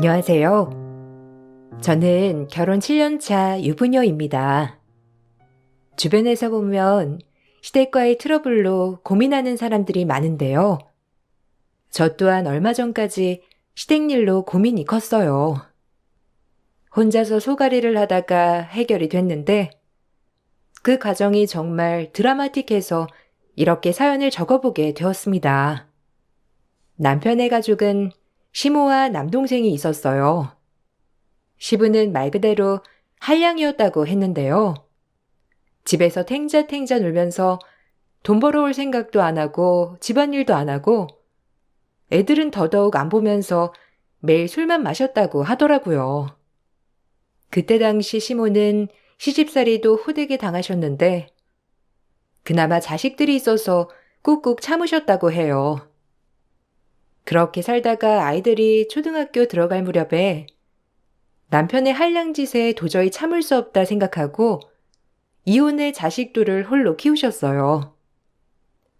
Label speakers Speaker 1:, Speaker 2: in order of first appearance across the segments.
Speaker 1: 안녕하세요. 저는 결혼 7년 차 유부녀입니다. 주변에서 보면 시댁과의 트러블로 고민하는 사람들이 많은데요. 저 또한 얼마 전까지 시댁 일로 고민이 컸어요. 혼자서 소가리를 하다가 해결이 됐는데 그 과정이 정말 드라마틱해서 이렇게 사연을 적어보게 되었습니다. 남편의 가족은 시모와 남동생이 있었어요. 시부는 말 그대로 한량이었다고 했는데요. 집에서 탱자탱자 놀면서 돈 벌어올 생각도 안 하고 집안일도 안 하고 애들은 더더욱 안 보면서 매일 술만 마셨다고 하더라고요. 그때 당시 시모는 시집살이도 호되게 당하셨는데 그나마 자식들이 있어서 꾹꾹 참으셨다고 해요. 그렇게 살다가 아이들이 초등학교 들어갈 무렵에 남편의 한량짓에 도저히 참을 수 없다 생각하고 이혼해 자식들을 홀로 키우셨어요.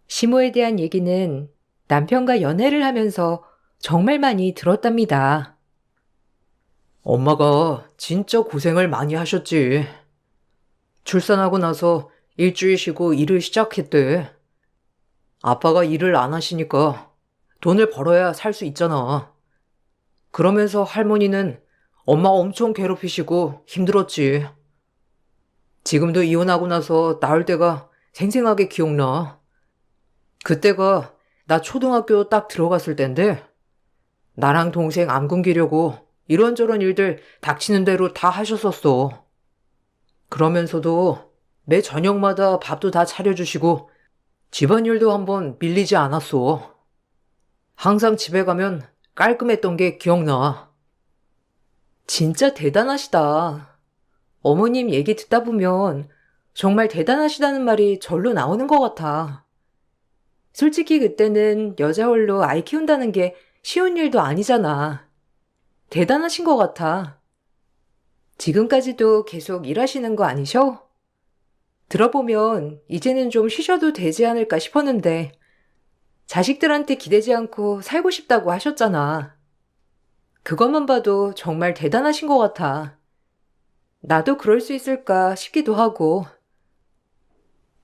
Speaker 1: 시모에 대한 얘기는 남편과 연애를 하면서 정말 많이 들었답니다.
Speaker 2: 엄마가 진짜 고생을 많이 하셨지. 출산하고 나서 일주일 쉬고 일을 시작했대. 아빠가 일을 안 하시니까 돈을 벌어야 살 수 있잖아. 그러면서 할머니는 엄마 엄청 괴롭히시고 힘들었지. 지금도 이혼하고 나서 나올 때가 생생하게 기억나. 그때가 나 초등학교 딱 들어갔을 땐데 나랑 동생 안 굶기려고 이런저런 일들 닥치는 대로 다 하셨었어. 그러면서도 매 저녁마다 밥도 다 차려주시고 집안일도 한번 밀리지 않았어. 항상 집에 가면 깔끔했던 게 기억나.
Speaker 1: 진짜 대단하시다. 어머님 얘기 듣다 보면 정말 대단하시다는 말이 절로 나오는 것 같아. 솔직히 그때는 여자 홀로 아이 키운다는 게 쉬운 일도 아니잖아. 대단하신 것 같아. 지금까지도 계속 일하시는 거 아니셔? 들어보면 이제는 좀 쉬셔도 되지 않을까 싶었는데 자식들한테 기대지 않고 살고 싶다고 하셨잖아. 그것만 봐도 정말 대단하신 것 같아. 나도 그럴 수 있을까 싶기도 하고.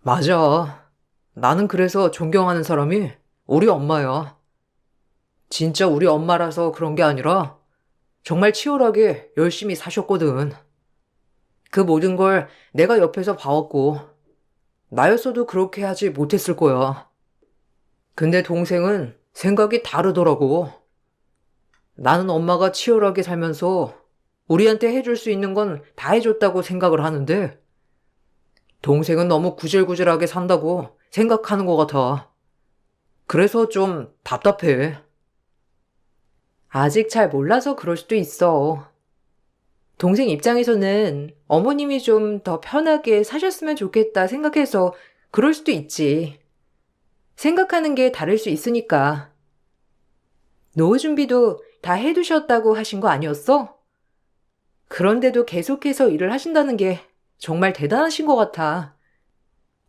Speaker 2: 맞아. 나는 그래서 존경하는 사람이 우리 엄마야. 진짜 우리 엄마라서 그런 게 아니라 정말 치열하게 열심히 사셨거든. 그 모든 걸 내가 옆에서 봐왔고, 나였어도 그렇게 하지 못했을 거야. 근데 동생은 생각이 다르더라고. 나는 엄마가 치열하게 살면서 우리한테 해줄 수 있는 건 다 해줬다고 생각을 하는데, 동생은 너무 구질구질하게 산다고 생각하는 것 같아. 그래서 좀 답답해.
Speaker 1: 아직 잘 몰라서 그럴 수도 있어. 동생 입장에서는 어머님이 좀 더 편하게 사셨으면 좋겠다 생각해서 그럴 수도 있지. 생각하는 게 다를 수 있으니까. 노후 준비도 다 해두셨다고 하신 거 아니었어? 그런데도 계속해서 일을 하신다는 게 정말 대단하신 것 같아.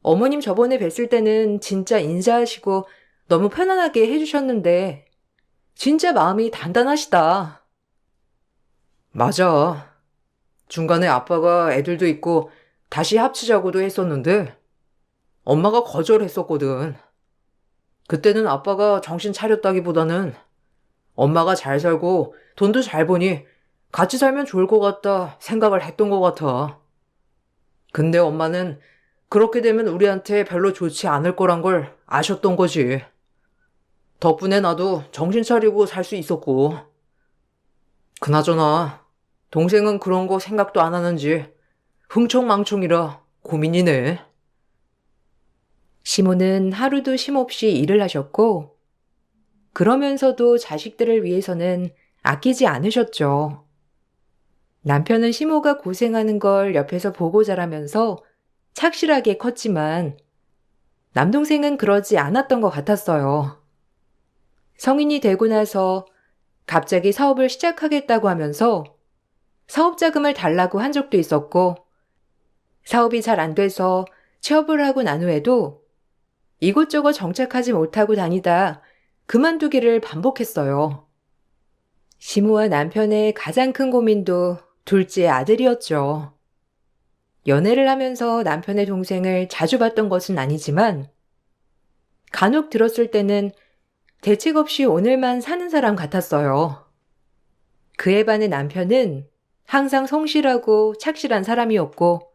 Speaker 1: 어머님 저번에 뵀을 때는 진짜 인사하시고 너무 편안하게 해주셨는데 진짜 마음이 단단하시다.
Speaker 2: 맞아. 중간에 아빠가 애들도 있고 다시 합치자고도 했었는데 엄마가 거절했었거든. 그때는 아빠가 정신 차렸다기보다는 엄마가 잘 살고 돈도 잘 버니 같이 살면 좋을 것 같다 생각을 했던 것 같아. 근데 엄마는 그렇게 되면 우리한테 별로 좋지 않을 거란 걸 아셨던 거지. 덕분에 나도 정신 차리고 살 수 있었고. 그나저나 동생은 그런 거 생각도 안 하는지 흥청망청이라 고민이네.
Speaker 1: 시모는 하루도 쉼없이 일을 하셨고 그러면서도 자식들을 위해서는 아끼지 않으셨죠. 남편은 시모가 고생하는 걸 옆에서 보고 자라면서 착실하게 컸지만 남동생은 그러지 않았던 것 같았어요. 성인이 되고 나서 갑자기 사업을 시작하겠다고 하면서 사업 자금을 달라고 한 적도 있었고 사업이 잘 안 돼서 취업을 하고 난 후에도 이곳저곳 정착하지 못하고 다니다 그만두기를 반복했어요. 시무와 남편의 가장 큰 고민도 둘째 아들이었죠. 연애를 하면서 남편의 동생을 자주 봤던 것은 아니지만 간혹 들었을 때는 대책 없이 오늘만 사는 사람 같았어요. 그에 반해 남편은 항상 성실하고 착실한 사람이었고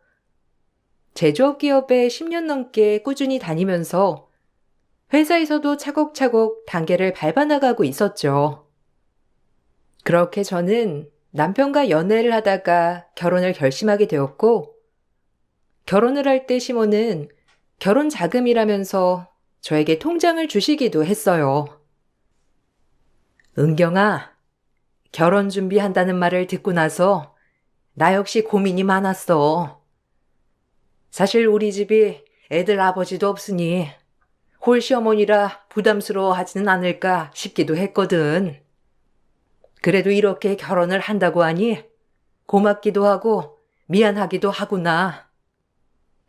Speaker 1: 제조업 기업에 10년 넘게 꾸준히 다니면서 회사에서도 차곡차곡 단계를 밟아나가고 있었죠. 그렇게 저는 남편과 연애를 하다가 결혼을 결심하게 되었고 결혼을 할 때 시모는 결혼 자금이라면서 저에게 통장을 주시기도 했어요. 은경아, 결혼 준비한다는 말을 듣고 나서 나 역시 고민이 많았어. 사실 우리 집이 애들 아버지도 없으니 홀시어머니라 부담스러워하지는 않을까 싶기도 했거든. 그래도 이렇게 결혼을 한다고 하니 고맙기도 하고 미안하기도 하구나.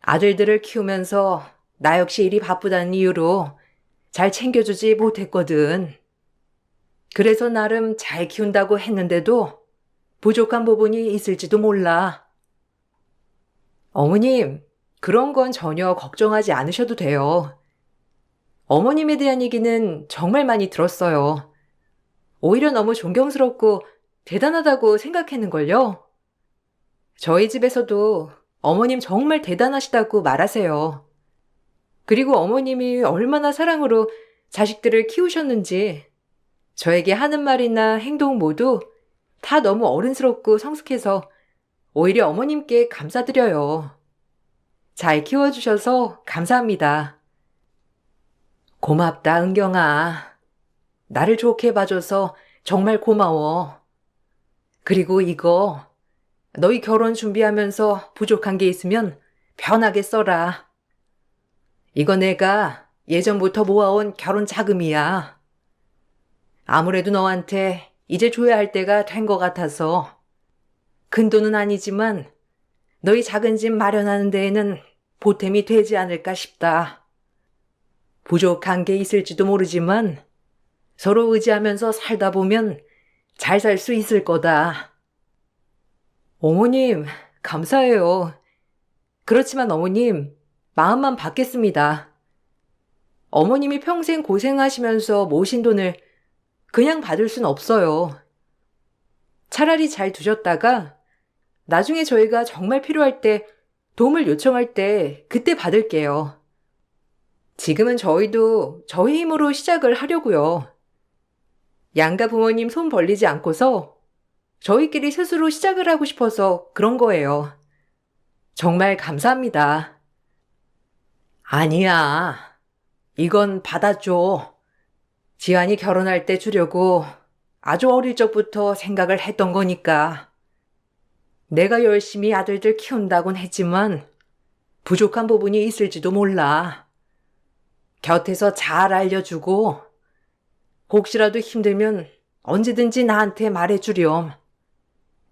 Speaker 1: 아들들을 키우면서 나 역시 일이 바쁘다는 이유로 잘 챙겨주지 못했거든. 그래서 나름 잘 키운다고 했는데도 부족한 부분이 있을지도 몰라. 어머님, 그런 건 전혀 걱정하지 않으셔도 돼요. 어머님에 대한 얘기는 정말 많이 들었어요. 오히려 너무 존경스럽고 대단하다고 생각했는걸요. 저희 집에서도 어머님 정말 대단하시다고 말하세요. 그리고 어머님이 얼마나 사랑으로 자식들을 키우셨는지 저에게 하는 말이나 행동 모두 다 너무 어른스럽고 성숙해서 오히려 어머님께 감사드려요. 잘 키워주셔서 감사합니다. 고맙다, 은경아. 나를 좋게 봐줘서 정말 고마워. 그리고 이거 너희 결혼 준비하면서 부족한 게 있으면 편하게 써라. 이거 내가 예전부터 모아온 결혼 자금이야. 아무래도 너한테 이제 줘야 할 때가 된 것 같아서 큰 돈은 아니지만 너희 작은 집 마련하는 데에는 보탬이 되지 않을까 싶다. 부족한 게 있을지도 모르지만 서로 의지하면서 살다 보면 잘 살 수 있을 거다. 어머님, 감사해요. 그렇지만 어머님, 마음만 받겠습니다. 어머님이 평생 고생하시면서 모으신 돈을 그냥 받을 순 없어요. 차라리 잘 두셨다가 나중에 저희가 정말 필요할 때 도움을 요청할 때 그때 받을게요. 지금은 저희도 저희 힘으로 시작을 하려고요. 양가 부모님 손 벌리지 않고서 저희끼리 스스로 시작을 하고 싶어서 그런 거예요. 정말 감사합니다. 아니야. 이건 받아줘. 지안이 결혼할 때 주려고 아주 어릴 적부터 생각을 했던 거니까. 내가 열심히 아들들 키운다곤 했지만 부족한 부분이 있을지도 몰라. 곁에서 잘 알려주고 혹시라도 힘들면 언제든지 나한테 말해주렴.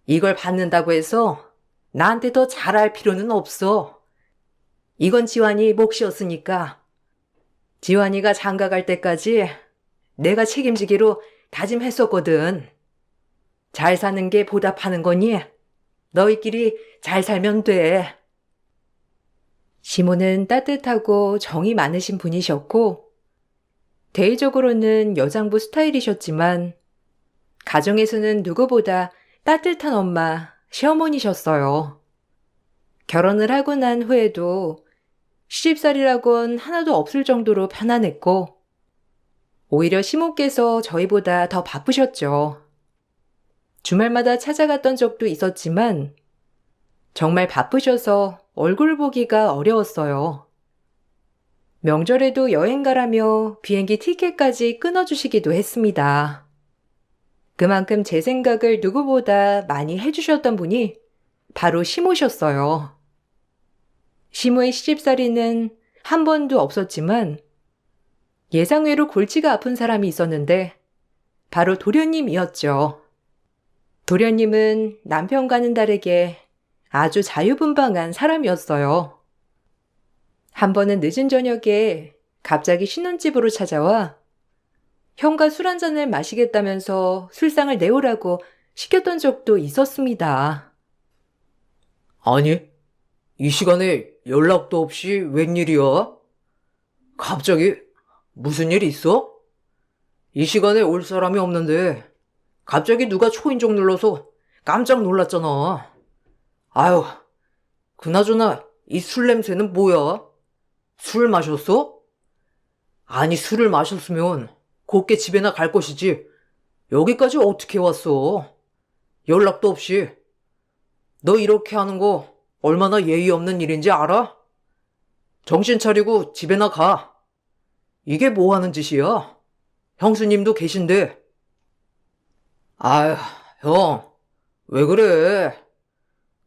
Speaker 1: 이걸 받는다고 해서 나한테 더 잘할 필요는 없어. 이건 지환이 몫이었으니까. 지환이가 장가 갈 때까지 내가 책임지기로 다짐했었거든. 잘 사는 게 보답하는 거니 너희끼리 잘 살면 돼. 시모는 따뜻하고 정이 많으신 분이셨고 대외적으로는 여장부 스타일이셨지만 가정에서는 누구보다 따뜻한 엄마, 시어머니셨어요. 결혼을 하고 난 후에도 시집살이라곤 하나도 없을 정도로 편안했고 오히려 시모께서 저희보다 더 바쁘셨죠. 주말마다 찾아갔던 적도 있었지만 정말 바쁘셔서 얼굴 보기가 어려웠어요. 명절에도 여행 가라며 비행기 티켓까지 끊어주시기도 했습니다. 그만큼 제 생각을 누구보다 많이 해주셨던 분이 바로 시모셨어요. 시모의 시집살이는 한 번도 없었지만 예상외로 골치가 아픈 사람이 있었는데 바로 도련님이었죠. 도련님은 남편과는 다르게 아주 자유분방한 사람이었어요. 한 번은 늦은 저녁에 갑자기 신혼집으로 찾아와 형과 술 한 잔을 마시겠다면서 술상을 내오라고 시켰던 적도 있었습니다.
Speaker 2: 아니, 이 시간에 연락도 없이 웬일이야? 갑자기 무슨 일 있어? 이 시간에 올 사람이 없는데 갑자기 누가 초인종 눌러서 깜짝 놀랐잖아. 아유, 그나저나 이 술 냄새는 뭐야? 술 마셨어? 아니, 술을 마셨으면 곱게 집에나 갈 것이지. 여기까지 어떻게 왔어? 연락도 없이. 너 이렇게 하는 거 얼마나 예의 없는 일인지 알아? 정신 차리고 집에나 가. 이게 뭐 하는 짓이야? 형수님도 계신데. 아휴, 형, 왜 그래?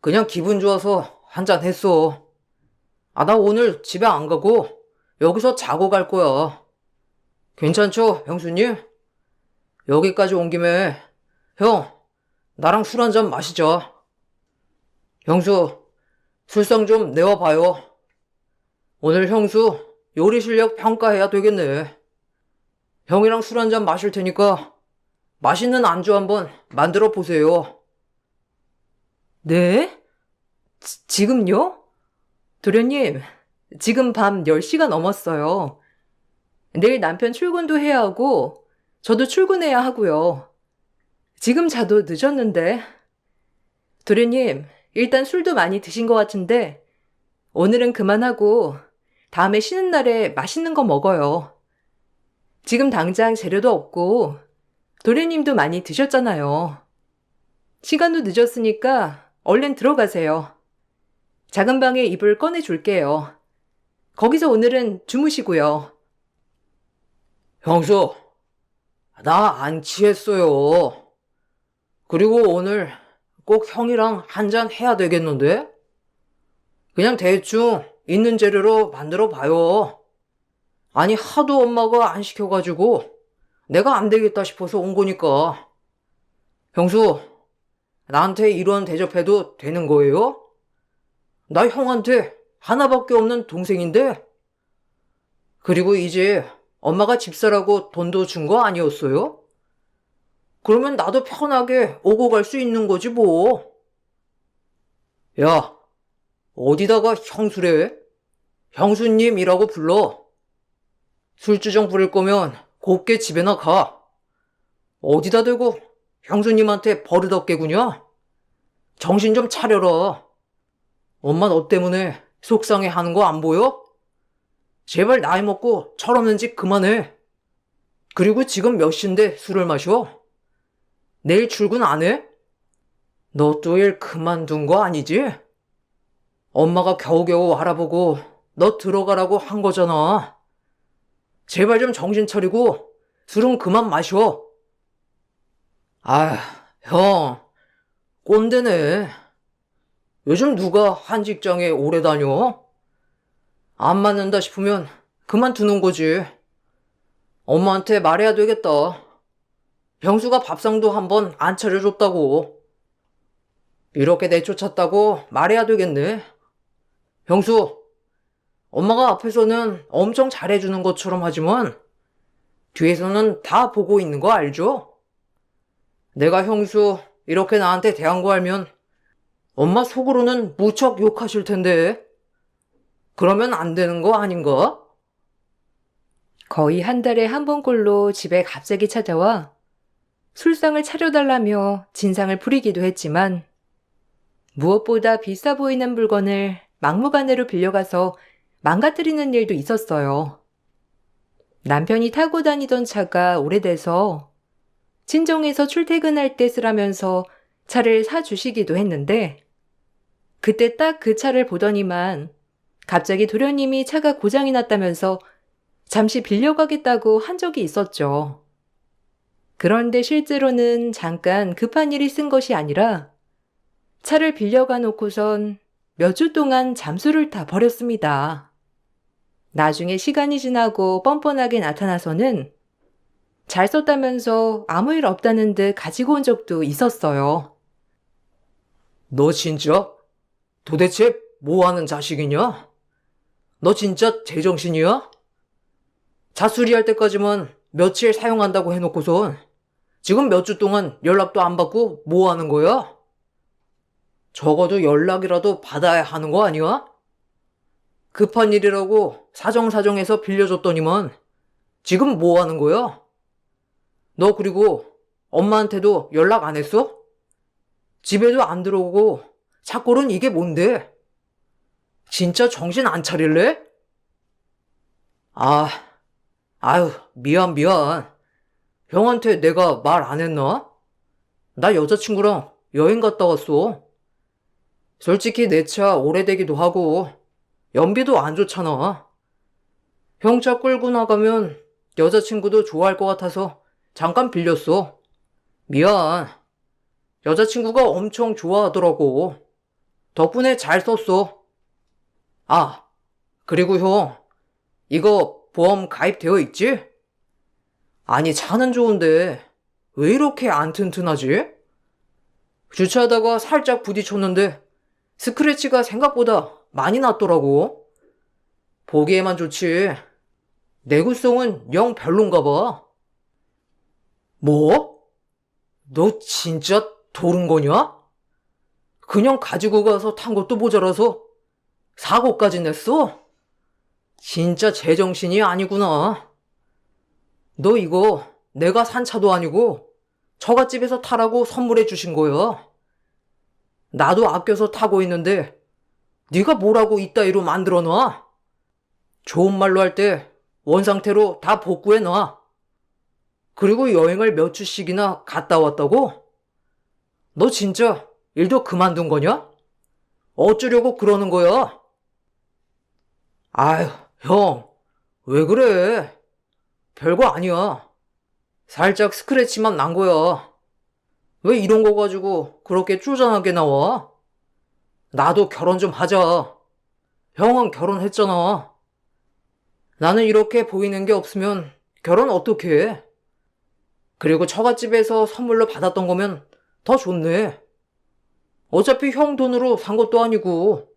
Speaker 2: 그냥 기분 좋아서 한잔 했어. 아, 나 오늘 집에 안 가고 여기서 자고 갈 거야. 괜찮죠, 형수님? 여기까지 온 김에 형, 나랑 술 한잔 마시자. 형수, 술상 좀 내와봐요. 오늘 형수 요리 실력 평가해야 되겠네. 형이랑 술 한잔 마실 테니까 맛있는 안주 한번 만들어 보세요.
Speaker 1: 네? 지금요? 도련님, 지금 밤 10시가 넘었어요. 내일 남편 출근도 해야 하고, 저도 출근해야 하고요. 지금 자도 늦었는데. 도련님, 일단 술도 많이 드신 것 같은데, 오늘은 그만하고, 다음에 쉬는 날에 맛있는 거 먹어요. 지금 당장 재료도 없고, 도련님도 많이 드셨잖아요. 시간도 늦었으니까 얼른 들어가세요. 작은 방에 이불 꺼내줄게요. 거기서 오늘은 주무시고요.
Speaker 2: 형수, 나 안 취했어요. 그리고 오늘 꼭 형이랑 한잔 해야 되겠는데? 그냥 대충 있는 재료로 만들어 봐요. 아니, 하도 엄마가 안 시켜가지고 내가 안 되겠다 싶어서 온 거니까. 형수, 나한테 이런 대접해도 되는 거예요? 나 형한테 하나밖에 없는 동생인데? 그리고 이제 엄마가 집사라고 돈도 준 거 아니었어요? 그러면 나도 편하게 오고 갈 수 있는 거지 뭐. 야, 어디다가 형수래? 형수님이라고 불러. 술주정 부릴 거면 곱게 집에나 가. 어디다 대고 형수님한테 버릇없게 구냐? 정신 좀 차려라. 엄마 너 때문에 속상해 하는 거 안 보여? 제발 나이 먹고 철없는 짓 그만해. 그리고 지금 몇 시인데 술을 마셔? 내일 출근 안 해? 너 또 일 그만둔 거 아니지? 엄마가 겨우겨우 알아보고 너 들어가라고 한 거잖아. 제발 좀 정신 차리고 술은 그만 마셔. 아, 형, 꼰대네. 요즘 누가 한 직장에 오래 다녀? 안 맞는다 싶으면 그만두는 거지. 엄마한테 말해야 되겠다. 병수가 밥상도 한번 안 차려줬다고. 이렇게 내쫓았다고 말해야 되겠네. 병수, 엄마가 앞에서는 엄청 잘해주는 것처럼 하지만 뒤에서는 다 보고 있는 거 알죠? 내가 형수 이렇게 나한테 대한 거 알면 엄마 속으로는 무척 욕하실 텐데. 그러면 안 되는 거 아닌가?
Speaker 1: 거의 한 달에 한 번꼴로 집에 갑자기 찾아와 술상을 차려달라며 진상을 부리기도 했지만 무엇보다 비싸 보이는 물건을 막무가내로 빌려가서 망가뜨리는 일도 있었어요. 남편이 타고 다니던 차가 오래돼서 친정에서 출퇴근할 때 쓰라면서 차를 사주시기도 했는데 그때 딱 그 차를 보더니만 갑자기 도련님이 차가 고장이 났다면서 잠시 빌려가겠다고 한 적이 있었죠. 그런데 실제로는 잠깐 급한 일이 쓴 것이 아니라 차를 빌려가 놓고선 몇 주 동안 잠수를 타 버렸습니다. 나중에 시간이 지나고 뻔뻔하게 나타나서는 잘 썼다면서 아무 일 없다는 듯 가지고 온 적도 있었어요.
Speaker 2: 너 진짜? 도대체 뭐 하는 자식이냐? 너 진짜 제정신이야? 자수리 할 때까지만 며칠 사용한다고 해놓고선 지금 몇 주 동안 연락도 안 받고 뭐 하는 거야? 적어도 연락이라도 받아야 하는 거 아니야? 급한 일이라고 사정사정해서 빌려줬더니만 지금 뭐 하는 거야? 너 그리고 엄마한테도 연락 안 했어? 집에도 안 들어오고 자꾸는 이게 뭔데? 진짜 정신 안 차릴래? 아, 아유, 미안. 형한테 내가 말 안 했나? 나 여자친구랑 여행 갔다 왔어. 솔직히 내 차 오래되기도 하고 연비도 안 좋잖아. 형 차 끌고 나가면 여자친구도 좋아할 것 같아서 잠깐 빌렸어. 미안. 여자친구가 엄청 좋아하더라고. 덕분에 잘 썼어. 아, 그리고 형, 이거 보험 가입되어 있지? 아니, 차는 좋은데 왜 이렇게 안 튼튼하지? 주차하다가 살짝 부딪혔는데 스크래치가 생각보다 많이 났더라고. 보기에만 좋지. 내구성은 영 별론가 봐. 뭐? 너 진짜 도른 거냐? 그냥 가지고 가서 탄 것도 모자라서 사고까지 냈어? 진짜 제정신이 아니구나. 너 이거 내가 산 차도 아니고 처갓집에서 타라고 선물해 주신 거야. 나도 아껴서 타고 있는데 네가 뭐라고 이따위로 만들어 놔? 좋은 말로 할 때 원상태로 다 복구해 놔. 그리고 여행을 몇 주씩이나 갔다 왔다고? 너 진짜 일도 그만둔 거냐? 어쩌려고 그러는 거야? 아휴, 형, 왜 그래? 별거 아니야. 살짝 스크래치만 난 거야. 왜 이런 거 가지고 그렇게 쪼잔하게 나와? 나도 결혼 좀 하자. 형은 결혼했잖아. 나는 이렇게 보이는 게 없으면 결혼 어떻게 해? 그리고 처갓집에서 선물로 받았던 거면 더 좋네. 어차피 형 돈으로 산 것도 아니고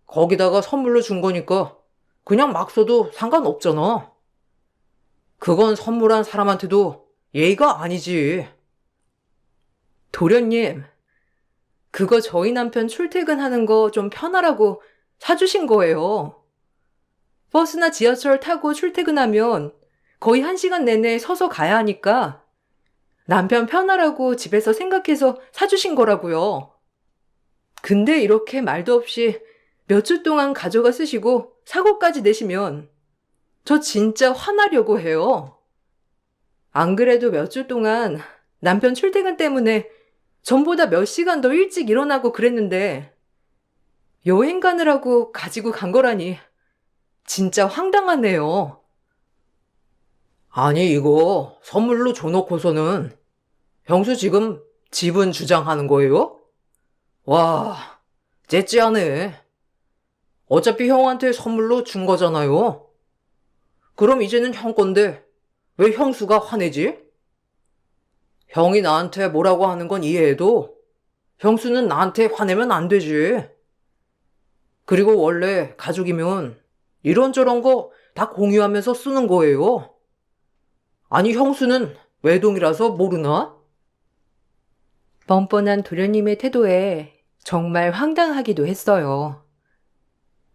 Speaker 2: 거기다가 선물로 준 거니까 그냥 막 써도 상관없잖아. 그건 선물한 사람한테도 예의가 아니지.
Speaker 1: 도련님, 그거 저희 남편 출퇴근하는 거 좀 편하라고 사주신 거예요. 버스나 지하철 타고 출퇴근하면 거의 1시간 내내 서서 가야 하니까 남편 편하라고 집에서 생각해서 사주신 거라고요. 근데 이렇게 말도 없이 몇 주 동안 가져가 쓰시고 사고까지 내시면 저 진짜 화나려고 해요. 안 그래도 몇 주 동안 남편 출퇴근 때문에 전보다 몇 시간 더 일찍 일어나고 그랬는데 여행 가느라고 가지고 간 거라니 진짜 황당하네요.
Speaker 2: 아니, 이거 선물로 줘놓고서는 형수 지금 지분 주장하는 거예요? 와, 째째하네. 어차피 형한테 선물로 준 거잖아요. 그럼 이제는 형 건데 왜 형수가 화내지? 형이 나한테 뭐라고 하는 건 이해해도 형수는 나한테 화내면 안 되지. 그리고 원래 가족이면 이런저런 거 다 공유하면서 쓰는 거예요. 아니, 형수는 외동이라서 모르나?
Speaker 1: 뻔뻔한 도련님의 태도에 정말 황당하기도 했어요.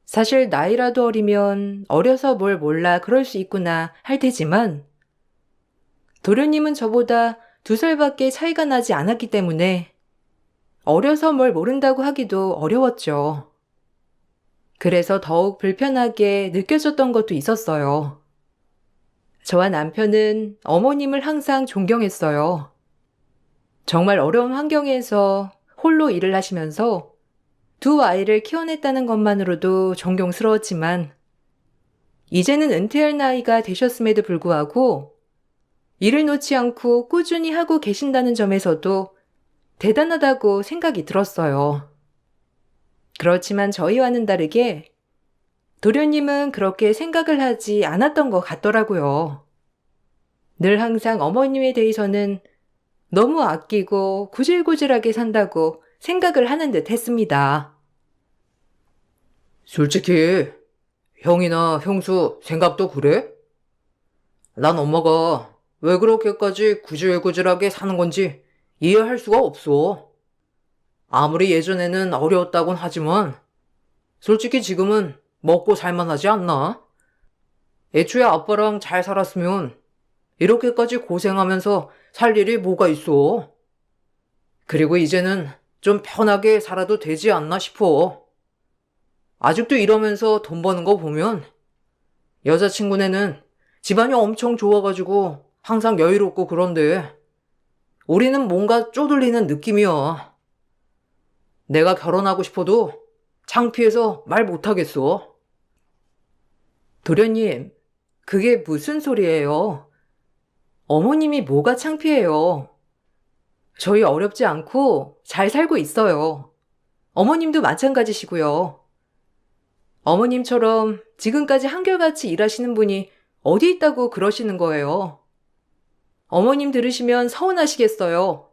Speaker 1: 사실 나이라도 어리면 어려서 뭘 몰라 그럴 수 있구나 할 테지만 도련님은 저보다 2살밖에 차이가 나지 않았기 때문에 어려서 뭘 모른다고 하기도 어려웠죠. 그래서 더욱 불편하게 느껴졌던 것도 있었어요. 저와 남편은 어머님을 항상 존경했어요. 정말 어려운 환경에서 홀로 일을 하시면서 2아이를 키워냈다는 것만으로도 존경스러웠지만 이제는 은퇴할 나이가 되셨음에도 불구하고 일을 놓지 않고 꾸준히 하고 계신다는 점에서도 대단하다고 생각이 들었어요. 그렇지만 저희와는 다르게 도련님은 그렇게 생각을 하지 않았던 것 같더라고요. 늘 항상 어머님에 대해서는 너무 아끼고 구질구질하게 산다고 생각을 하는 듯 했습니다.
Speaker 2: 솔직히 형이나 형수 생각도 그래? 난 엄마가 왜 그렇게까지 구질구질하게 사는 건지 이해할 수가 없어. 아무리 예전에는 어려웠다곤 하지만 솔직히 지금은 먹고 살만하지 않나? 애초에 아빠랑 잘 살았으면 이렇게까지 고생하면서 살 일이 뭐가 있어. 그리고 이제는 좀 편하게 살아도 되지 않나 싶어. 아직도 이러면서 돈 버는 거 보면 여자친구네는 집안이 엄청 좋아가지고 항상 여유롭고 그런데 우리는 뭔가 쪼들리는 느낌이야. 내가 결혼하고 싶어도 창피해서 말 못하겠어.
Speaker 1: 도련님, 그게 무슨 소리예요? 어머님이 뭐가 창피해요? 저희 어렵지 않고 잘 살고 있어요. 어머님도 마찬가지시고요. 어머님처럼 지금까지 한결같이 일하시는 분이 어디 있다고 그러시는 거예요? 어머님 들으시면 서운하시겠어요.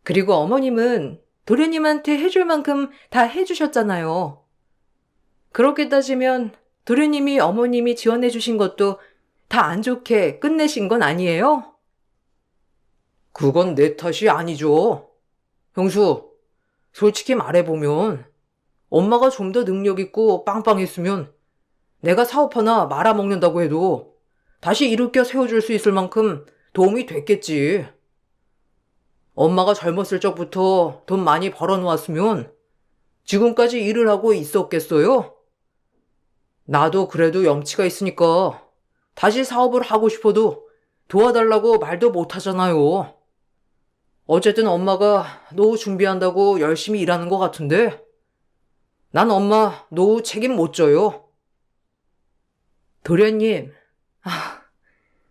Speaker 1: 그리고 어머님은 도련님한테 해줄 만큼 다 해주셨잖아요. 그렇게 따지면 도련님이 어머님이 지원해 주신 것도 다 안 좋게 끝내신 건 아니에요?
Speaker 2: 그건 내 탓이 아니죠. 형수, 솔직히 말해보면 엄마가 좀 더 능력 있고 빵빵했으면 내가 사업 하나 말아먹는다고 해도 다시 일으켜 세워줄 수 있을 만큼 도움이 됐겠지. 엄마가 젊었을 적부터 돈 많이 벌어놓았으면 지금까지 일을 하고 있었겠어요? 나도 그래도 염치가 있으니까 다시 사업을 하고 싶어도 도와달라고 말도 못하잖아요. 어쨌든 엄마가 노후 준비한다고 열심히 일하는 것 같은데 난 엄마 노후 책임 못 져요.
Speaker 1: 도련님,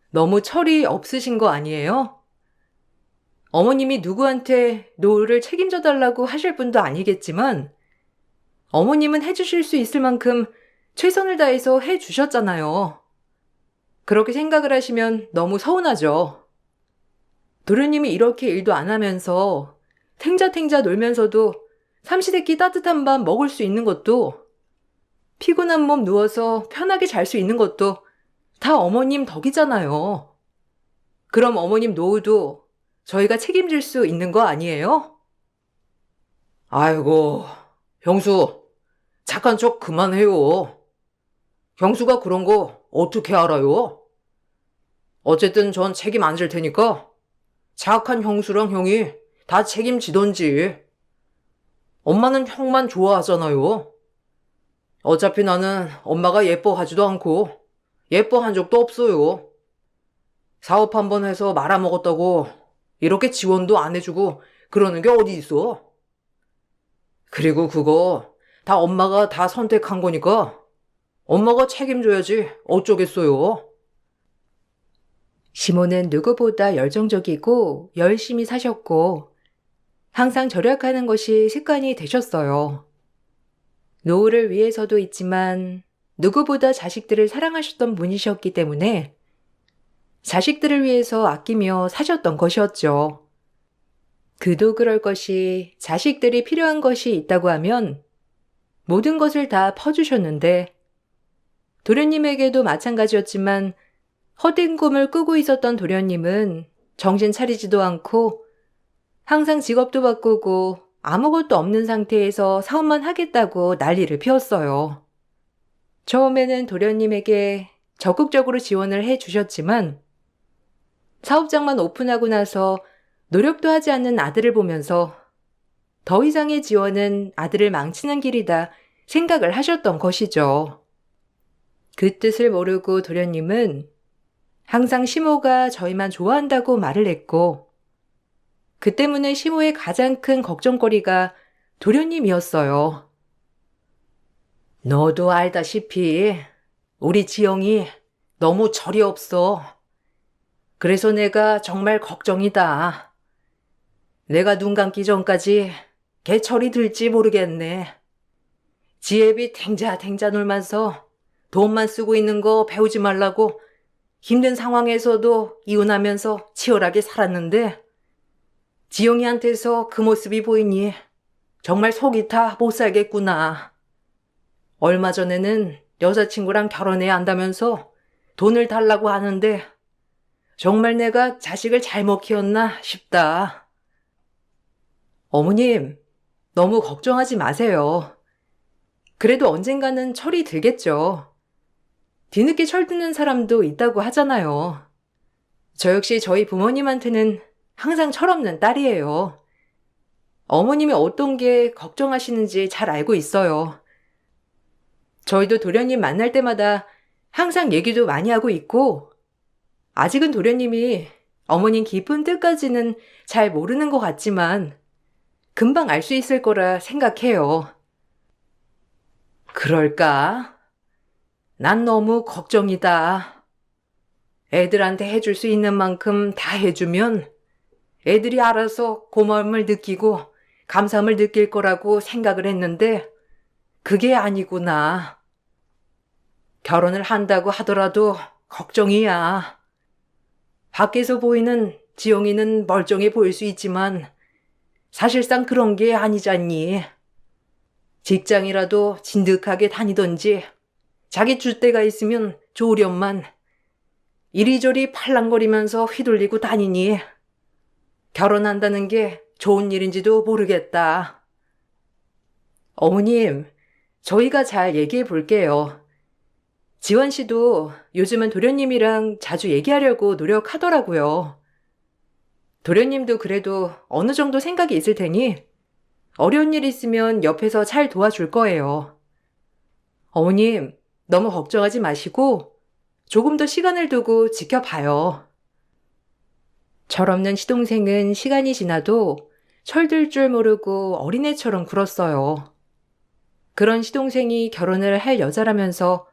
Speaker 1: 너무 철이 없으신 거 아니에요? 어머님이 누구한테 노후를 책임져 달라고 하실 분도 아니겠지만 어머님은 해주실 수 있을 만큼 최선을 다해서 해주셨잖아요. 그렇게 생각을 하시면 너무 서운하죠. 도련님이 이렇게 일도 안 하면서 탱자탱자 놀면서도 삼시세끼 따뜻한 밥 먹을 수 있는 것도 피곤한 몸 누워서 편하게 잘 수 있는 것도 다 어머님 덕이잖아요. 그럼 어머님 노후도 저희가 책임질 수 있는 거 아니에요?
Speaker 2: 아이고, 형수, 착한 척 그만해요. 형수가 그런 거 어떻게 알아요? 어쨌든 전 책임 안 질 테니까 착한 형수랑 형이 다 책임지던지. 엄마는 형만 좋아하잖아요. 어차피 나는 엄마가 예뻐하지도 않고 예뻐한 적도 없어요. 사업 한번 해서 말아먹었다고 이렇게 지원도 안 해주고 그러는 게 어디 있어? 그리고 그거 다 엄마가 다 선택한 거니까 엄마가 책임져야지 어쩌겠어요.
Speaker 1: 시모는 누구보다 열정적이고 열심히 사셨고 항상 절약하는 것이 습관이 되셨어요. 노후를 위해서도 있지만 누구보다 자식들을 사랑하셨던 분이셨기 때문에 자식들을 위해서 아끼며 사셨던 것이었죠. 그도 그럴 것이 자식들이 필요한 것이 있다고 하면 모든 것을 다 퍼주셨는데 도련님에게도 마찬가지였지만 헛된 꿈을 꾸고 있었던 도련님은 정신 차리지도 않고 항상 직업도 바꾸고 아무것도 없는 상태에서 사업만 하겠다고 난리를 피웠어요. 처음에는 도련님에게 적극적으로 지원을 해주셨지만 사업장만 오픈하고 나서 노력도 하지 않는 아들을 보면서 더 이상의 지원은 아들을 망치는 길이다 생각을 하셨던 것이죠. 그 뜻을 모르고 도련님은 항상 시모가 저희만 좋아한다고 말을 했고 그 때문에 시모의 가장 큰 걱정거리가 도련님이었어요.
Speaker 2: 너도 알다시피 우리 지영이 너무 철이 없어. 그래서 내가 정말 걱정이다. 내가 눈 감기 전까지 걔 철이 들지 모르겠네. 지혜비 탱자탱자 놀면서 돈만 쓰고 있는 거 배우지 말라고 힘든 상황에서도 이혼하면서 치열하게 살았는데 지영이한테서 그 모습이 보이니 정말 속이 다 못 살겠구나. 얼마 전에는 여자친구랑 결혼해야 한다면서 돈을 달라고 하는데 정말 내가 자식을 잘못 키웠나 싶다. 어머님, 너무 걱정하지 마세요. 그래도 언젠가는 철이 들겠죠. 뒤늦게 철드는 사람도 있다고 하잖아요. 저 역시 저희 부모님한테는 항상 철없는 딸이에요. 어머님이 어떤 게 걱정하시는지 잘 알고 있어요. 저희도 도련님 만날 때마다 항상 얘기도 많이 하고 있고, 아직은 도련님이 어머님 깊은 뜻까지는 잘 모르는 것 같지만, 금방 알 수 있을 거라 생각해요. 그럴까? 난 너무 걱정이다. 애들한테 해줄 수 있는 만큼 다 해주면 애들이 알아서 고마움을 느끼고 감사함을 느낄 거라고 생각을 했는데 그게 아니구나. 결혼을 한다고 하더라도 걱정이야. 밖에서 보이는 지영이는 멀쩡해 보일 수 있지만 사실상 그런 게 아니잖니. 직장이라도 진득하게 다니던지 자기 줏대가 있으면 좋으련만 이리저리 팔랑거리면서 휘둘리고 다니니 결혼한다는 게 좋은 일인지도 모르겠다. 어머님, 저희가 잘 얘기해 볼게요. 지원 씨도 요즘은 도련님이랑 자주 얘기하려고 노력하더라고요. 도련님도 그래도 어느 정도 생각이 있을 테니 어려운 일 있으면 옆에서 잘 도와줄 거예요. 어머님, 너무 걱정하지 마시고 조금 더 시간을 두고 지켜봐요. 철없는 시동생은 시간이 지나도 철들 줄 모르고 어린애처럼 굴었어요. 그런 시동생이 결혼을 할 여자라면서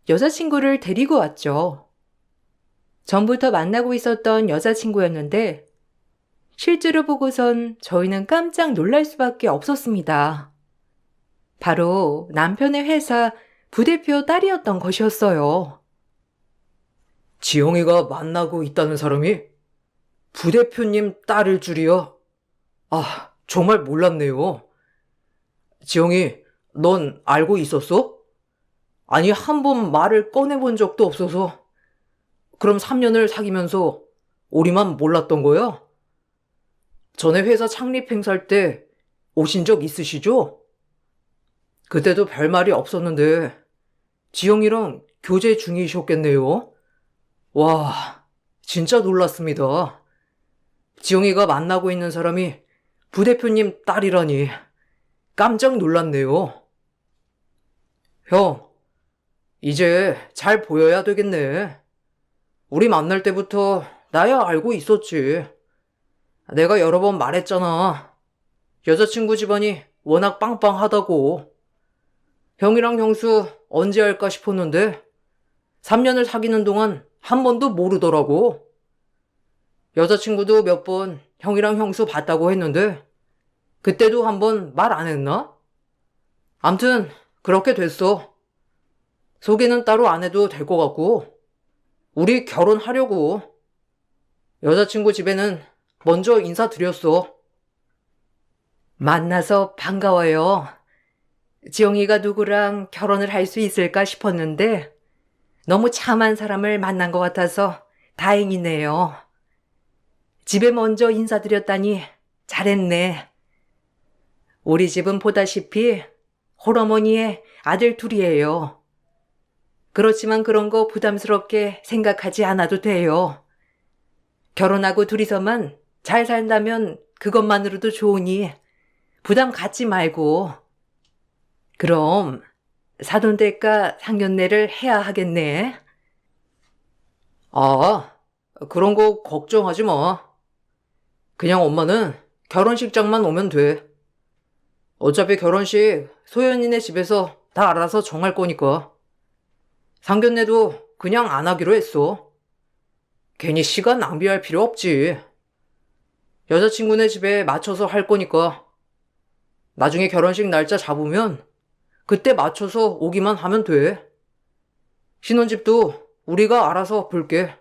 Speaker 2: 여자친구를 데리고 왔죠. 전부터 만나고 있었던 여자친구였는데 실제로 보고선 저희는 깜짝 놀랄 수밖에 없었습니다. 바로 남편의 회사 부대표 딸이었던 것이었어요.
Speaker 1: 지영이가 만나고 있다는 사람이 부대표님 딸일 줄이야. 아, 정말 몰랐네요. 지영이, 넌 알고 있었어? 아니, 한 번 말을 꺼내본 적도 없어서. 그럼 3년을 사귀면서 우리만 몰랐던 거야? 전에 회사 창립 행사할 때 오신 적 있으시죠? 그때도 별말이 없었는데 지영이랑 교제 중이셨겠네요. 와, 진짜 놀랐습니다. 지영이가 만나고 있는 사람이 부대표님 딸이라니 깜짝 놀랐네요. 형, 이제 잘 보여야 되겠네. 우리 만날 때부터 나야 알고 있었지. 내가 여러 번 말했잖아. 여자친구 집안이 워낙 빵빵하다고. 형이랑 형수 언제 할까 싶었는데 3년을 사귀는 동안 한 번도 모르더라고. 여자친구도 몇 번 형이랑 형수 봤다고 했는데 그때도 한 번 말 안 했나? 암튼 그렇게 됐어. 소개는 따로 안 해도 될 것 같고 우리 결혼하려고. 여자친구 집에는 먼저 인사드렸어. 만나서 반가워요. 지영이가 누구랑 결혼을 할 수 있을까 싶었는데 너무 참한 사람을 만난 것 같아서 다행이네요. 집에 먼저 인사드렸다니 잘했네. 우리 집은 보다시피 홀어머니의 아들 둘이에요. 그렇지만 그런 거 부담스럽게 생각하지 않아도 돼요. 결혼하고 둘이서만 잘 산다면 그것만으로도 좋으니 부담 갖지 말고. 그럼 사돈댁과 상견례를 해야 하겠네. 아, 그런 거 걱정하지 마. 그냥 엄마는 결혼식장만 오면 돼. 어차피 결혼식 소연이네 집에서 다 알아서 정할 거니까. 상견례도 그냥 안 하기로 했어. 괜히 시간 낭비할 필요 없지. 여자친구네 집에 맞춰서 할 거니까. 나중에 결혼식 날짜 잡으면 그때 맞춰서 오기만 하면 돼. 신혼집도 우리가 알아서 볼게.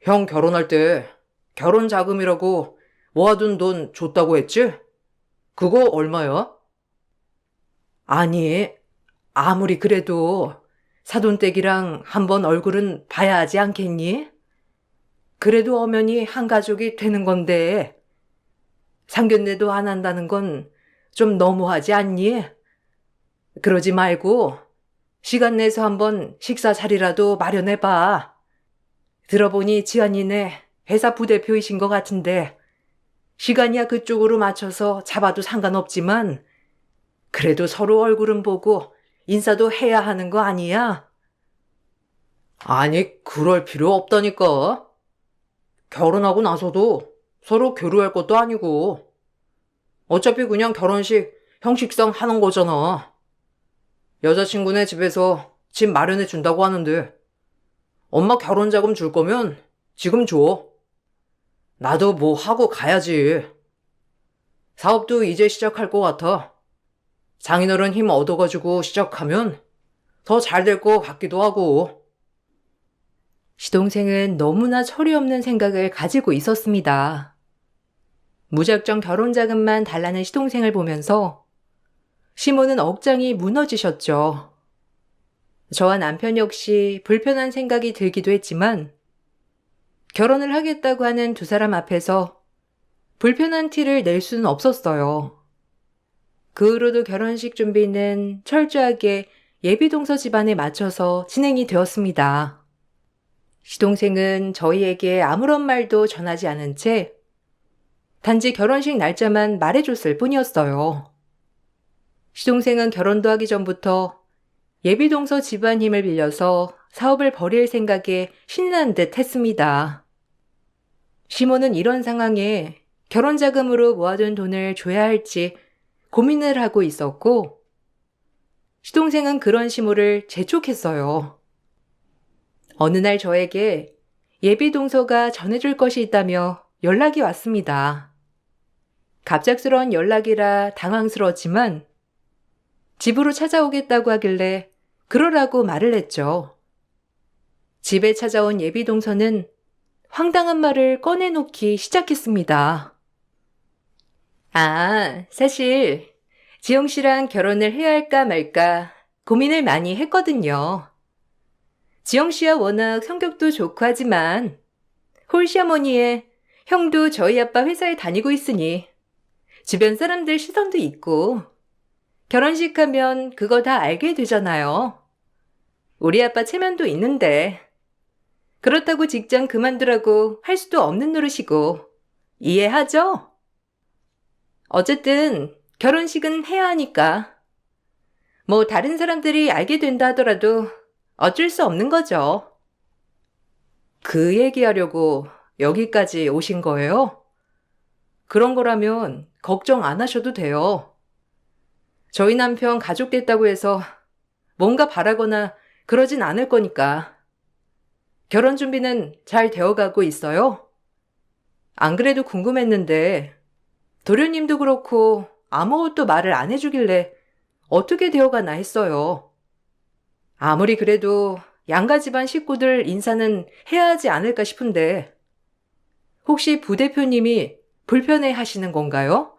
Speaker 1: 형 결혼할 때 결혼 자금이라고 모아둔 돈 줬다고 했지? 그거 얼마야? 아니, 아무리 그래도
Speaker 2: 사돈댁이랑 한번 얼굴은 봐야 하지 않겠니? 그래도 엄연히 한 가족이 되는 건데 상견례도 안 한다는 건 좀 너무하지 않니? 그러지 말고 시간 내서 한번 식사 자리라도 마련해봐. 들어보니 지안이네 회사 부대표이신 것 같은데 시간이야 그쪽으로 맞춰서 잡아도 상관없지만 그래도 서로 얼굴은 보고 인사도 해야 하는 거 아니야? 아니, 그럴 필요 없다니까. 결혼하고 나서도 서로 교류할 것도 아니고 어차피 그냥 결혼식 형식상 하는 거잖아. 여자친구네 집에서 집 마련해 준다고 하는데 엄마 결혼 자금 줄 거면 지금 줘. 나도 뭐 하고 가야지. 사업도 이제 시작할 것 같아. 장인어른 힘 얻어가지고 시작하면 더 잘 될 것 같기도 하고.
Speaker 1: 시동생은 너무나 철이 없는 생각을 가지고 있었습니다. 무작정 결혼 자금만 달라는 시동생을 보면서 시모는 억장이 무너지셨죠. 저와 남편 역시 불편한 생각이 들기도 했지만 결혼을 하겠다고 하는 두 사람 앞에서 불편한 티를 낼 수는 없었어요. 그 후로도 결혼식 준비는 철저하게 예비동서 집안에 맞춰서 진행이 되었습니다. 시동생은 저희에게 아무런 말도 전하지 않은 채 단지 결혼식 날짜만 말해줬을 뿐이었어요. 시동생은 결혼도 하기 전부터 예비동서 집안 힘을 빌려서 사업을 벌일 생각에 신난 듯 했습니다. 시모는 이런 상황에 결혼 자금으로 모아둔 돈을 줘야 할지 고민을 하고 있었고, 시동생은 그런 시모를 재촉했어요. 어느 날 저에게 예비동서가 전해줄 것이 있다며 연락이 왔습니다. 갑작스러운 연락이라 당황스러웠지만 집으로 찾아오겠다고 하길래 그러라고 말을 했죠. 집에 찾아온 예비동서는 황당한 말을 꺼내놓기 시작했습니다. 사실 지영 씨랑 결혼을 해야 할까 말까 고민을 많이 했거든요. 지영 씨와 워낙 성격도 좋고 하지만 홀시어머니의 형도 저희 아빠 회사에 다니고 있으니 주변 사람들 시선도 있고 결혼식 하면 그거 다 알게 되잖아요. 우리 아빠 체면도 있는데 그렇다고 직장 그만두라고 할 수도 없는 노릇이고 이해하죠? 어쨌든 결혼식은 해야 하니까 뭐 다른 사람들이 알게 된다 하더라도 어쩔 수 없는 거죠. 그 얘기하려고 여기까지 오신 거예요? 그런 거라면 걱정 안 하셔도 돼요. 저희 남편 가족 됐다고 해서 뭔가 바라거나 그러진 않을 거니까. 결혼 준비는 잘 되어가고 있어요? 안 그래도 궁금했는데 도련님도 그렇고 아무것도 말을 안 해주길래 어떻게 되어가나 했어요. 아무리 그래도 양가 집안 식구들 인사는 해야 하지 않을까 싶은데 혹시 부대표님이 불편해 하시는 건가요?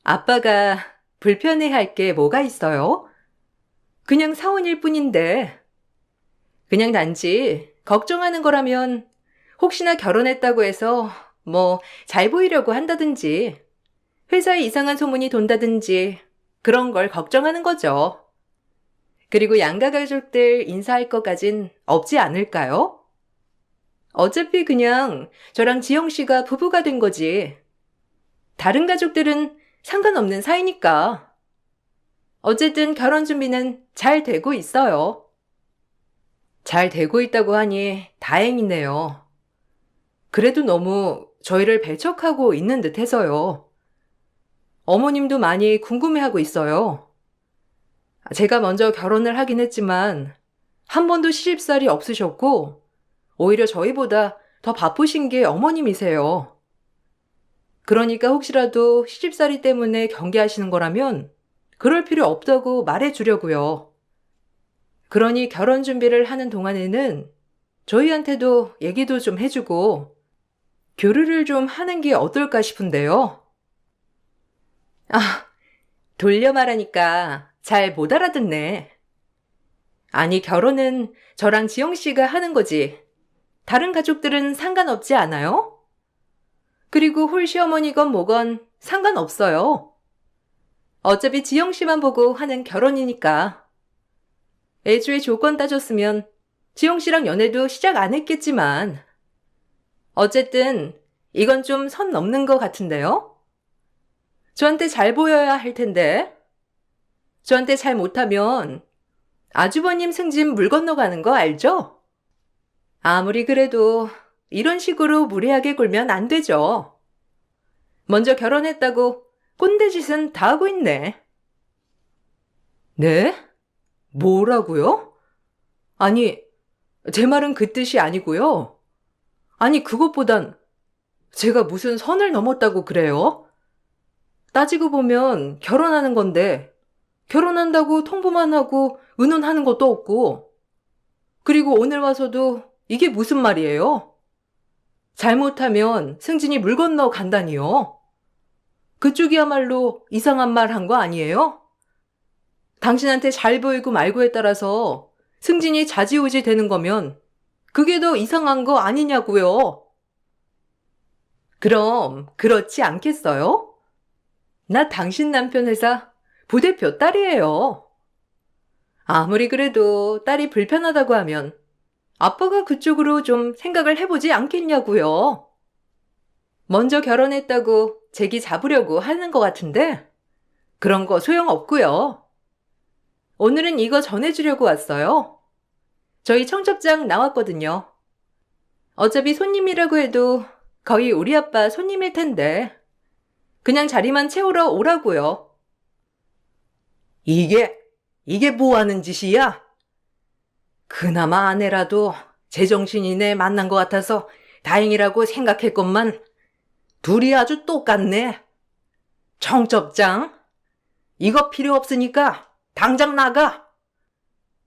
Speaker 1: 아빠가 불편해 할 게 뭐가 있어요? 그냥 사원일 뿐인데 그냥 단지 걱정하는 거라면 혹시나 결혼했다고 해서 뭐 잘 보이려고 한다든지 회사에 이상한 소문이 돈다든지 그런 걸 걱정하는 거죠. 그리고 양가 가족들 인사할 것까진 없지 않을까요? 어차피 그냥 저랑 지영 씨가 부부가 된 거지. 다른 가족들은 상관없는 사이니까. 어쨌든 결혼 준비는 잘 되고 있어요. 잘 되고 있다고 하니 다행이네요. 그래도 너무 저희를 배척하고 있는 듯 해서요. 어머님도 많이 궁금해하고 있어요. 제가 먼저 결혼을 하긴 했지만 한 번도 시집살이 없으셨고 오히려 저희보다 더 바쁘신 게 어머님이세요. 그러니까 혹시라도 시집살이 때문에 경계하시는 거라면 그럴 필요 없다고 말해주려고요. 그러니 결혼 준비를 하는 동안에는 저희한테도 얘기도 좀 해주고 교류를 좀 하는 게 어떨까 싶은데요. 돌려 말하니까 잘 못 알아듣네. 아니, 결혼은 저랑 지영 씨가 하는 거지. 다른 가족들은 상관없지 않아요? 그리고 홀시어머니건 뭐건 상관없어요. 어차피 지영 씨만 보고 하는 결혼이니까. 애초에 조건 따졌으면 지영 씨랑 연애도 시작 안 했겠지만. 어쨌든 이건 좀 선 넘는 것 같은데요? 저한테 잘 보여야 할 텐데. 저한테 잘 못하면 아주버님 승진 물 건너가는 거 알죠? 아무리 그래도 이런 식으로 무례하게 굴면 안 되죠. 먼저 결혼했다고 꼰대짓은 다 하고 있네. 네? 뭐라고요? 아니, 제 말은 그 뜻이 아니고요. 아니, 그것보단 제가 무슨 선을 넘었다고 그래요? 따지고 보면 결혼하는 건데 결혼한다고 통보만 하고 의논하는 것도 없고 그리고 오늘 와서도 이게 무슨 말이에요? 잘못하면 승진이 물 건너 간다니요. 그쪽이야말로 이상한 말 한 거 아니에요? 당신한테 잘 보이고 말고에 따라서 승진이 좌지우지 되는 거면 그게 더 이상한 거 아니냐고요. 그럼 그렇지 않겠어요? 나 당신 남편 회사 부대표 딸이에요. 아무리 그래도 딸이 불편하다고 하면 아빠가 그쪽으로 좀 생각을 해보지 않겠냐고요. 먼저 결혼했다고 제기 잡으려고 하는 것 같은데 그런 거 소용없고요. 오늘은 이거 전해주려고 왔어요. 저희 청첩장 나왔거든요. 어차피 손님이라고 해도 거의 우리 아빠 손님일 텐데 그냥 자리만 채우러 오라고요. 이게 뭐 하는 짓이야? 그나마 아내라도 제정신이네 만난 것 같아서 다행이라고 생각했건만 둘이 아주 똑같네. 청첩장? 이거 필요 없으니까 당장 나가.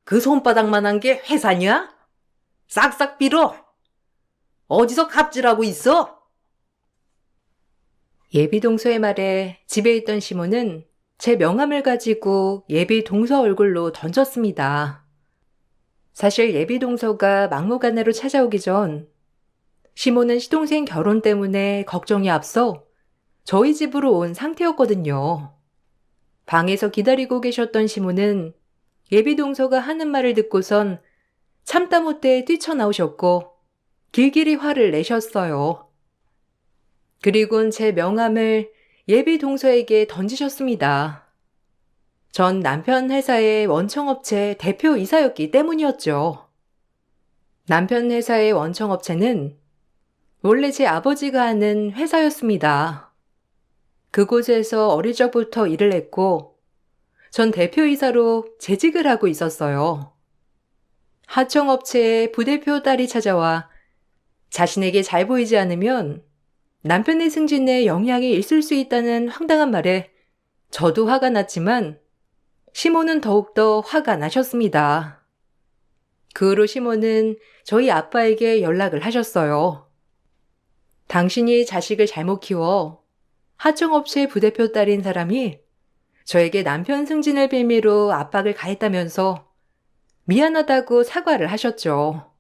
Speaker 1: 그 손바닥만한 게 회사냐? 싹싹 빌어. 어디서 갑질하고 있어? 예비 동서의 말에 집에 있던 시몬은 제 명함을 가지고 예비 동서 얼굴로 던졌습니다. 사실 예비 동서가 막무가내로 찾아오기 전 시몬은 시동생 결혼 때문에 걱정이 앞서 저희 집으로 온 상태였거든요. 방에서 기다리고 계셨던 시몬은 예비 동서가 하는 말을 듣고선 참다 못해 뛰쳐나오셨고 길길이 화를 내셨어요. 그리곤 제 명함을 예비 동서에게 던지셨습니다. 전 남편 회사의 원청업체 대표이사였기 때문이었죠. 남편 회사의 원청업체는 원래 제 아버지가 하는 회사였습니다. 그곳에서 어릴 적부터 일을 했고 전 대표이사로 재직을 하고 있었어요. 하청업체의 부대표 딸이 찾아와 자신에게 잘 보이지 않으면 남편의 승진에 영향이 있을 수 있다는 황당한 말에 저도 화가 났지만 시몬은 더욱더 화가 나셨습니다. 그 후로 시몬은 저희 아빠에게 연락을 하셨어요. 당신이 자식을 잘못 키워 하청업체 부대표 딸인 사람이 저에게 남편 승진을 빌미로 압박을 가했다면서 미안하다고 사과를 하셨죠.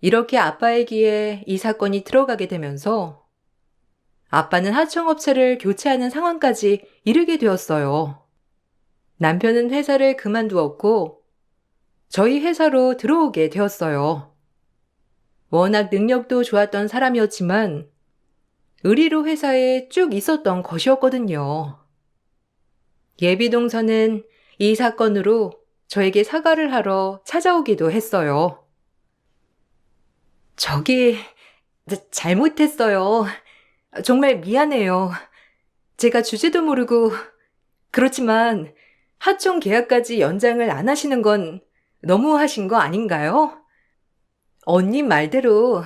Speaker 1: 이렇게 아빠의 귀에 이 사건이 들어가게 되면서 아빠는 하청업체를 교체하는 상황까지 이르게 되었어요. 남편은 회사를 그만두었고 저희 회사로 들어오게 되었어요. 워낙 능력도 좋았던 사람이었지만 의리로 회사에 쭉 있었던 것이었거든요. 예비동서는 이 사건으로 저에게 사과를 하러 찾아오기도 했어요. 저기, 잘못했어요. 정말 미안해요. 제가 주제도 모르고, 그렇지만 하청 계약까지 연장을 안 하시는 건 너무 하신 거 아닌가요? 언니 말대로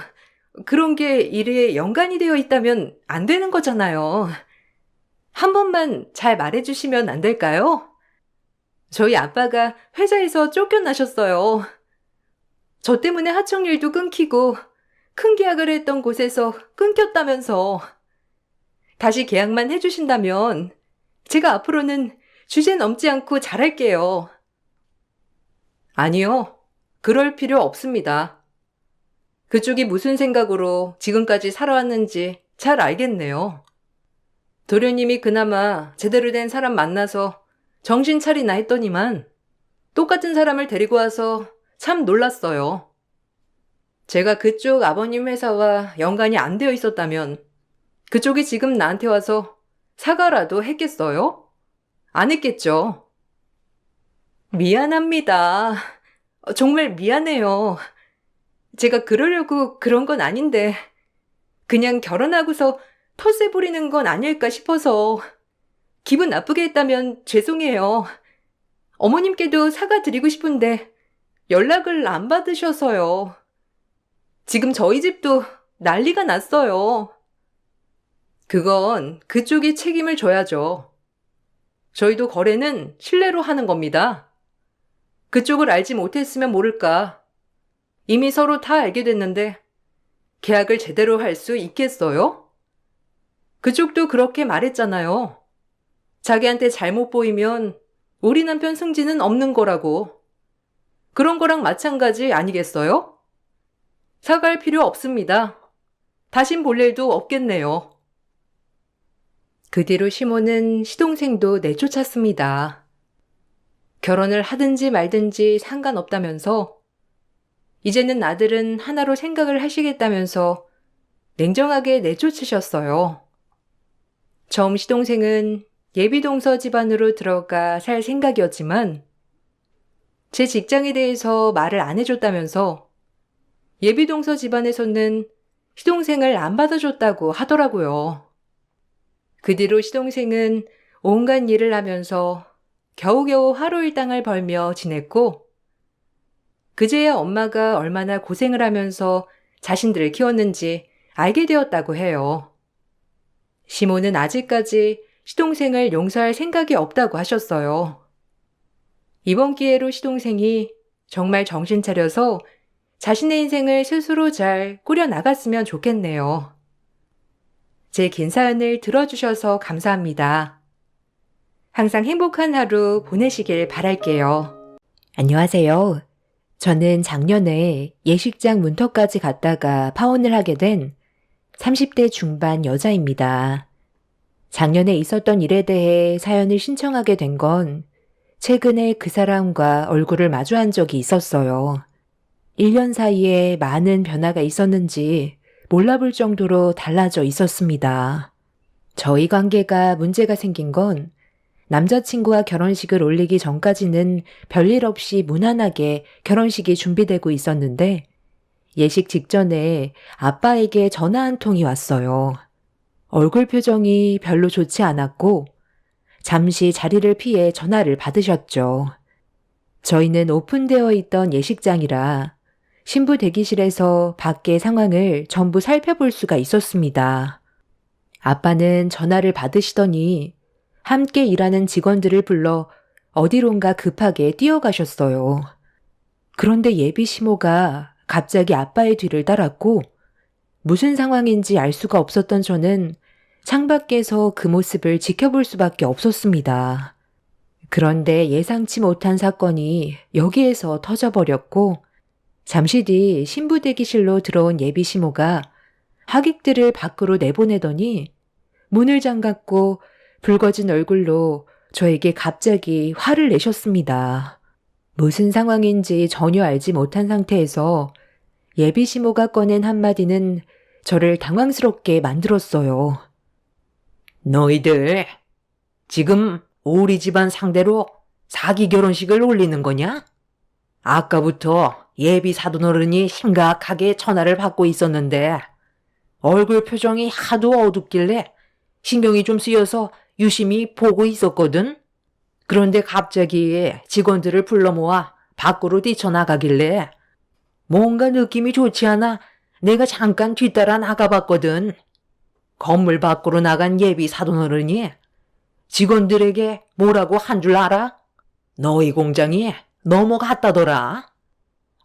Speaker 1: 그런 게 일에 연관이 되어 있다면 안 되는 거잖아요. 한 번만 잘 말해주시면 안 될까요? 저희 아빠가 회사에서 쫓겨나셨어요. 저 때문에 하청일도 끊기고 큰 계약을 했던 곳에서 끊겼다면서. 다시 계약만 해주신다면 제가 앞으로는 주제 넘지 않고 잘할게요.
Speaker 2: 아니요. 그럴 필요 없습니다. 그쪽이 무슨 생각으로 지금까지 살아왔는지 잘 알겠네요. 도련님이 그나마 제대로 된 사람 만나서 정신 차리나 했더니만 똑같은 사람을 데리고 와서 참 놀랐어요. 제가 그쪽 아버님 회사와 연관이 안 되어 있었다면 그쪽이 지금 나한테 와서 사과라도 했겠어요? 안 했겠죠.
Speaker 1: 미안합니다. 정말 미안해요. 제가 그러려고 그런 건 아닌데, 그냥 결혼하고서 텃세 부리는 건 아닐까 싶어서 기분 나쁘게 했다면 죄송해요. 어머님께도 사과드리고 싶은데 연락을 안 받으셔서요. 지금 저희 집도 난리가 났어요.
Speaker 2: 그건 그쪽이 책임을 져야죠. 저희도 거래는 신뢰로 하는 겁니다. 그쪽을 알지 못했으면 모를까. 이미 서로 다 알게 됐는데 계약을 제대로 할 수 있겠어요? 그쪽도 그렇게 말했잖아요. 자기한테 잘못 보이면 우리 남편 승진은 없는 거라고. 그런 거랑 마찬가지 아니겠어요? 사과할 필요 없습니다. 다신 볼 일도 없겠네요.
Speaker 1: 그 뒤로 시모는 시동생도 내쫓았습니다. 결혼을 하든지 말든지 상관없다면서 이제는 아들은 하나로 생각을 하시겠다면서 냉정하게 내쫓으셨어요. 처음 시동생은 예비동서 집안으로 들어가 살 생각이었지만 제 직장에 대해서 말을 안 해줬다면서 예비동서 집안에서는 시동생을 안 받아줬다고 하더라고요. 그 뒤로 시동생은 온갖 일을 하면서 겨우겨우 하루 일당을 벌며 지냈고 그제야 엄마가 얼마나 고생을 하면서 자신들을 키웠는지 알게 되었다고 해요. 시모는 아직까지 시동생을 용서할 생각이 없다고 하셨어요. 이번 기회로 시동생이 정말 정신 차려서 자신의 인생을 스스로 잘 꾸려나갔으면 좋겠네요. 제 긴 사연을 들어주셔서 감사합니다. 항상 행복한 하루 보내시길 바랄게요. 안녕하세요. 저는 작년에 예식장 문턱까지 갔다가 파혼을 하게 된 30대 중반 여자입니다. 작년에 있었던 일에 대해 사연을 신청하게 된 건 최근에 그 사람과 얼굴을 마주한 적이 있었어요. 1년 사이에 많은 변화가 있었는지 몰라볼 정도로 달라져 있었습니다. 저희 관계가 문제가 생긴 건 남자친구와 결혼식을 올리기 전까지는 별일 없이 무난하게 결혼식이 준비되고 있었는데 예식 직전에 아빠에게 전화 한 통이 왔어요. 얼굴 표정이 별로 좋지 않았고 잠시 자리를 피해 전화를 받으셨죠. 저희는 오픈되어 있던 예식장이라 신부 대기실에서 밖의 상황을 전부 살펴볼 수가 있었습니다. 아빠는 전화를 받으시더니 함께 일하는 직원들을 불러 어디론가 급하게 뛰어가셨어요. 그런데 예비 시모가 갑자기 아빠의 뒤를 따랐고 무슨 상황인지 알 수가 없었던 저는 창밖에서 그 모습을 지켜볼 수밖에 없었습니다. 그런데 예상치 못한 사건이 여기에서 터져버렸고 잠시 뒤 신부 대기실로 들어온 예비 시모가 하객들을 밖으로 내보내더니 문을 잠갔고 붉어진 얼굴로 저에게 갑자기 화를 내셨습니다. 무슨 상황인지 전혀 알지 못한 상태에서 예비 시모가 꺼낸 한마디는 저를 당황스럽게 만들었어요.
Speaker 2: 너희들 지금 우리 집안 상대로 사기 결혼식을 올리는 거냐? 아까부터 예비 사돈어른이 심각하게 전화를 받고 있었는데 얼굴 표정이 하도 어둡길래 신경이 좀 쓰여서 유심히 보고 있었거든. 그런데 갑자기 직원들을 불러 모아 밖으로 뛰쳐나가길래 뭔가 느낌이 좋지 않아 내가 잠깐 뒤따라 나가봤거든. 건물 밖으로 나간 예비 사돈어른이 직원들에게 뭐라고 한 줄 알아? 너희 공장이 넘어갔다더라.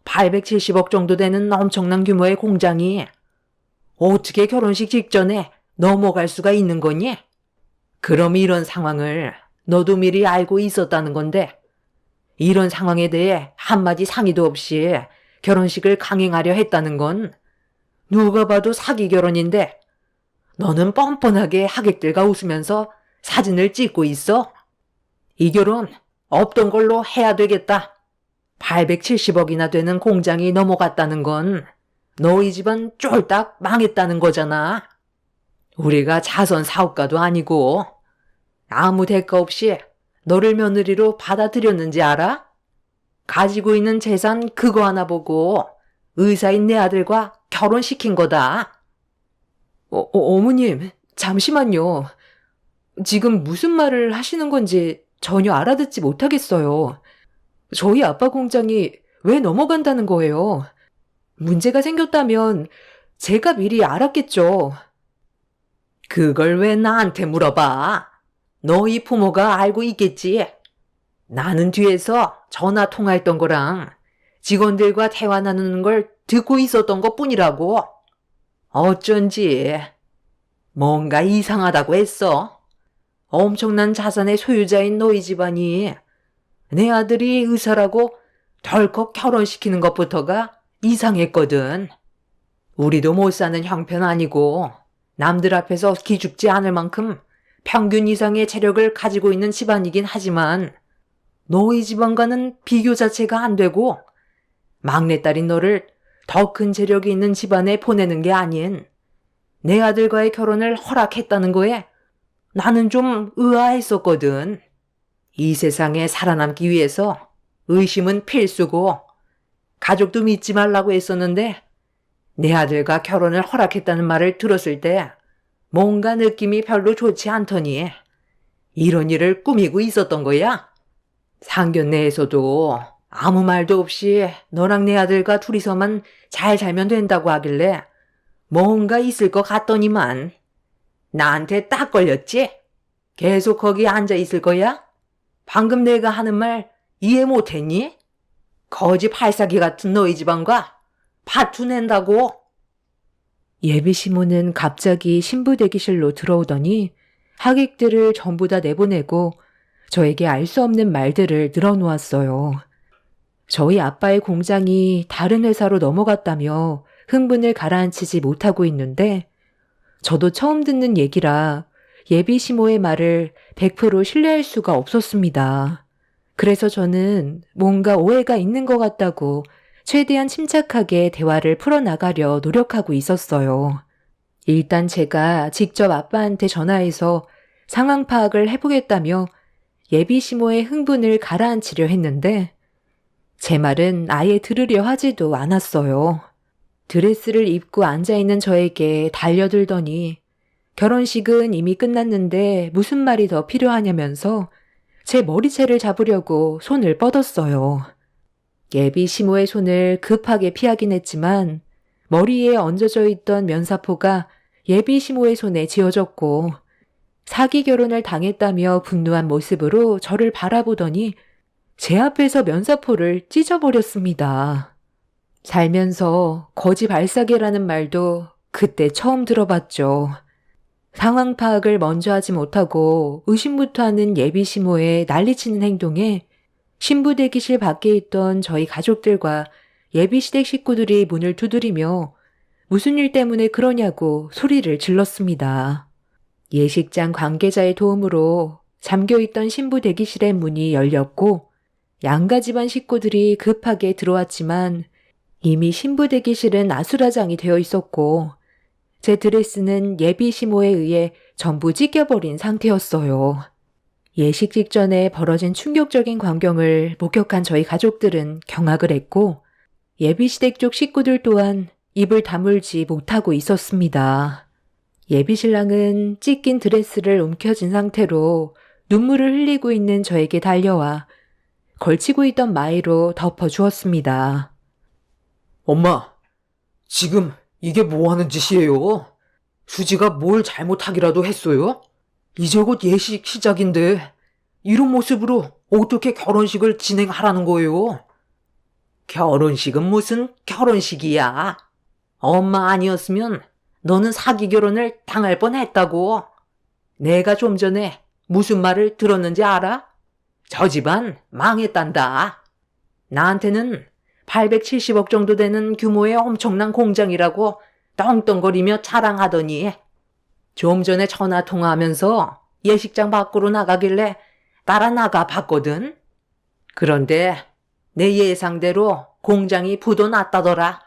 Speaker 2: 870억 정도 되는 엄청난 규모의 공장이 어떻게 결혼식 직전에 넘어갈 수가 있는 거니? 그럼 이런 상황을 너도 미리 알고 있었다는 건데 이런 상황에 대해 한마디 상의도 없이 결혼식을 강행하려 했다는 건 누가 봐도 사기 결혼인데 너는 뻔뻔하게 하객들과 웃으면서 사진을 찍고 있어. 이 결혼 없던 걸로 해야 되겠다. 870억이나 되는 공장이 넘어갔다는 건 너희 집안 쫄딱 망했다는 거잖아. 우리가 자선 사업가도 아니고 아무 대가 없이 너를 며느리로 받아들였는지 알아? 가지고 있는 재산 그거 하나 보고 의사인 내 아들과 결혼시킨 거다.
Speaker 1: 어머님, 잠시만요. 지금 무슨 말을 하시는 건지 전혀 알아듣지 못하겠어요. 저희 아빠 공장이 왜 넘어간다는 거예요? 문제가 생겼다면 제가 미리 알았겠죠.
Speaker 2: 그걸 왜 나한테 물어봐? 너희 부모가 알고 있겠지. 나는 뒤에서 전화 통화했던 거랑 직원들과 대화 나누는 걸 듣고 있었던 것 뿐이라고. 어쩐지 뭔가 이상하다고 했어. 엄청난 자산의 소유자인 너희 집안이 내 아들이 의사라고 덜컥 결혼시키는 것부터가 이상했거든. 우리도 못 사는 형편 아니고 남들 앞에서 기죽지 않을 만큼 평균 이상의 재력을 가지고 있는 집안이긴 하지만 너희 집안과는 비교 자체가 안 되고 막내딸인 너를 더 큰 재력이 있는 집안에 보내는 게 아닌 내 아들과의 결혼을 허락했다는 거에 나는 좀 의아했었거든. 이 세상에 살아남기 위해서 의심은 필수고 가족도 믿지 말라고 했었는데 내 아들과 결혼을 허락했다는 말을 들었을 때 뭔가 느낌이 별로 좋지 않더니 이런 일을 꾸미고 있었던 거야. 상견례에서도 아무 말도 없이 너랑 내 아들과 둘이서만 잘 살면 된다고 하길래 뭔가 있을 것 같더니만 나한테 딱 걸렸지? 계속 거기 앉아 있을 거야? 방금 내가 하는 말 이해 못했니? 거지 팔사기 같은 너희 집안과 파투 낸다고.
Speaker 1: 예비 시모는 갑자기 신부 대기실로 들어오더니 하객들을 전부 다 내보내고 저에게 알 수 없는 말들을 늘어놓았어요. 저희 아빠의 공장이 다른 회사로 넘어갔다며 흥분을 가라앉히지 못하고 있는데 저도 처음 듣는 얘기라 예비 시모의 말을 100% 신뢰할 수가 없었습니다. 그래서 저는 뭔가 오해가 있는 것 같다고 최대한 침착하게 대화를 풀어나가려 노력하고 있었어요. 일단 제가 직접 아빠한테 전화해서 상황 파악을 해보겠다며 예비 시모의 흥분을 가라앉히려 했는데 제 말은 아예 들으려 하지도 않았어요. 드레스를 입고 앉아있는 저에게 달려들더니 결혼식은 이미 끝났는데 무슨 말이 더 필요하냐면서 제 머리채를 잡으려고 손을 뻗었어요. 예비 시모의 손을 급하게 피하긴 했지만 머리에 얹어져 있던 면사포가 예비 시모의 손에 쥐어졌고 사기 결혼을 당했다며 분노한 모습으로 저를 바라보더니 제 앞에서 면사포를 찢어버렸습니다. 살면서 거지 발사계라는 말도 그때 처음 들어봤죠. 상황 파악을 먼저 하지 못하고 의심부터 하는 예비 시모의 난리치는 행동에 신부 대기실 밖에 있던 저희 가족들과 예비 시댁 식구들이 문을 두드리며 무슨 일 때문에 그러냐고 소리를 질렀습니다. 예식장 관계자의 도움으로 잠겨있던 신부 대기실의 문이 열렸고 양가 집안 식구들이 급하게 들어왔지만 이미 신부 대기실은 아수라장이 되어 있었고 제 드레스는 예비 시모에 의해 전부 찢겨버린 상태였어요. 예식 직전에 벌어진 충격적인 광경을 목격한 저희 가족들은 경악을 했고 예비 시댁 쪽 식구들 또한 입을 다물지 못하고 있었습니다. 예비 신랑은 찢긴 드레스를 움켜쥔 상태로 눈물을 흘리고 있는 저에게 달려와 걸치고 있던 마이로 덮어주었습니다.
Speaker 2: 엄마, 지금 이게 뭐 하는 짓이에요? 수지가 뭘 잘못하기라도 했어요? 이제 곧 예식 시작인데 이런 모습으로 어떻게 결혼식을 진행하라는 거예요? 결혼식은 무슨 결혼식이야? 엄마 아니었으면 너는 사기 결혼을 당할 뻔했다고. 내가 좀 전에
Speaker 1: 무슨 말을 들었는지 알아? 저 집안 망했단다. 나한테는 870억 정도 되는 규모의 엄청난 공장이라고 떵떵거리며 자랑하더니 좀 전에 전화 통화하면서 예식장 밖으로 나가길래 따라 나가 봤거든. 그런데 내 예상대로 공장이 부도났다더라.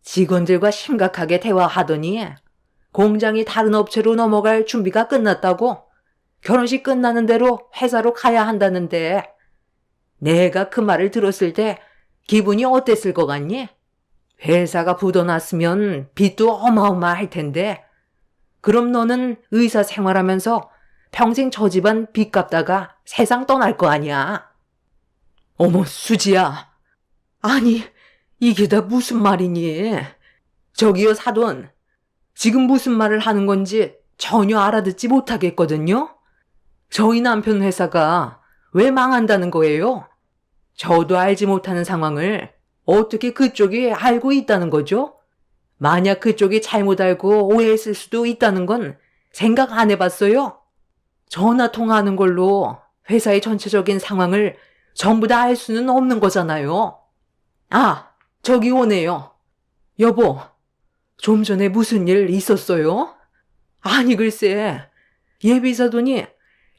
Speaker 1: 직원들과 심각하게 대화하더니 공장이 다른 업체로 넘어갈 준비가 끝났다고 결혼식 끝나는 대로 회사로 가야 한다는데 내가 그 말을 들었을 때 기분이 어땠을 것 같니? 회사가 부도났으면 빚도 어마어마할 텐데 그럼 너는 의사 생활하면서 평생 저 집안 빚 갚다가 세상 떠날 거 아니야. 어머, 수지야. 아니, 이게 다 무슨 말이니? 저기요, 사돈. 지금 무슨 말을 하는 건지 전혀 알아듣지 못하겠거든요? 저희 남편 회사가 왜 망한다는 거예요? 저도 알지 못하는 상황을 어떻게 그쪽이 알고 있다는 거죠? 만약 그쪽이 잘못 알고 오해했을 수도 있다는 건 생각 안 해봤어요? 전화 통화하는 걸로 회사의 전체적인 상황을 전부 다 알 수는 없는 거잖아요. 아, 저기 오네요. 여보, 좀 전에 무슨 일 있었어요? 아니 글쎄, 예비사돈이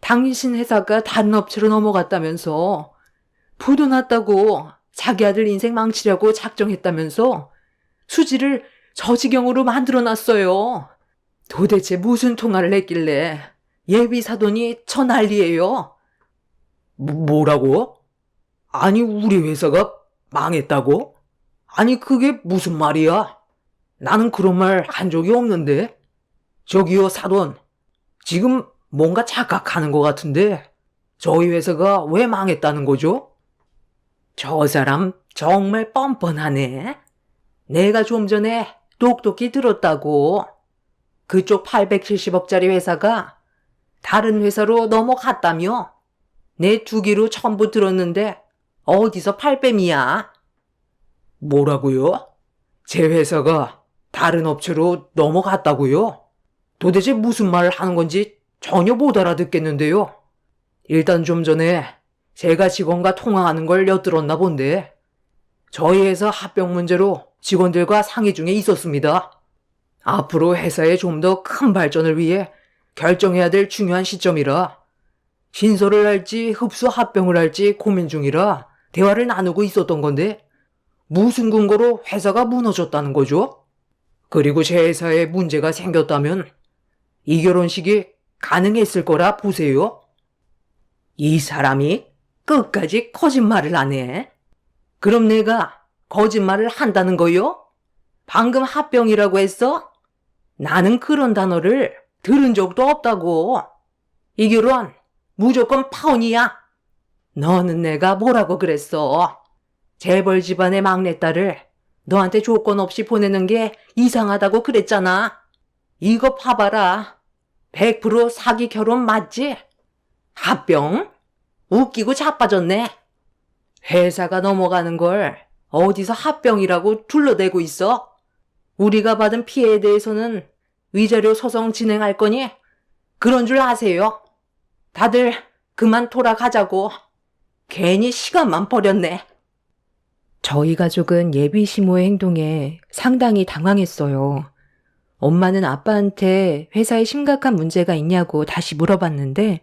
Speaker 1: 당신 회사가 다른 업체로 넘어갔다면서 부도 났다고 자기 아들 인생 망치려고 작정했다면서 수지를 저 지경으로 만들어놨어요. 도대체 무슨 통화를 했길래 예비사돈이 저 난리예요. 뭐라고? 아니 우리 회사가 망했다고? 아니 그게 무슨 말이야? 나는 그런 말 한 적이 없는데. 저기요 사돈, 지금 뭔가 착각하는 것 같은데 저희 회사가 왜 망했다는 거죠? 저 사람 정말 뻔뻔하네. 내가 좀 전에 똑똑히 들었다고. 그쪽 870억짜리 회사가 다른 회사로 넘어갔다며. 내 두 귀로 전부 들었는데 어디서 팔뱀이야? 뭐라고요? 제 회사가 다른 업체로 넘어갔다고요? 도대체 무슨 말을 하는 건지 전혀 못 알아듣겠는데요. 일단 좀 전에 제가 직원과 통화하는 걸 엿들었나 본데 저희 회사 합병 문제로 직원들과 상의 중에 있었습니다. 앞으로 회사의 좀 더 큰 발전을 위해 결정해야 될 중요한 시점이라 신설을 할지 흡수 합병을 할지 고민 중이라 대화를 나누고 있었던 건데 무슨 근거로 회사가 무너졌다는 거죠? 그리고 제 회사에 문제가 생겼다면 이 결혼식이 가능했을 거라 보세요. 이 사람이 끝까지 거짓말을 안 해. 그럼 내가 거짓말을 한다는 거요? 방금 합병이라고 했어? 나는 그런 단어를 들은 적도 없다고. 이 결혼 무조건 파혼이야. 너는 내가 뭐라고 그랬어? 재벌 집안의 막내딸을 너한테 조건 없이 보내는 게 이상하다고 그랬잖아. 이거 봐봐라. 100% 사기 결혼 맞지? 합병? 웃기고 자빠졌네. 회사가 넘어가는 걸 어디서 합병이라고 둘러대고 있어? 우리가 받은 피해에 대해서는 위자료 소송 진행할 거니 그런 줄 아세요? 다들 그만 돌아가자고. 괜히 시간만 버렸네. 저희 가족은 예비 시모의 행동에 상당히 당황했어요. 엄마는 아빠한테 회사에 심각한 문제가 있냐고 다시 물어봤는데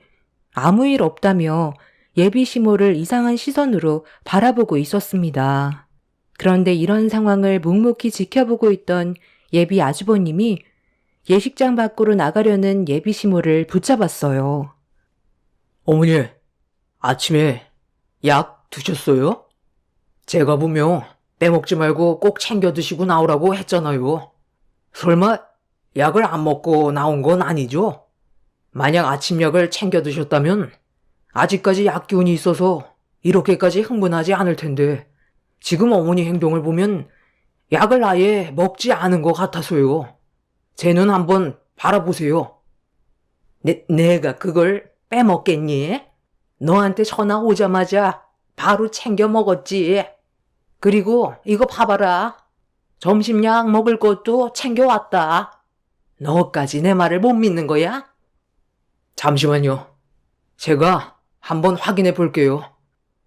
Speaker 1: 아무 일 없다며 예비 시모를 이상한 시선으로 바라보고 있었습니다. 그런데 이런 상황을 묵묵히 지켜보고 있던 예비 아주버님이 예식장 밖으로 나가려는 예비 시모를 붙잡았어요.
Speaker 2: 어머니, 아침에 약 드셨어요? 제가 분명 빼먹지 말고 꼭 챙겨 드시고 나오라고 했잖아요. 설마 약을 안 먹고 나온 건 아니죠? 만약 아침 약을 챙겨 드셨다면 아직까지 약 기운이 있어서 이렇게까지 흥분하지 않을 텐데 지금 어머니 행동을 보면 약을 아예 먹지 않은 것 같아서요. 제 눈 한번 바라보세요. 내가 그걸 빼먹겠니? 너한테 전화 오자마자 바로 챙겨 먹었지. 그리고 이거 봐봐라. 점심약 먹을 것도 챙겨왔다. 너까지 내 말을 못 믿는 거야? 잠시만요. 제가 한번 확인해 볼게요.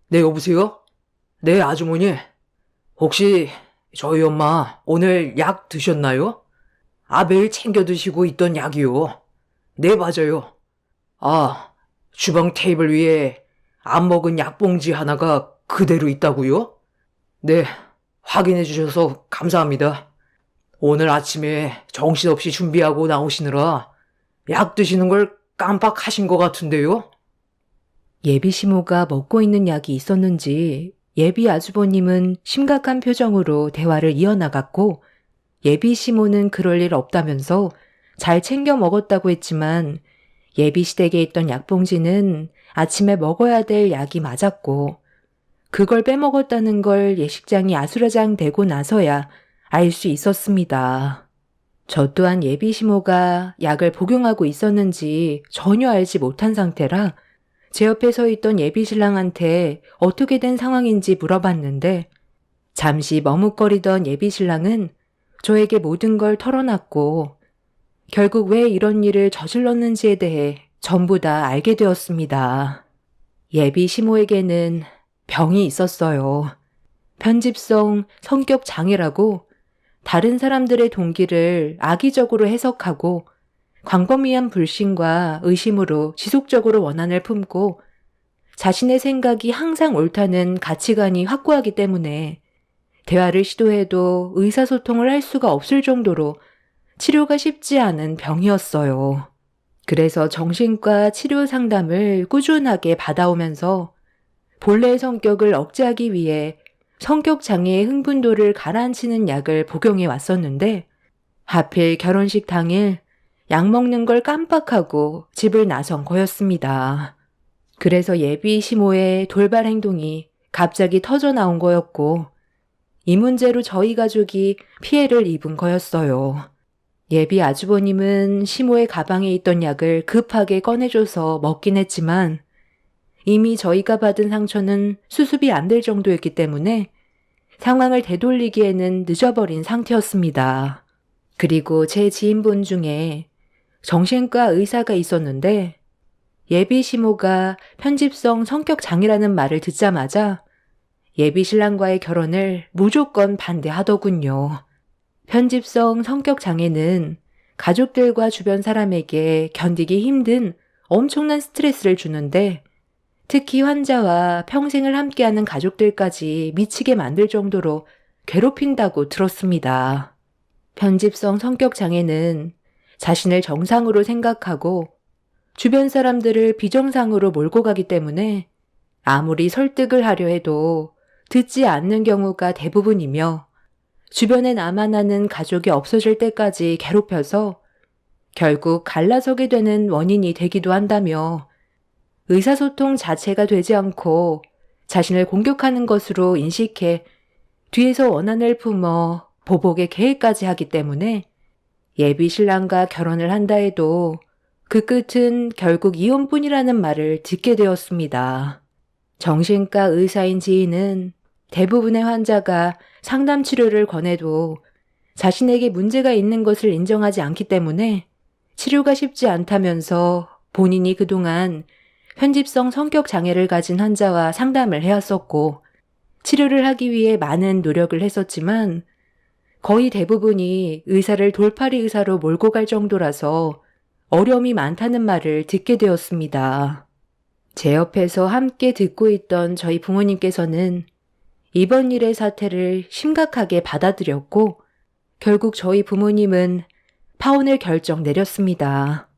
Speaker 2: 네, 여보세요? 네, 아주머니. 혹시 저희 엄마 오늘 약 드셨나요? 매일 챙겨 드시고 있던 약이요. 네, 맞아요. 주방 테이블 위에 안 먹은 약봉지 하나가 그대로 있다고요? 네, 확인해 주셔서 감사합니다. 오늘 아침에 정신없이 준비하고 나오시느라 약 드시는 걸 깜빡하신 것 같은데요?
Speaker 1: 예비 시모가 먹고 있는 약이 있었는지 예비 아주버님은 심각한 표정으로 대화를 이어나갔고, 예비 시모는 그럴 일 없다면서 잘 챙겨 먹었다고 했지만 예비 시댁에 있던 약봉지는 아침에 먹어야 될 약이 맞았고, 그걸 빼먹었다는 걸 예식장이 아수라장 되고 나서야 알 수 있었습니다. 저 또한 예비 시모가 약을 복용하고 있었는지 전혀 알지 못한 상태라 제 옆에 서 있던 예비 신랑한테 어떻게 된 상황인지 물어봤는데, 잠시 머뭇거리던 예비 신랑은 저에게 모든 걸 털어놨고, 결국 왜 이런 일을 저질렀는지에 대해 전부 다 알게 되었습니다. 예비 시모에게는 병이 있었어요. 편집성 성격 장애라고 다른 사람들의 동기를 악의적으로 해석하고 광범위한 불신과 의심으로 지속적으로 원한을 품고 자신의 생각이 항상 옳다는 가치관이 확고하기 때문에 대화를 시도해도 의사소통을 할 수가 없을 정도로 치료가 쉽지 않은 병이었어요. 그래서 정신과 치료 상담을 꾸준하게 받아오면서 본래의 성격을 억제하기 위해 성격 장애의 흥분도를 가라앉히는 약을 복용해 왔었는데, 하필 결혼식 당일 약 먹는 걸 깜빡하고 집을 나선 거였습니다. 그래서 예비 시모의 돌발 행동이 갑자기 터져 나온 거였고, 이 문제로 저희 가족이 피해를 입은 거였어요. 예비 아주버님은 시모의 가방에 있던 약을 급하게 꺼내줘서 먹긴 했지만 이미 저희가 받은 상처는 수습이 안 될 정도였기 때문에 상황을 되돌리기에는 늦어버린 상태였습니다. 그리고 제 지인분 중에 정신과 의사가 있었는데, 예비 시모가 편집성 성격 장애라는 말을 듣자마자 예비 신랑과의 결혼을 무조건 반대하더군요. 편집성 성격 장애는 가족들과 주변 사람에게 견디기 힘든 엄청난 스트레스를 주는데, 특히 환자와 평생을 함께하는 가족들까지 미치게 만들 정도로 괴롭힌다고 들었습니다. 편집성 성격 장애는 자신을 정상으로 생각하고 주변 사람들을 비정상으로 몰고 가기 때문에 아무리 설득을 하려 해도 듣지 않는 경우가 대부분이며, 주변에 남아나는 가족이 없어질 때까지 괴롭혀서 결국 갈라서게 되는 원인이 되기도 한다며, 의사소통 자체가 되지 않고 자신을 공격하는 것으로 인식해 뒤에서 원한을 품어 보복의 계획까지 하기 때문에 예비 신랑과 결혼을 한다 해도 그 끝은 결국 이혼뿐이라는 말을 듣게 되었습니다. 정신과 의사인 지인은 대부분의 환자가 상담 치료를 권해도 자신에게 문제가 있는 것을 인정하지 않기 때문에 치료가 쉽지 않다면서 본인이 그동안 편집성 성격 장애를 가진 환자와 상담을 해왔었고 치료를 하기 위해 많은 노력을 했었지만 거의 대부분이 의사를 돌팔이 의사로 몰고 갈 정도라서 어려움이 많다는 말을 듣게 되었습니다. 제 옆에서 함께 듣고 있던 저희 부모님께서는 이번 일의 사태를 심각하게 받아들였고 결국 저희 부모님은 파혼을 결정 내렸습니다.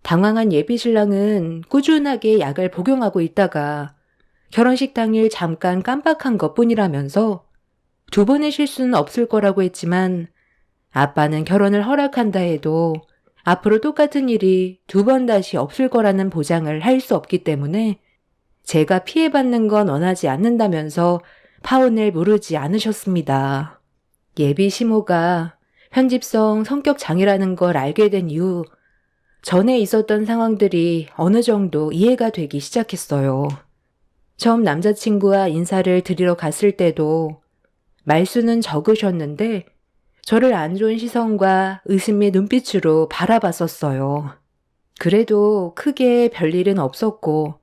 Speaker 1: 당황한 예비 신랑은 꾸준하게 약을 복용하고 있다가 결혼식 당일 잠깐 깜빡한 것뿐이라면서 두 번의 실수는 없을 거라고 했지만 아빠는 결혼을 허락한다 해도 앞으로 똑같은 일이 두 번 다시 없을 거라는 보장을 할 수 없기 때문에 제가 피해받는 건 원하지 않는다면서 파혼을 무르지 않으셨습니다. 예비 시모가 편집성 성격 장애라는 걸 알게 된 이후 전에 있었던 상황들이 어느 정도 이해가 되기 시작했어요. 처음 남자친구와 인사를 드리러 갔을 때도 말수는 적으셨는데 저를 안 좋은 시선과 의심의 눈빛으로 바라봤었어요. 그래도 크게 별일은 없었고,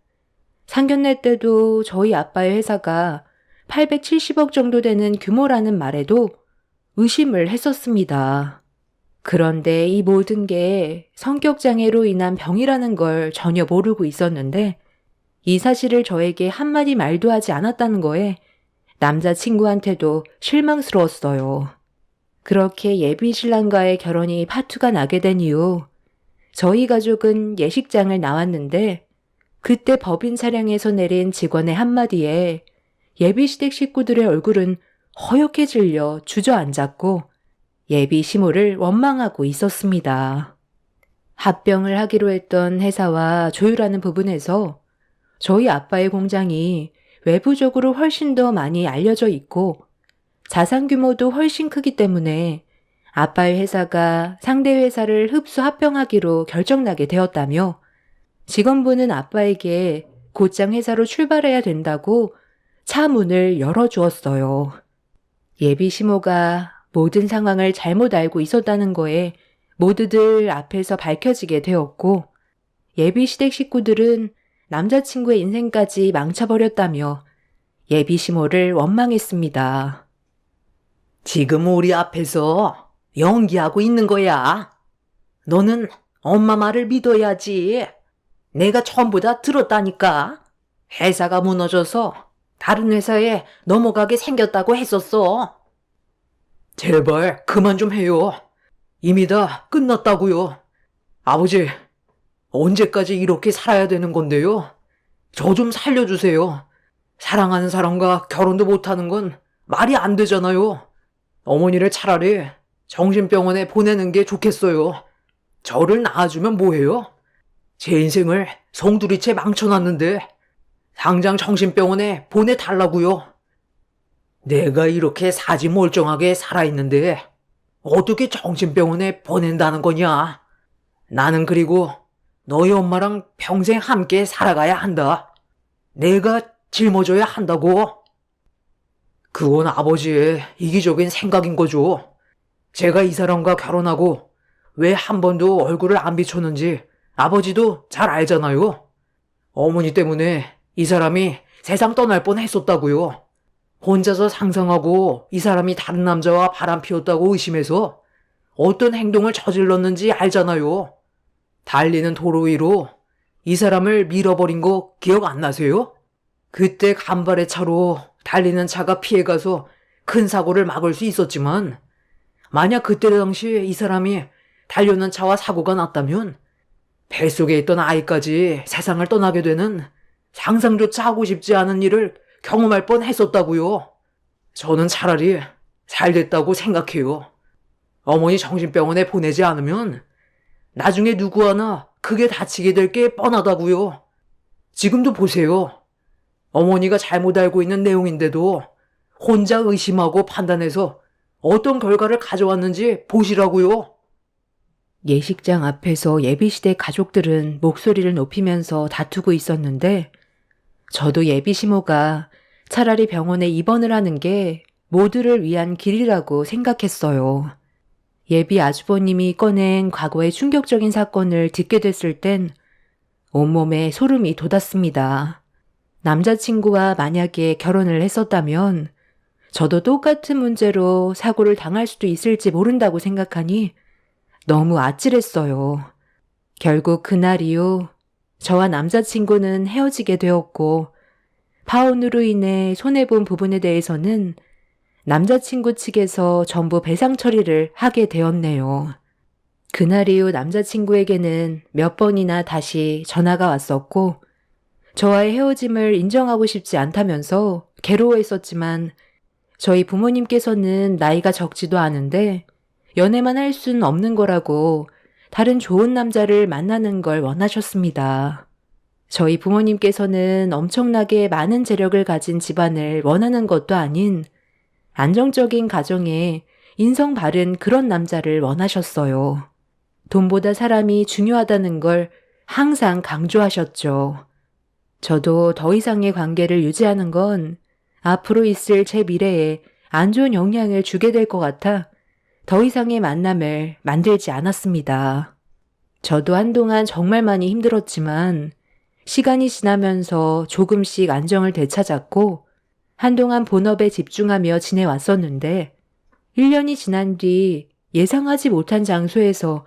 Speaker 1: 상견례 때도 저희 아빠의 회사가 870억 정도 되는 규모라는 말에도 의심을 했었습니다. 그런데 이 모든 게 성격장애로 인한 병이라는 걸 전혀 모르고 있었는데, 이 사실을 저에게 한마디 말도 하지 않았다는 거에 남자친구한테도 실망스러웠어요. 그렇게 예비 신랑과의 결혼이 파투가 나게 된 이후 저희 가족은 예식장을 나왔는데, 그때 법인 차량에서 내린 직원의 한마디에 예비 시댁 식구들의 얼굴은 허옇게 질려 주저앉았고 예비 시모를 원망하고 있었습니다. 합병을 하기로 했던 회사와 조율하는 부분에서 저희 아빠의 공장이 외부적으로 훨씬 더 많이 알려져 있고 자산 규모도 훨씬 크기 때문에 아빠의 회사가 상대 회사를 흡수 합병하기로 결정나게 되었다며 직원분은 아빠에게 곧장 회사로 출발해야 된다고 차 문을 열어주었어요. 예비 시모가 모든 상황을 잘못 알고 있었다는 거에 모두들 앞에서 밝혀지게 되었고 예비 시댁 식구들은 남자친구의 인생까지 망쳐버렸다며 예비 시모를 원망했습니다.
Speaker 2: 지금 우리 앞에서 연기하고 있는 거야. 너는 엄마 말을 믿어야지. 내가 전부 다 들었다니까. 회사가 무너져서 다른 회사에 넘어가게 생겼다고 했었어. 제발 그만 좀 해요. 이미 다 끝났다고요. 아버지, 언제까지 이렇게 살아야 되는 건데요? 저 좀 살려주세요. 사랑하는 사람과 결혼도 못하는 건 말이 안 되잖아요. 어머니를 차라리 정신병원에 보내는 게 좋겠어요. 저를 낳아주면 뭐해요? 제 인생을 송두리째 망쳐놨는데 당장 정신병원에 보내달라고요. 내가 이렇게 사지 멀쩡하게 살아있는데 어떻게 정신병원에 보낸다는 거냐? 나는 그리고 너희 엄마랑 평생 함께 살아가야 한다. 내가 짊어져야 한다고. 그건 아버지의 이기적인 생각인 거죠. 제가 이 사람과 결혼하고 왜 한 번도 얼굴을 안 비췄는지 아버지도 잘 알잖아요. 어머니 때문에 이 사람이 세상 떠날 뻔 했었다고요. 혼자서 상상하고 이 사람이 다른 남자와 바람 피웠다고 의심해서 어떤 행동을 저질렀는지 알잖아요. 달리는 도로 위로 이 사람을 밀어버린 거 기억 안 나세요? 그때 간발의 차로 달리는 차가 피해가서 큰 사고를 막을 수 있었지만 만약 그때 당시에 이 사람이 달려오는 차와 사고가 났다면 뱃속에 있던 아이까지 세상을 떠나게 되는 상상조차 하고 싶지 않은 일을 경험할 뻔 했었다고요. 저는 차라리 잘 됐다고 생각해요. 어머니 정신병원에 보내지 않으면 나중에 누구 하나 크게 다치게 될 게 뻔하다고요. 지금도 보세요. 어머니가 잘못 알고 있는 내용인데도 혼자 의심하고 판단해서 어떤 결과를 가져왔는지 보시라고요.
Speaker 1: 예식장 앞에서 예비시댁 가족들은 목소리를 높이면서 다투고 있었는데 저도 예비시모가 차라리 병원에 입원을 하는 게 모두를 위한 길이라고 생각했어요. 예비 아주버님이 꺼낸 과거의 충격적인 사건을 듣게 됐을 땐 온몸에 소름이 돋았습니다. 남자친구와 만약에 결혼을 했었다면 저도 똑같은 문제로 사고를 당할 수도 있을지 모른다고 생각하니 너무 아찔했어요. 결국 그날 이후 저와 남자친구는 헤어지게 되었고 파혼으로 인해 손해본 부분에 대해서는 남자친구 측에서 전부 배상 처리를 하게 되었네요. 그날 이후 남자친구에게는 몇 번이나 다시 전화가 왔었고 저와의 헤어짐을 인정하고 싶지 않다면서 괴로워했었지만 저희 부모님께서는 나이가 적지도 않은데 연애만 할 수는 없는 거라고 다른 좋은 남자를 만나는 걸 원하셨습니다. 저희 부모님께서는 엄청나게 많은 재력을 가진 집안을 원하는 것도 아닌 안정적인 가정에 인성 바른 그런 남자를 원하셨어요. 돈보다 사람이 중요하다는 걸 항상 강조하셨죠. 저도 더 이상의 관계를 유지하는 건 앞으로 있을 제 미래에 안 좋은 영향을 주게 될 것 같아 더 이상의 만남을 만들지 않았습니다. 저도 한동안 정말 많이 힘들었지만 시간이 지나면서 조금씩 안정을 되찾았고 한동안 본업에 집중하며 지내왔었는데 1년이 지난 뒤 예상하지 못한 장소에서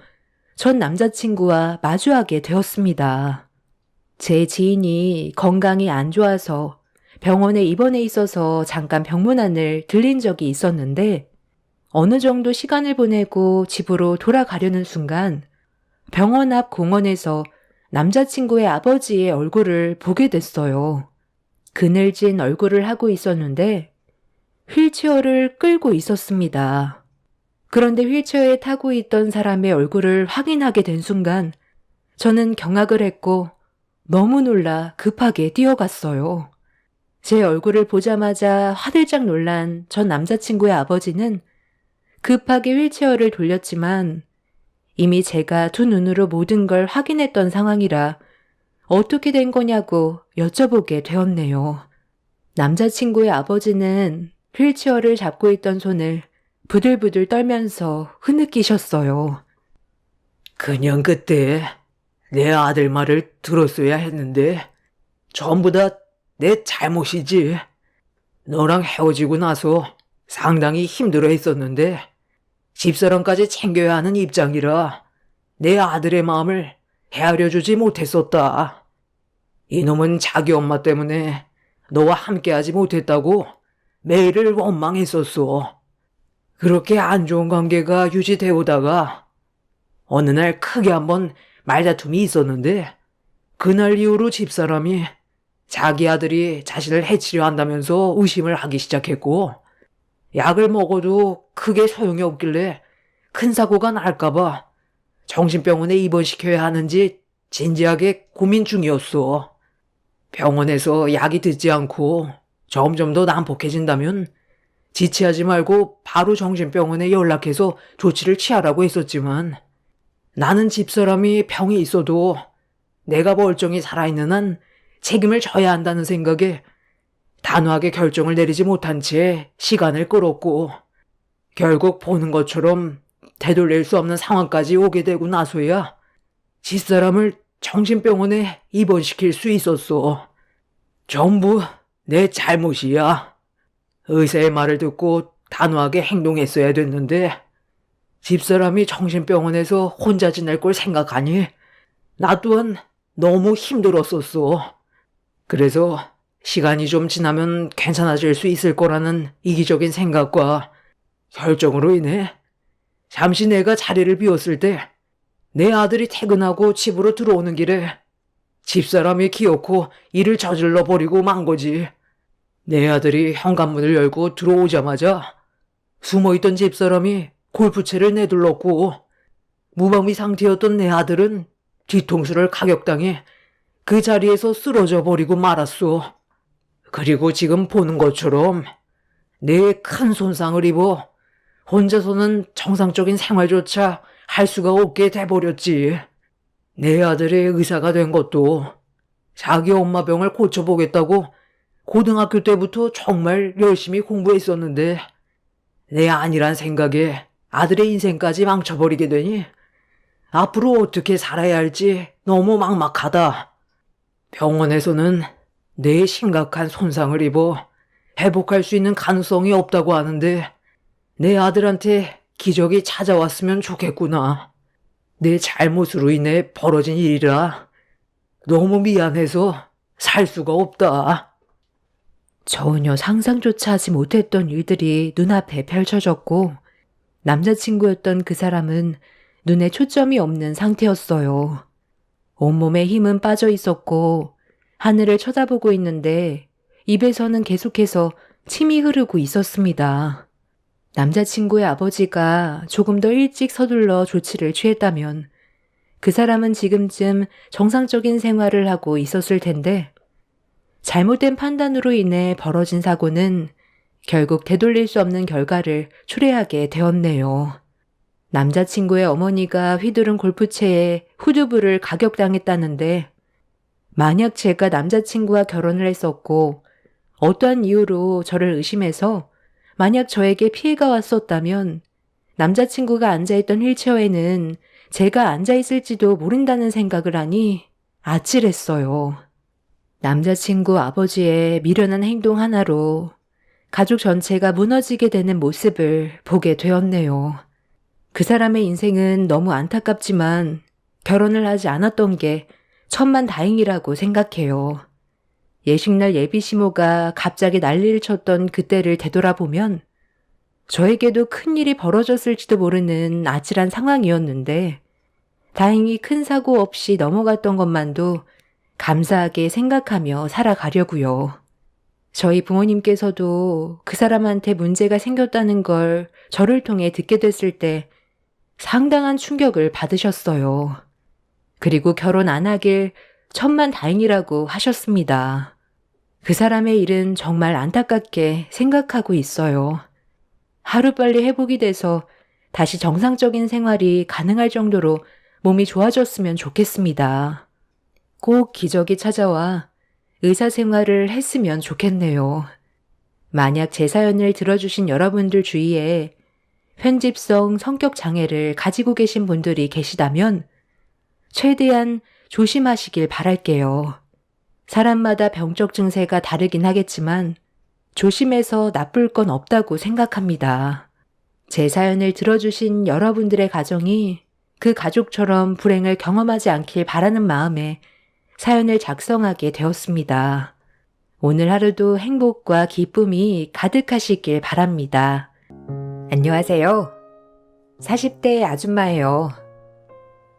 Speaker 1: 전 남자친구와 마주하게 되었습니다. 제 지인이 건강이 안 좋아서 병원에 입원해 있어서 잠깐 병문안을 들린 적이 있었는데 어느 정도 시간을 보내고 집으로 돌아가려는 순간 병원 앞 공원에서 남자친구의 아버지의 얼굴을 보게 됐어요. 그늘진 얼굴을 하고 있었는데 휠체어를 끌고 있었습니다. 그런데 휠체어에 타고 있던 사람의 얼굴을 확인하게 된 순간 저는 경악을 했고 너무 놀라 급하게 뛰어갔어요. 제 얼굴을 보자마자 화들짝 놀란 전 남자친구의 아버지는 급하게 휠체어를 돌렸지만 이미 제가 두 눈으로 모든 걸 확인했던 상황이라 어떻게 된 거냐고 여쭤보게 되었네요. 남자친구의 아버지는 휠체어를 잡고 있던 손을 부들부들 떨면서 흐느끼셨어요.
Speaker 2: 그냥 그때 내 아들 말을 들었어야 했는데 전부 다 내 잘못이지. 너랑 헤어지고 나서 상당히 힘들어 했었는데 집사람까지 챙겨야 하는 입장이라 내 아들의 마음을 헤아려주지 못했었다. 이놈은 자기 엄마 때문에 너와 함께하지 못했다고 매일을 원망했었어. 그렇게 안 좋은 관계가 유지되어 오다가 어느 날 크게 한번 말다툼이 있었는데 그날 이후로 집사람이 자기 아들이 자신을 해치려 한다면서 의심을 하기 시작했고 약을 먹어도 크게 소용이 없길래 큰 사고가 날까봐 정신병원에 입원시켜야 하는지 진지하게 고민 중이었어. 병원에서 약이 듣지 않고 점점 더 난폭해진다면 지체하지 말고 바로 정신병원에 연락해서 조치를 취하라고 했었지만 나는 집사람이 병이 있어도 내가 멀쩡히 살아있는 한 책임을 져야 한다는 생각에 단호하게 결정을 내리지 못한 채 시간을 끌었고 결국 보는 것처럼 되돌릴 수 없는 상황까지 오게 되고 나서야 집사람을 정신병원에 입원시킬 수 있었어. 전부 내 잘못이야. 의사의 말을 듣고 단호하게 행동했어야 됐는데 집사람이 정신병원에서 혼자 지낼 걸 생각하니 나 또한 너무 힘들었었어. 그래서 시간이 좀 지나면 괜찮아질 수 있을 거라는 이기적인 생각과 결정으로 인해 잠시 내가 자리를 비웠을 때 내 아들이 퇴근하고 집으로 들어오는 길에 집사람이 기어코 일을 저질러 버리고 만 거지. 내 아들이 현관문을 열고 들어오자마자 숨어있던 집사람이 골프채를 내둘렀고 무방비 상태였던 내 아들은 뒤통수를 가격당해 그 자리에서 쓰러져 버리고 말았어. 그리고 지금 보는 것처럼 뇌에 큰 손상을 입어 혼자서는 정상적인 생활조차 할 수가 없게 돼버렸지. 내 아들이 의사가 된 것도 자기 엄마 병을 고쳐보겠다고 고등학교 때부터 정말 열심히 공부했었는데 내 아니란 생각에 아들의 인생까지 망쳐버리게 되니 앞으로 어떻게 살아야 할지 너무 막막하다. 병원에서는 뇌에 심각한 손상을 입어 회복할 수 있는 가능성이 없다고 하는데 내 아들한테 기적이 찾아왔으면 좋겠구나. 내 잘못으로 인해 벌어진 일이라 너무 미안해서 살 수가 없다.
Speaker 1: 전혀 상상조차 하지 못했던 일들이 눈앞에 펼쳐졌고 남자친구였던 그 사람은 눈에 초점이 없는 상태였어요. 온몸에 힘은 빠져 있었고 하늘을 쳐다보고 있는데 입에서는 계속해서 침이 흐르고 있었습니다. 남자친구의 아버지가 조금 더 일찍 서둘러 조치를 취했다면 그 사람은 지금쯤 정상적인 생활을 하고 있었을 텐데 잘못된 판단으로 인해 벌어진 사고는 결국 되돌릴 수 없는 결과를 초래하게 되었네요. 남자친구의 어머니가 휘두른 골프채에 후두부를 가격당했다는데 만약 제가 남자친구와 결혼을 했었고 어떠한 이유로 저를 의심해서 만약 저에게 피해가 왔었다면 남자친구가 앉아있던 휠체어에는 제가 앉아있을지도 모른다는 생각을 하니 아찔했어요. 남자친구 아버지의 미련한 행동 하나로 가족 전체가 무너지게 되는 모습을 보게 되었네요. 그 사람의 인생은 너무 안타깝지만 결혼을 하지 않았던 게 천만다행이라고 생각해요. 예식날 예비시모가 갑자기 난리를 쳤던 그때를 되돌아보면 저에게도 큰일이 벌어졌을지도 모르는 아찔한 상황이었는데 다행히 큰 사고 없이 넘어갔던 것만도 감사하게 생각하며 살아가려고요. 저희 부모님께서도 그 사람한테 문제가 생겼다는 걸 저를 통해 듣게 됐을 때 상당한 충격을 받으셨어요. 그리고 결혼 안 하길 천만다행이라고 하셨습니다. 그 사람의 일은 정말 안타깝게 생각하고 있어요. 하루빨리 회복이 돼서 다시 정상적인 생활이 가능할 정도로 몸이 좋아졌으면 좋겠습니다. 꼭 기적이 찾아와 의사 생활을 했으면 좋겠네요. 만약 제 사연을 들어주신 여러분들 주위에 편집성 성격 장애를 가지고 계신 분들이 계시다면 최대한 조심하시길 바랄게요. 사람마다 병적 증세가 다르긴 하겠지만 조심해서 나쁠 건 없다고 생각합니다. 제 사연을 들어주신 여러분들의 가정이 그 가족처럼 불행을 경험하지 않길 바라는 마음에 사연을 작성하게 되었습니다. 오늘 하루도 행복과 기쁨이 가득하시길 바랍니다. 안녕하세요. 40대 아줌마예요.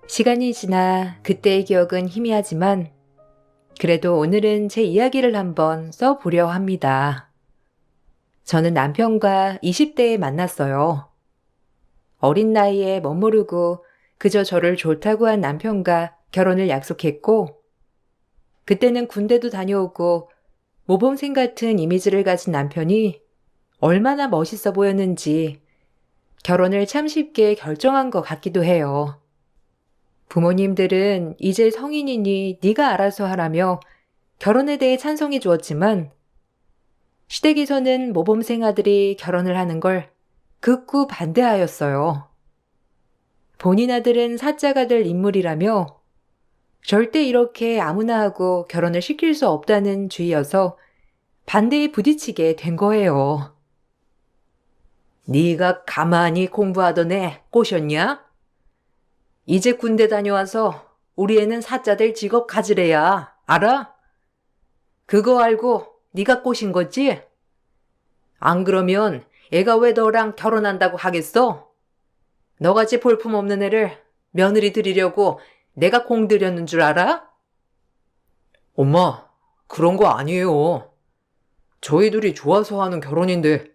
Speaker 1: 시간이 지나 그때의 기억은 희미하지만 그래도 오늘은 제 이야기를 한번 써보려 합니다. 저는 남편과 20대에 만났어요. 어린 나이에 멋모르고 그저 저를 좋다고 한 남편과 결혼을 약속했고 그때는 군대도 다녀오고 모범생 같은 이미지를 가진 남편이 얼마나 멋있어 보였는지 결혼을 참 쉽게 결정한 것 같기도 해요. 부모님들은 이제 성인이니 네가 알아서 하라며 결혼에 대해 찬성해 주었지만 시댁에서는 모범생 아들이 결혼을 하는 걸 극구 반대하였어요. 본인 아들은 사자가 될 인물이라며 절대 이렇게 아무나 하고 결혼을 시킬 수 없다는 주의여서 반대에 부딪히게 된 거예요. 네가 가만히 공부하던 애 꼬셨냐? 이제 군대 다녀와서 우리 애는 사자 될 직업 가지래야. 알아? 그거 알고 네가 꼬신 거지? 안 그러면 애가 왜 너랑 결혼한다고 하겠어? 너같이 볼품없는 애를 며느리 들이려고 내가 공들였는 줄 알아?
Speaker 2: 엄마, 그런 거 아니에요. 저희 둘이 좋아서 하는 결혼인데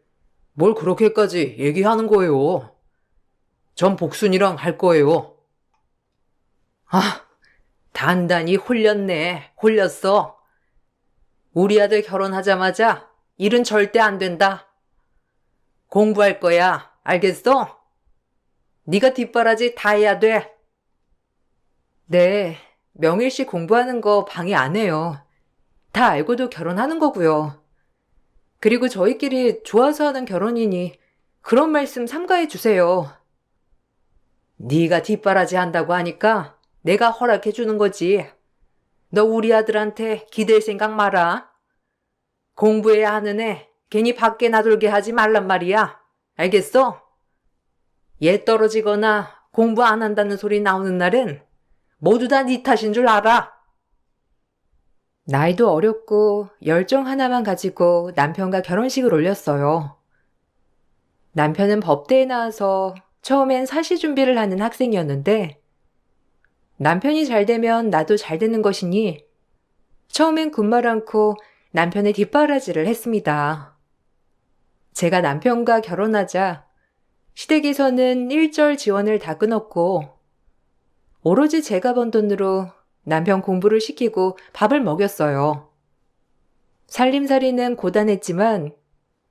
Speaker 2: 뭘 그렇게까지 얘기하는 거예요. 전 복순이랑 할 거예요.
Speaker 1: 아, 단단히 홀렸네. 홀렸어. 우리 아들 결혼하자마자 일은 절대 안 된다. 공부할 거야. 알겠어? 네가 뒷바라지 다 해야 돼. 네, 명일씨 공부하는 거 방해 안 해요. 다 알고도 결혼하는 거고요. 그리고 저희끼리 좋아서 하는 결혼이니 그런 말씀 삼가해 주세요. 네가 뒷바라지 한다고 하니까 내가 허락해 주는 거지. 너 우리 아들한테 기댈 생각 마라. 공부해야 하는 애 괜히 밖에 나돌게 하지 말란 말이야. 알겠어? 얘 떨어지거나 공부 안 한다는 소리 나오는 날은 모두 다 네 탓인 줄 알아. 나이도 어렸고 열정 하나만 가지고 남편과 결혼식을 올렸어요. 남편은 법대에 나와서 처음엔 사시 준비를 하는 학생이었는데 남편이 잘 되면 나도 잘 되는 것이니 처음엔 군말 않고 남편의 뒷바라지를 했습니다. 제가 남편과 결혼하자 시댁에서는 일절 지원을 다 끊었고 오로지 제가 번 돈으로 남편 공부를 시키고 밥을 먹였어요. 살림살이는 고단했지만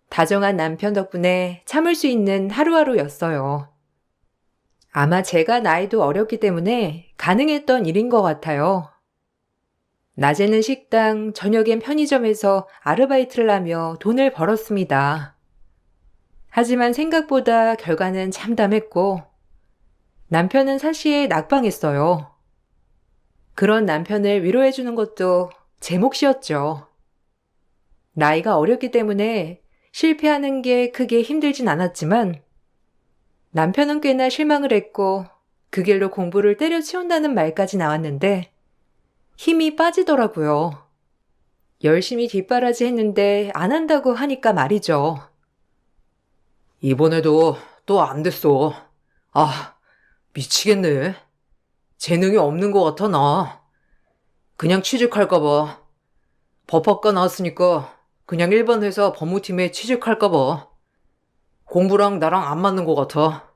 Speaker 1: 다정한 남편 덕분에 참을 수 있는 하루하루였어요. 아마 제가 나이도 어렸기 때문에 가능했던 일인 것 같아요. 낮에는 식당, 저녁엔 편의점에서 아르바이트를 하며 돈을 벌었습니다. 하지만 생각보다 결과는 참담했고 남편은 사시에 낙방했어요. 그런 남편을 위로해주는 것도 제 몫이었죠. 나이가 어렸기 때문에 실패하는 게 크게 힘들진 않았지만 남편은 꽤나 실망을 했고 그 길로 공부를 때려치운다는 말까지 나왔는데 힘이 빠지더라고요. 열심히 뒷바라지 했는데 안 한다고 하니까 말이죠.
Speaker 2: 이번에도 또 안 됐어. 아, 미치겠네. 재능이 없는 것 같아, 나. 그냥 취직할까봐. 법학과 나왔으니까 그냥 일반 회사 법무팀에 취직할까봐. 공부랑 나랑 안 맞는 것 같아.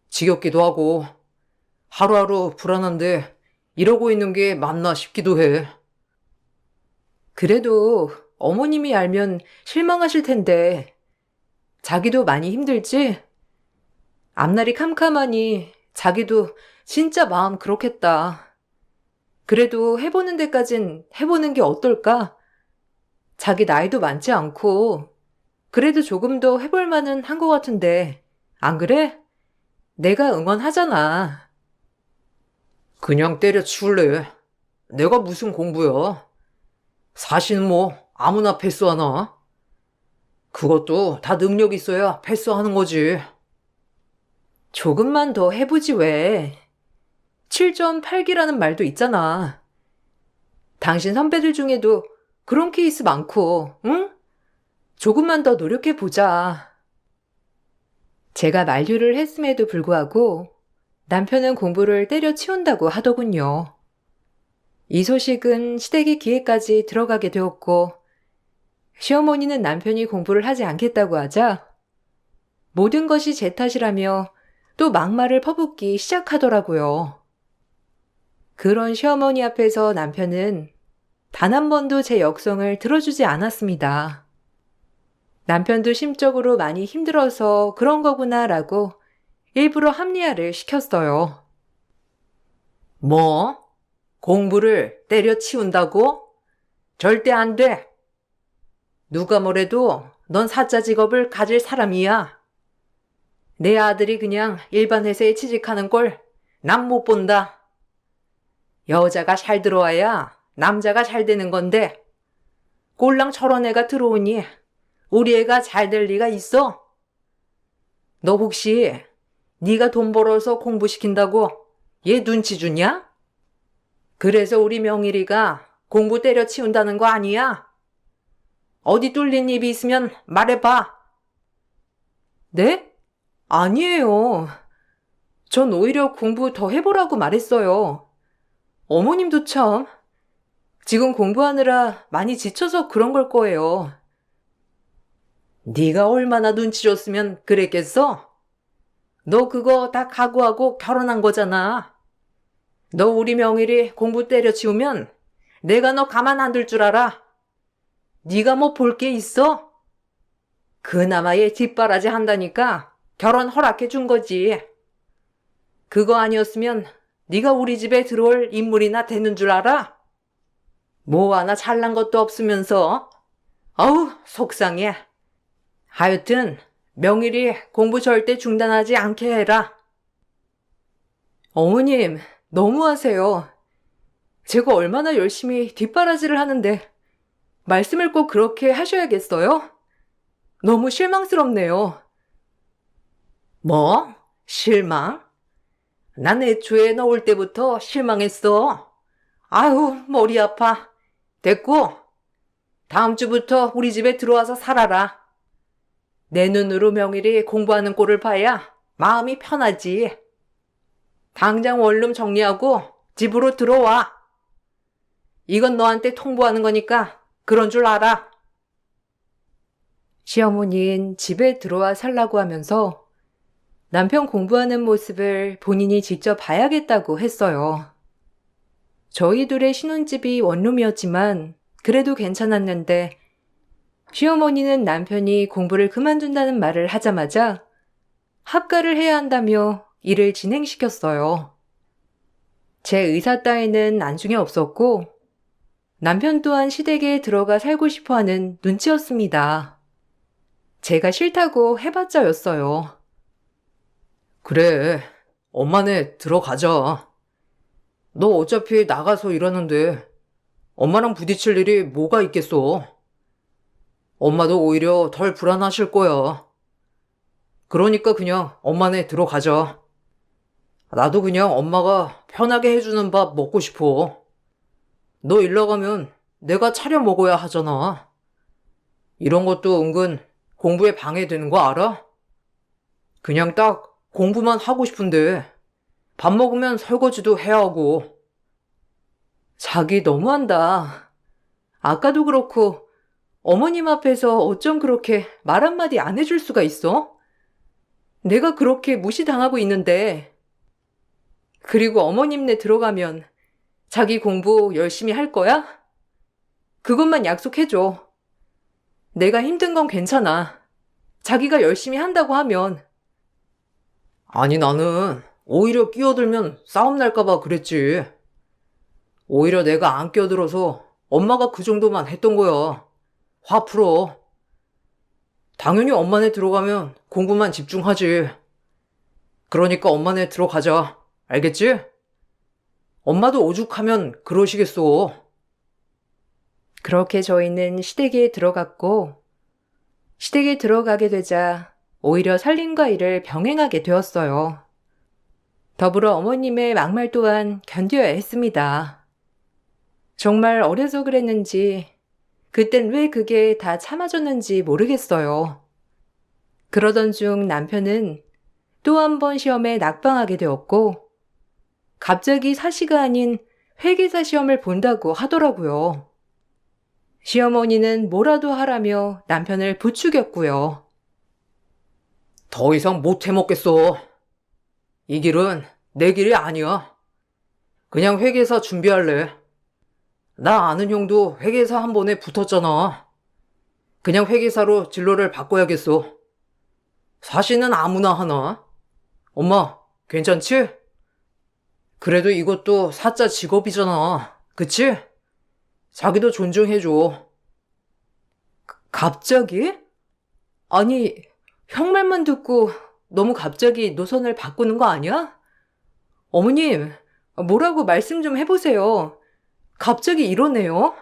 Speaker 2: 지겹기도 하고, 하루하루 불안한데 이러고 있는 게 맞나 싶기도 해.
Speaker 1: 그래도 어머님이 알면 실망하실 텐데 자기도 많이 힘들지? 앞날이 캄캄하니 자기도 진짜 마음 그렇겠다. 그래도 해보는 데까진 해보는 게 어떨까? 자기 나이도 많지 않고 그래도 조금 더 해볼 만은 한 것 같은데 안 그래? 내가 응원하잖아.
Speaker 2: 그냥 때려치울래. 내가 무슨 공부야. 사실 뭐 아무나 패스하나? 그것도 다 능력 있어야 패스하는 거지.
Speaker 1: 조금만 더 해보지 왜. 7.8기라는 말도 있잖아. 당신 선배들 중에도 그런 케이스 많고, 응? 조금만 더 노력해보자. 제가 만류를 했음에도 불구하고 남편은 공부를 때려치운다고 하더군요. 이 소식은 시댁의 귀에까지 들어가게 되었고, 시어머니는 남편이 공부를 하지 않겠다고 하자 모든 것이 제 탓이라며 또 막말을 퍼붓기 시작하더라고요. 그런 시어머니 앞에서 남편은 단 한 번도 제 역성을 들어주지 않았습니다. 남편도 심적으로 많이 힘들어서 그런 거구나라고 일부러 합리화를 시켰어요.
Speaker 2: 뭐? 공부를 때려치운다고? 절대 안 돼. 누가 뭐래도 넌 사자 직업을 가질 사람이야. 내 아들이 그냥 일반 회사에 취직하는 걸 난 못 본다. 여자가 잘 들어와야 남자가 잘 되는 건데 꼴랑 저런 애가 들어오니 우리 애가 잘 될 리가 있어? 너 혹시 네가 돈 벌어서 공부시킨다고 얘 눈치 주냐? 그래서 우리 명일이가 공부 때려치운다는 거 아니야? 어디 뚫린 입이 있으면 말해봐.
Speaker 1: 네? 아니에요. 전 오히려 공부 더 해보라고 말했어요. 어머님도 참, 지금 공부하느라 많이 지쳐서 그런 걸 거예요.
Speaker 2: 네가 얼마나 눈치 줬으면 그랬겠어? 너 그거 다 각오하고 결혼한 거잖아. 너 우리 명일이 공부 때려치우면 내가 너 가만 안 둘 줄 알아. 네가 뭐 볼 게 있어? 그나마 얘 뒷바라지 한다니까 결혼 허락해 준 거지. 그거 아니었으면 네가 우리 집에 들어올 인물이나 되는 줄 알아? 뭐 하나 잘난 것도 없으면서. 어우, 속상해. 하여튼 명일이 공부 절대 중단하지 않게 해라.
Speaker 1: 어머님, 너무하세요. 제가 얼마나 열심히 뒷바라지를 하는데 말씀을 꼭 그렇게 하셔야겠어요? 너무 실망스럽네요.
Speaker 2: 뭐? 실망? 난 애초에 너 올 때부터 실망했어. 아유, 머리 아파. 됐고, 다음 주부터 우리 집에 들어와서 살아라. 내 눈으로 명일이 공부하는 꼴을 봐야 마음이 편하지. 당장 원룸 정리하고 집으로 들어와. 이건 너한테 통보하는 거니까 그런 줄 알아.
Speaker 1: 시어머니는 집에 들어와 살라고 하면서 남편 공부하는 모습을 본인이 직접 봐야겠다고 했어요. 저희 둘의 신혼집이 원룸이었지만 그래도 괜찮았는데 시어머니는 남편이 공부를 그만둔다는 말을 하자마자 합가를 해야 한다며 일을 진행시켰어요. 제 의사 따위는 안중에 없었고 남편 또한 시댁에 들어가 살고 싶어하는 눈치였습니다. 제가 싫다고 해봤자였어요.
Speaker 2: 그래, 엄마네 들어가자. 너 어차피 나가서 일하는데 엄마랑 부딪힐 일이 뭐가 있겠어? 엄마도 오히려 덜 불안하실 거야. 그러니까 그냥 엄마네 들어가자. 나도 그냥 엄마가 편하게 해주는 밥 먹고 싶어. 너 일 나가면 내가 차려 먹어야 하잖아. 이런 것도 은근 공부에 방해되는 거 알아? 그냥 딱 공부만 하고 싶은데 밥 먹으면 설거지도 해야 하고.
Speaker 1: 자기 너무한다. 아까도 그렇고 어머님 앞에서 어쩜 그렇게 말 한마디 안 해줄 수가 있어? 내가 그렇게 무시당하고 있는데. 그리고 어머님네 들어가면 자기 공부 열심히 할 거야? 그것만 약속해줘. 내가 힘든 건 괜찮아. 자기가 열심히 한다고 하면.
Speaker 2: 아니 나는 오히려 끼어들면 싸움 날까봐 그랬지. 오히려 내가 안 끼어들어서 엄마가 그 정도만 했던 거야. 화 풀어. 당연히 엄마네 들어가면 공부만 집중하지. 그러니까 엄마네 들어가자. 알겠지? 엄마도 오죽하면 그러시겠어.
Speaker 1: 그렇게 저희는 시댁에 들어갔고, 시댁에 들어가게 되자 오히려 살림과 일을 병행하게 되었어요. 더불어 어머님의 막말 또한 견뎌야 했습니다. 정말 어려서 그랬는지, 그땐 왜 그게 다 참아졌는지 모르겠어요. 그러던 중 남편은 또 한 번 시험에 낙방하게 되었고, 갑자기 사시가 아닌 회계사 시험을 본다고 하더라고요. 시어머니는 뭐라도 하라며 남편을 부추겼고요.
Speaker 2: 더 이상 못 해먹겠어. 이 길은 내 길이 아니야. 그냥 회계사 준비할래. 나 아는 형도 회계사 한 번에 붙었잖아. 그냥 회계사로 진로를 바꿔야겠어. 사시는 아무나 하나. 엄마, 괜찮지? 그래도 이것도 사자 직업이잖아. 그치? 자기도 존중해줘.
Speaker 1: 갑자기? 아니, 형 말만 듣고 너무 갑자기 노선을 바꾸는 거 아니야? 어머님, 뭐라고 말씀 좀 해보세요. 갑자기 이러네요.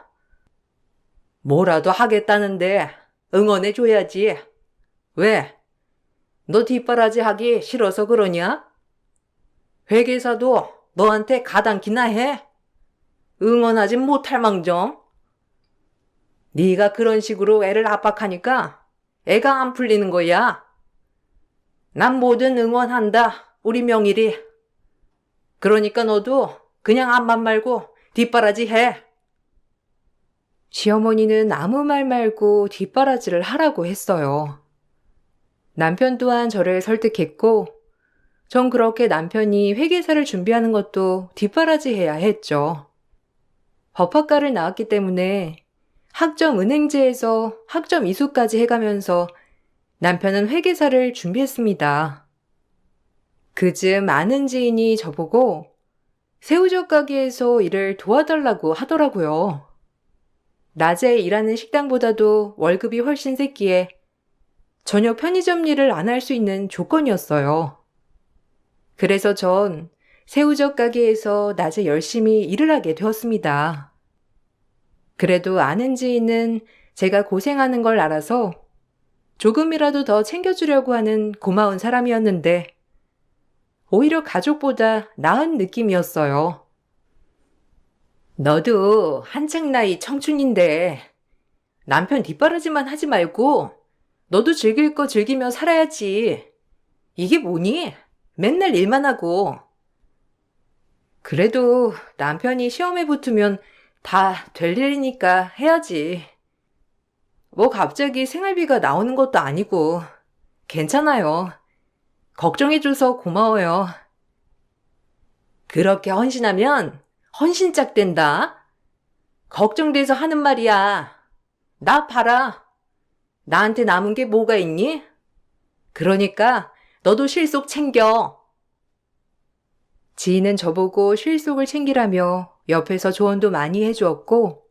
Speaker 1: 뭐라도 하겠다는데 응원해줘야지. 왜? 너 뒷바라지 하기 싫어서 그러냐? 회계사도 너한테 가당키나 해. 응원하진 못할 망정. 네가 그런 식으로 애를 압박하니까 애가 안 풀리는 거야. 난 뭐든 응원한다, 우리 명일이. 그러니까 너도 그냥 앞만 말고 뒷바라지 해. 시어머니는 아무 말 말고 뒷바라지를 하라고 했어요. 남편 또한 저를 설득했고, 전 그렇게 남편이 회계사를 준비하는 것도 뒷바라지 해야 했죠. 법학과를 나왔기 때문에 학점 은행제에서 학점 이수까지 해가면서 남편은 회계사를 준비했습니다. 그즈음 아는 지인이 저보고 새우젓 가게에서 일을 도와달라고 하더라고요. 낮에 일하는 식당보다도 월급이 훨씬 셌기에 저녁 편의점 일을 안 할 수 있는 조건이었어요. 그래서 전 새우젓 가게에서 낮에 열심히 일을 하게 되었습니다. 그래도 아는 지인은 제가 고생하는 걸 알아서 조금이라도 더 챙겨주려고 하는 고마운 사람이었는데 오히려 가족보다 나은 느낌이었어요. 너도 한창 나이 청춘인데 남편 뒷바라지만 하지 말고 너도 즐길 거 즐기며 살아야지. 이게 뭐니? 맨날 일만 하고. 그래도 남편이 시험에 붙으면 다 될 일이니까 해야지. 뭐 갑자기 생활비가 나오는 것도 아니고 괜찮아요. 걱정해줘서 고마워요. 그렇게 헌신하면 헌신짝 된다. 걱정돼서 하는 말이야. 나 봐라. 나한테 남은 게 뭐가 있니? 그러니까 너도 실속 챙겨. 지인은 저보고 실속을 챙기라며 옆에서 조언도 많이 해주었고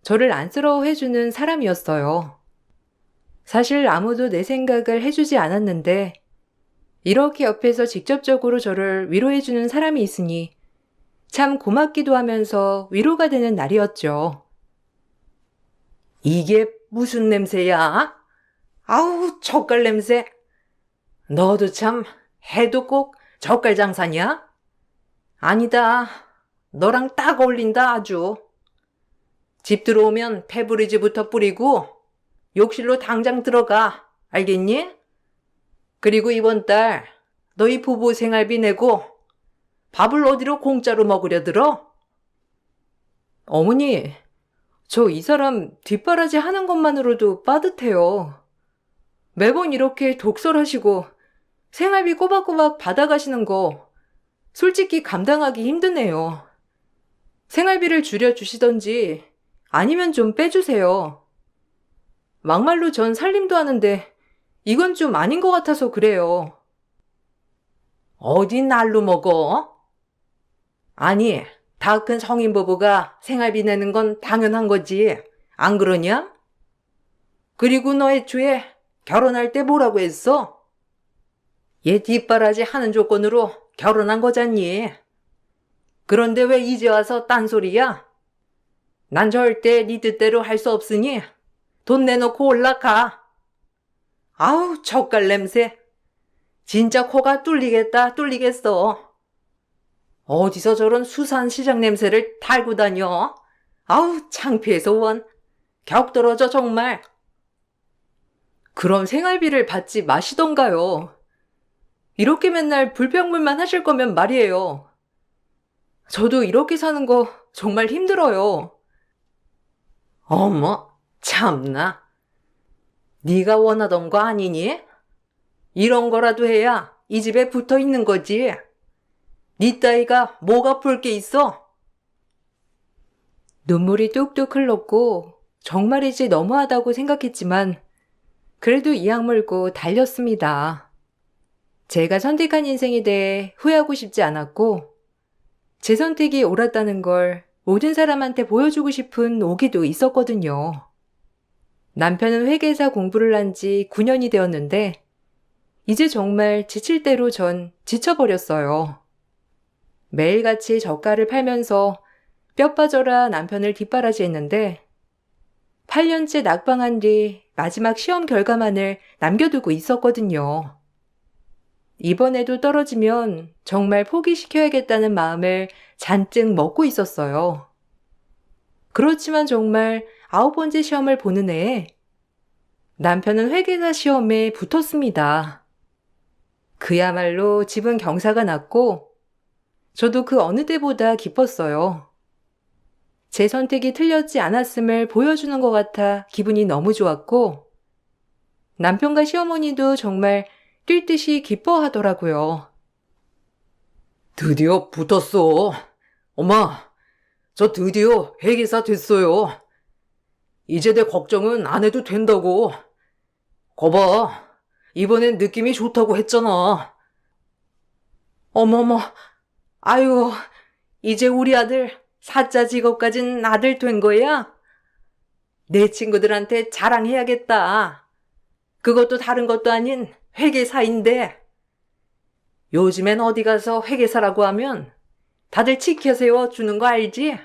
Speaker 1: 저를 안쓰러워해주는 사람이었어요. 사실 아무도 내 생각을 해주지 않았는데 이렇게 옆에서 직접적으로 저를 위로해주는 사람이 있으니 참 고맙기도 하면서 위로가 되는 날이었죠.
Speaker 2: 이게 무슨 냄새야? 아우, 젓갈 냄새. 너도 참 해도 꼭 젓갈 장사냐? 아니다. 너랑 딱 어울린다 아주. 집 들어오면 페브리즈부터 뿌리고 욕실로 당장 들어가. 알겠니? 그리고 이번 달 너희 부부 생활비 내고 밥을 어디로 공짜로 먹으려 들어?
Speaker 1: 어머니, 저 이 사람 뒷바라지 하는 것만으로도 빠듯해요. 매번 이렇게 독설하시고 생활비 꼬박꼬박 받아가시는 거 솔직히 감당하기 힘드네요. 생활비를 줄여주시던지 아니면 좀 빼주세요. 막말로 전 살림도 하는데 이건 좀 아닌 것 같아서 그래요.
Speaker 2: 어디 날로 먹어? 아니, 다 큰 성인 부부가 생활비 내는 건 당연한 거지. 안 그러냐? 그리고 너 애초에 결혼할 때 뭐라고 했어? 얘 뒷바라지 하는 조건으로 결혼한 거잖니. 그런데 왜 이제 와서 딴소리야? 난 절대 네 뜻대로 할 수 없으니 돈 내놓고 올라가. 아우, 젓갈 냄새. 진짜 코가 뚫리겠다, 뚫리겠어. 어디서 저런 수산시장 냄새를 달고 다녀? 아우, 창피해서 원. 격 떨어져 정말.
Speaker 1: 그럼 생활비를 받지 마시던가요. 이렇게 맨날 불평불만 하실 거면 말이에요. 저도 이렇게 사는 거 정말 힘들어요.
Speaker 2: 어머, 참나. 네가 원하던 거 아니니? 이런 거라도 해야 이 집에 붙어 있는 거지. 네 따위가 뭐가 볼 게 있어?
Speaker 1: 눈물이 뚝뚝 흘렀고 정말이지 너무하다고 생각했지만 그래도 이악 물고 달렸습니다. 제가 선택한 인생에 대해 후회하고 싶지 않았고 제 선택이 옳았다는 걸 모든 사람한테 보여주고 싶은 오기도 있었거든요. 남편은 회계사 공부를 한 지 9년이 되었는데 이제 정말 지칠 대로 전 지쳐버렸어요. 매일같이 젓갈을 팔면서 뼈 빠져라 남편을 뒷바라지했는데 8년째 낙방한 뒤 마지막 시험 결과만을 남겨두고 있었거든요. 이번에도 떨어지면 정말 포기시켜야겠다는 마음을 잔뜩 먹고 있었어요. 그렇지만 정말 9번째 시험을 보는 해에 남편은 회계사 시험에 붙었습니다. 그야말로 집은 경사가 났고 저도 그 어느 때보다 기뻤어요. 제 선택이 틀렸지 않았음을 보여주는 것 같아 기분이 너무 좋았고 남편과 시어머니도 정말 뛸 듯이 기뻐하더라고요.
Speaker 2: 드디어 붙었어. 엄마, 저 드디어 회계사 됐어요. 이제 내 걱정은 안 해도 된다고. 거봐, 이번엔 느낌이 좋다고 했잖아. 어머머, 아유, 이제 우리 아들 사자 직업 가진 아들 된 거야? 내 친구들한테 자랑해야겠다. 그것도 다른 것도 아닌 회계사인데. 요즘엔 어디 가서 회계사라고 하면 다들 치켜 세워 주는 거 알지?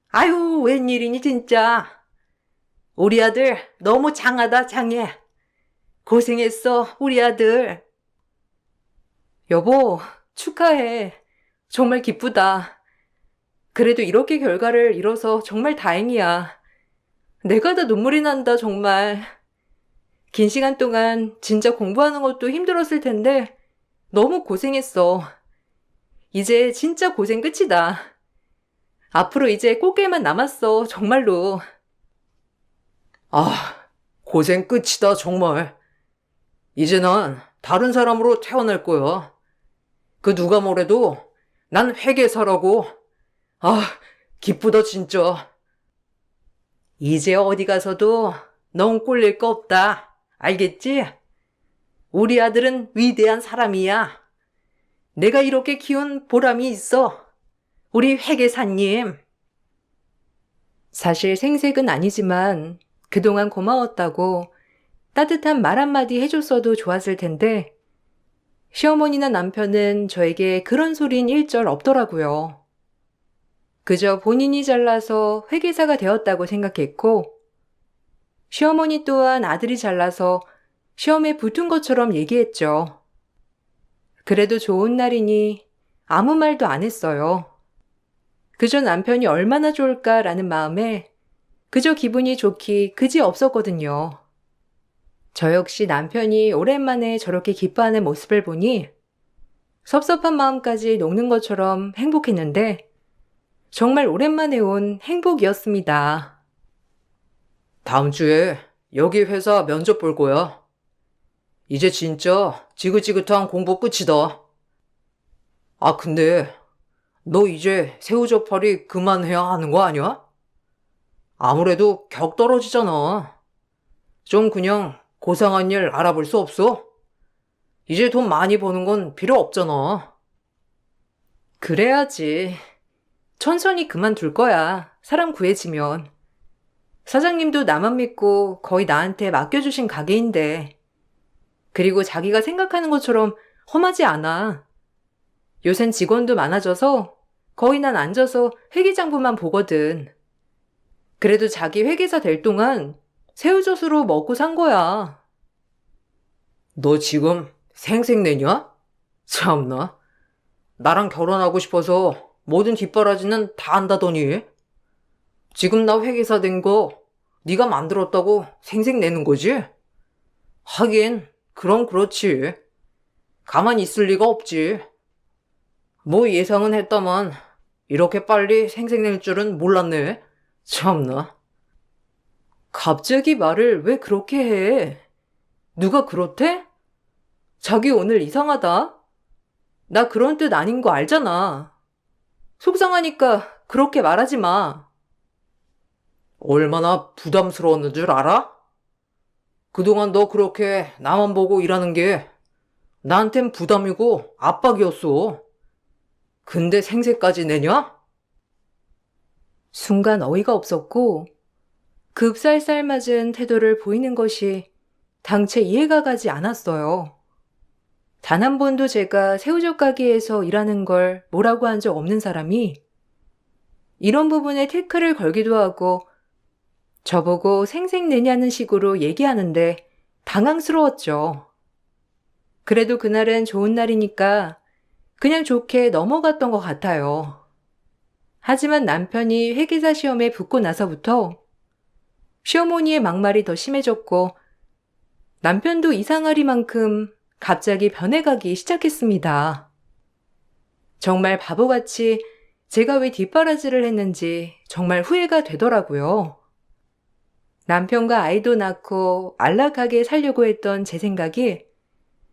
Speaker 2: 아유, 웬일이니 진짜. 우리 아들 너무 장하다 장해. 고생했어 우리 아들.
Speaker 1: 여보, 축하해. 정말 기쁘다. 그래도 이렇게 결과를 이뤄서 정말 다행이야. 내가 다 눈물이 난다 정말. 긴 시간 동안 진짜 공부하는 것도 힘들었을 텐데 너무 고생했어. 이제 진짜 고생 끝이다. 앞으로 이제 꽃길만 남았어, 정말로.
Speaker 2: 아, 고생 끝이다 정말. 이제 난 다른 사람으로 태어날 거야. 그 누가 뭐래도 난 회계사라고. 아, 기쁘다 진짜. 이제 어디 가서도 넌 꼴릴 거 없다. 알겠지? 우리 아들은 위대한 사람이야. 내가 이렇게 키운 보람이 있어. 우리 회계사님.
Speaker 1: 사실 생색은 아니지만 그동안 고마웠다고 따뜻한 말 한마디 해줬어도 좋았을 텐데 시어머니나 남편은 저에게 그런 소린 일절 없더라고요. 그저 본인이 잘나서 회계사가 되었다고 생각했고, 시어머니 또한 아들이 잘나서 시험에 붙은 것처럼 얘기했죠. 그래도 좋은 날이니 아무 말도 안 했어요. 그저 남편이 얼마나 좋을까라는 마음에 그저 기분이 좋기 그지 없었거든요. 저 역시 남편이 오랜만에 저렇게 기뻐하는 모습을 보니 섭섭한 마음까지 녹는 것처럼 행복했는데 정말 오랜만에 온 행복이었습니다.
Speaker 2: 다음 주에 여기 회사 면접 볼 거야. 이제 진짜 지긋지긋한 공부 끝이다. 아, 근데 너 이제 새우젓팔이 그만해야 하는 거 아니야? 아무래도 격 떨어지잖아. 좀 그냥 고상한 일 알아볼 수 없어? 이제 돈 많이 버는 건 필요 없잖아.
Speaker 1: 그래야지. 천천히 그만둘 거야. 사람 구해지면. 사장님도 나만 믿고 거의 나한테 맡겨주신 가게인데. 그리고 자기가 생각하는 것처럼 험하지 않아. 요샌 직원도 많아져서 거의 난 앉아서 회계장부만 보거든. 그래도 자기 회계사 될 동안 새우젓으로 먹고 산 거야.
Speaker 2: 너 지금 생색내냐? 참나. 나랑 결혼하고 싶어서 모든 뒷바라지는 다 안다더니. 지금 나 회계사 된 거 네가 만들었다고 생색내는 거지? 하긴 그럼 그렇지. 가만히 있을 리가 없지. 뭐 예상은 했다만 이렇게 빨리 생색낼 줄은 몰랐네. 참나.
Speaker 1: 갑자기 말을 왜 그렇게 해? 누가 그렇대? 자기 오늘 이상하다. 나 그런 뜻 아닌 거 알잖아. 속상하니까 그렇게 말하지 마.
Speaker 2: 얼마나 부담스러웠는 줄 알아? 그동안 너 그렇게 나만 보고 일하는 게 나한텐 부담이고 압박이었어. 근데 생색까지 내냐?
Speaker 1: 순간 어이가 없었고 급살살 맞은 태도를 보이는 것이 당최 이해가 가지 않았어요. 단 한 번도 제가 새우젓 가게에서 일하는 걸 뭐라고 한 적 없는 사람이 이런 부분에 태클을 걸기도 하고 저보고 생색내냐는 식으로 얘기하는데 당황스러웠죠. 그래도 그날은 좋은 날이니까 그냥 좋게 넘어갔던 것 같아요. 하지만 남편이 회계사 시험에 붙고 나서부터 시어머니의 막말이 더 심해졌고 남편도 이상하리만큼 갑자기 변해가기 시작했습니다. 정말 바보같이 제가 왜 뒷바라지를 했는지 정말 후회가 되더라고요. 남편과 아이도 낳고 안락하게 살려고 했던 제 생각이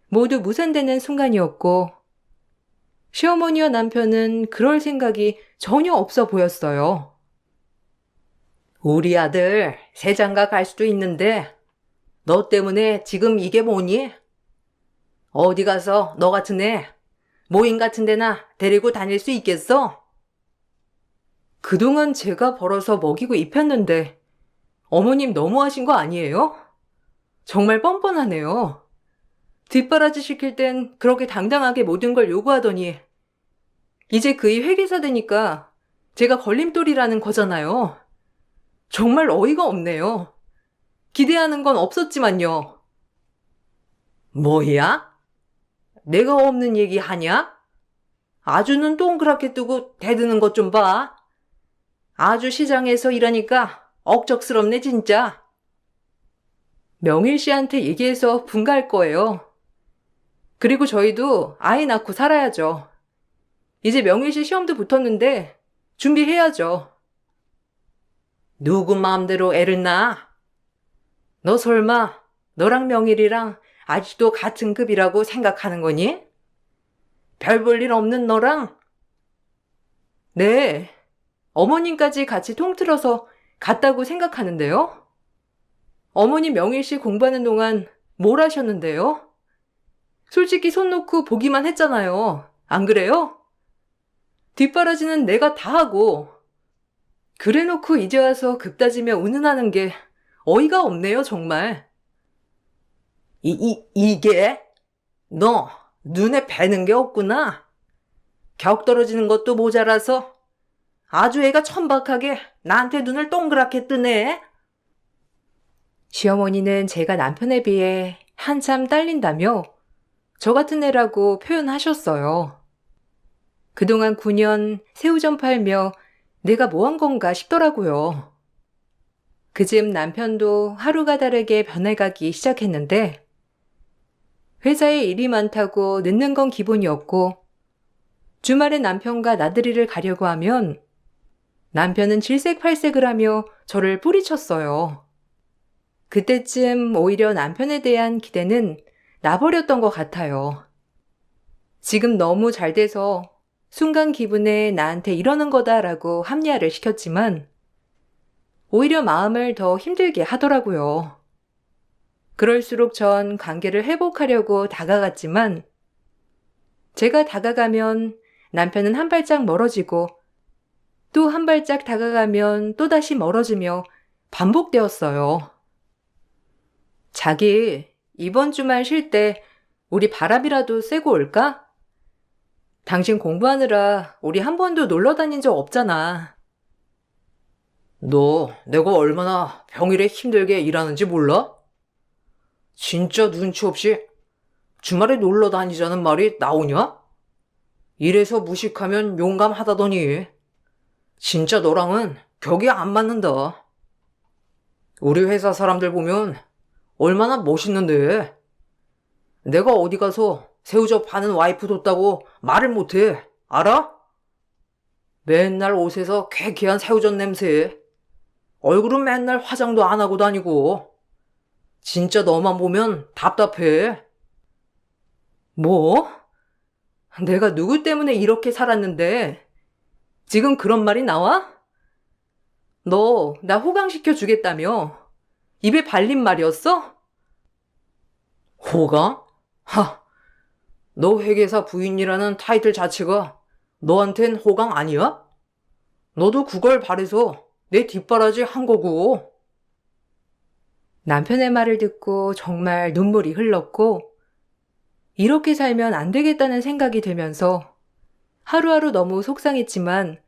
Speaker 1: 모두 무산되는 순간이었고 시어머니와 남편은 그럴 생각이 전혀 없어 보였어요.
Speaker 2: 우리 아들 새 장가 갈 수도 있는데 너 때문에 지금 이게 뭐니? 어디 가서 너 같은 애 모임 같은 데나 데리고 다닐 수 있겠어?
Speaker 1: 그동안 제가 벌어서 먹이고 입혔는데 어머님 너무하신 거 아니에요? 정말 뻔뻔하네요. 뒷바라지 시킬 땐 그렇게 당당하게 모든 걸 요구하더니 이제 그이 회계사 되니까 제가 걸림돌이라는 거잖아요. 정말 어이가 없네요. 기대하는 건 없었지만요.
Speaker 2: 뭐야? 내가 없는 얘기 하냐? 아주 눈 동그랗게 뜨고 대드는 것 좀 봐. 아주 시장에서 일하니까 억적스럽네 진짜.
Speaker 1: 명일 씨한테 얘기해서 분가할 거예요. 그리고 저희도 아이 낳고 살아야죠. 이제 명일 씨 시험도 붙었는데 준비해야죠.
Speaker 2: 누구 마음대로 애를 낳아? 너 설마 너랑 명일이랑 아직도 같은 급이라고 생각하는 거니? 별 볼 일 없는 너랑?
Speaker 1: 네, 어머님까지 같이 통틀어서 같다고 생각하는데요. 어머니 명일 씨 공부하는 동안 뭘 하셨는데요? 솔직히 손 놓고 보기만 했잖아요. 안 그래요? 뒷바라지는 내가 다 하고 그래놓고 이제 와서 급 따지며 운운하는 게 어이가 없네요, 정말.
Speaker 2: 이게? 너 눈에 뵈는 게 없구나. 격 떨어지는 것도 모자라서 아주 애가 천박하게 나한테 눈을 동그랗게 뜨네.
Speaker 1: 시어머니는 제가 남편에 비해 한참 딸린다며 저 같은 애라고 표현하셨어요. 그동안 9년 새우젓 팔며 내가 뭐 한 건가 싶더라고요. 그즈음 남편도 하루가 다르게 변해가기 시작했는데 회사에 일이 많다고 늦는 건 기본이었고 주말에 남편과 나들이를 가려고 하면 남편은 질색팔색을 하며 저를 뿌리쳤어요. 그때쯤 오히려 남편에 대한 기대는 나버렸던 것 같아요. 지금 너무 잘 돼서 순간 기분에 나한테 이러는 거다라고 합리화를 시켰지만 오히려 마음을 더 힘들게 하더라고요. 그럴수록 전 관계를 회복하려고 다가갔지만 제가 다가가면 남편은 한 발짝 멀어지고 또 한 발짝 다가가면 또다시 멀어지며 반복되었어요. 자기, 이번 주말 쉴 때 우리 바람이라도 쐬고 올까? 당신 공부하느라 우리 한 번도 놀러 다닌 적 없잖아.
Speaker 2: 너 내가 얼마나 평일에 힘들게 일하는지 몰라? 진짜 눈치 없이 주말에 놀러 다니자는 말이 나오냐? 이래서 무식하면 용감하다더니 진짜 너랑은 격이 안 맞는다. 우리 회사 사람들 보면 얼마나 멋있는데 내가 어디 가서 새우젓 파는 와이프 뒀다고 말을 못해. 알아? 맨날 옷에서 쾌쾌한 새우젓 냄새. 얼굴은 맨날 화장도 안 하고 다니고. 진짜 너만 보면 답답해. 뭐? 내가 누구 때문에 이렇게 살았는데 지금 그런 말이 나와? 너 나 호강시켜 주겠다며? 입에 발린 말이었어? 호강? 하, 너 회계사 부인이라는 타이틀 자체가 너한텐 호강 아니야? 너도 그걸 바래서 내 뒷바라지 한 거고.
Speaker 1: 남편의 말을 듣고 정말 눈물이 흘렀고 이렇게 살면 안 되겠다는 생각이 들면서 하루하루 너무 속상했지만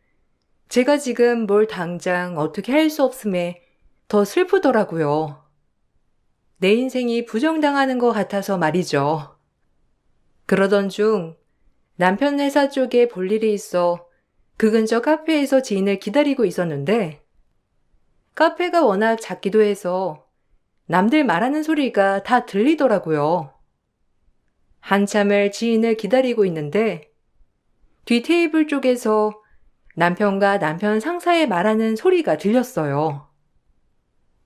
Speaker 1: 제가 지금 뭘 당장 어떻게 할 수 없음에 더 슬프더라고요. 내 인생이 부정당하는 것 같아서 말이죠. 그러던 중 남편 회사 쪽에 볼 일이 있어 그 근처 카페에서 지인을 기다리고 있었는데 카페가 워낙 작기도 해서 남들 말하는 소리가 다 들리더라고요. 한참을 지인을 기다리고 있는데 뒤 테이블 쪽에서 남편과 남편 상사의 말하는 소리가 들렸어요.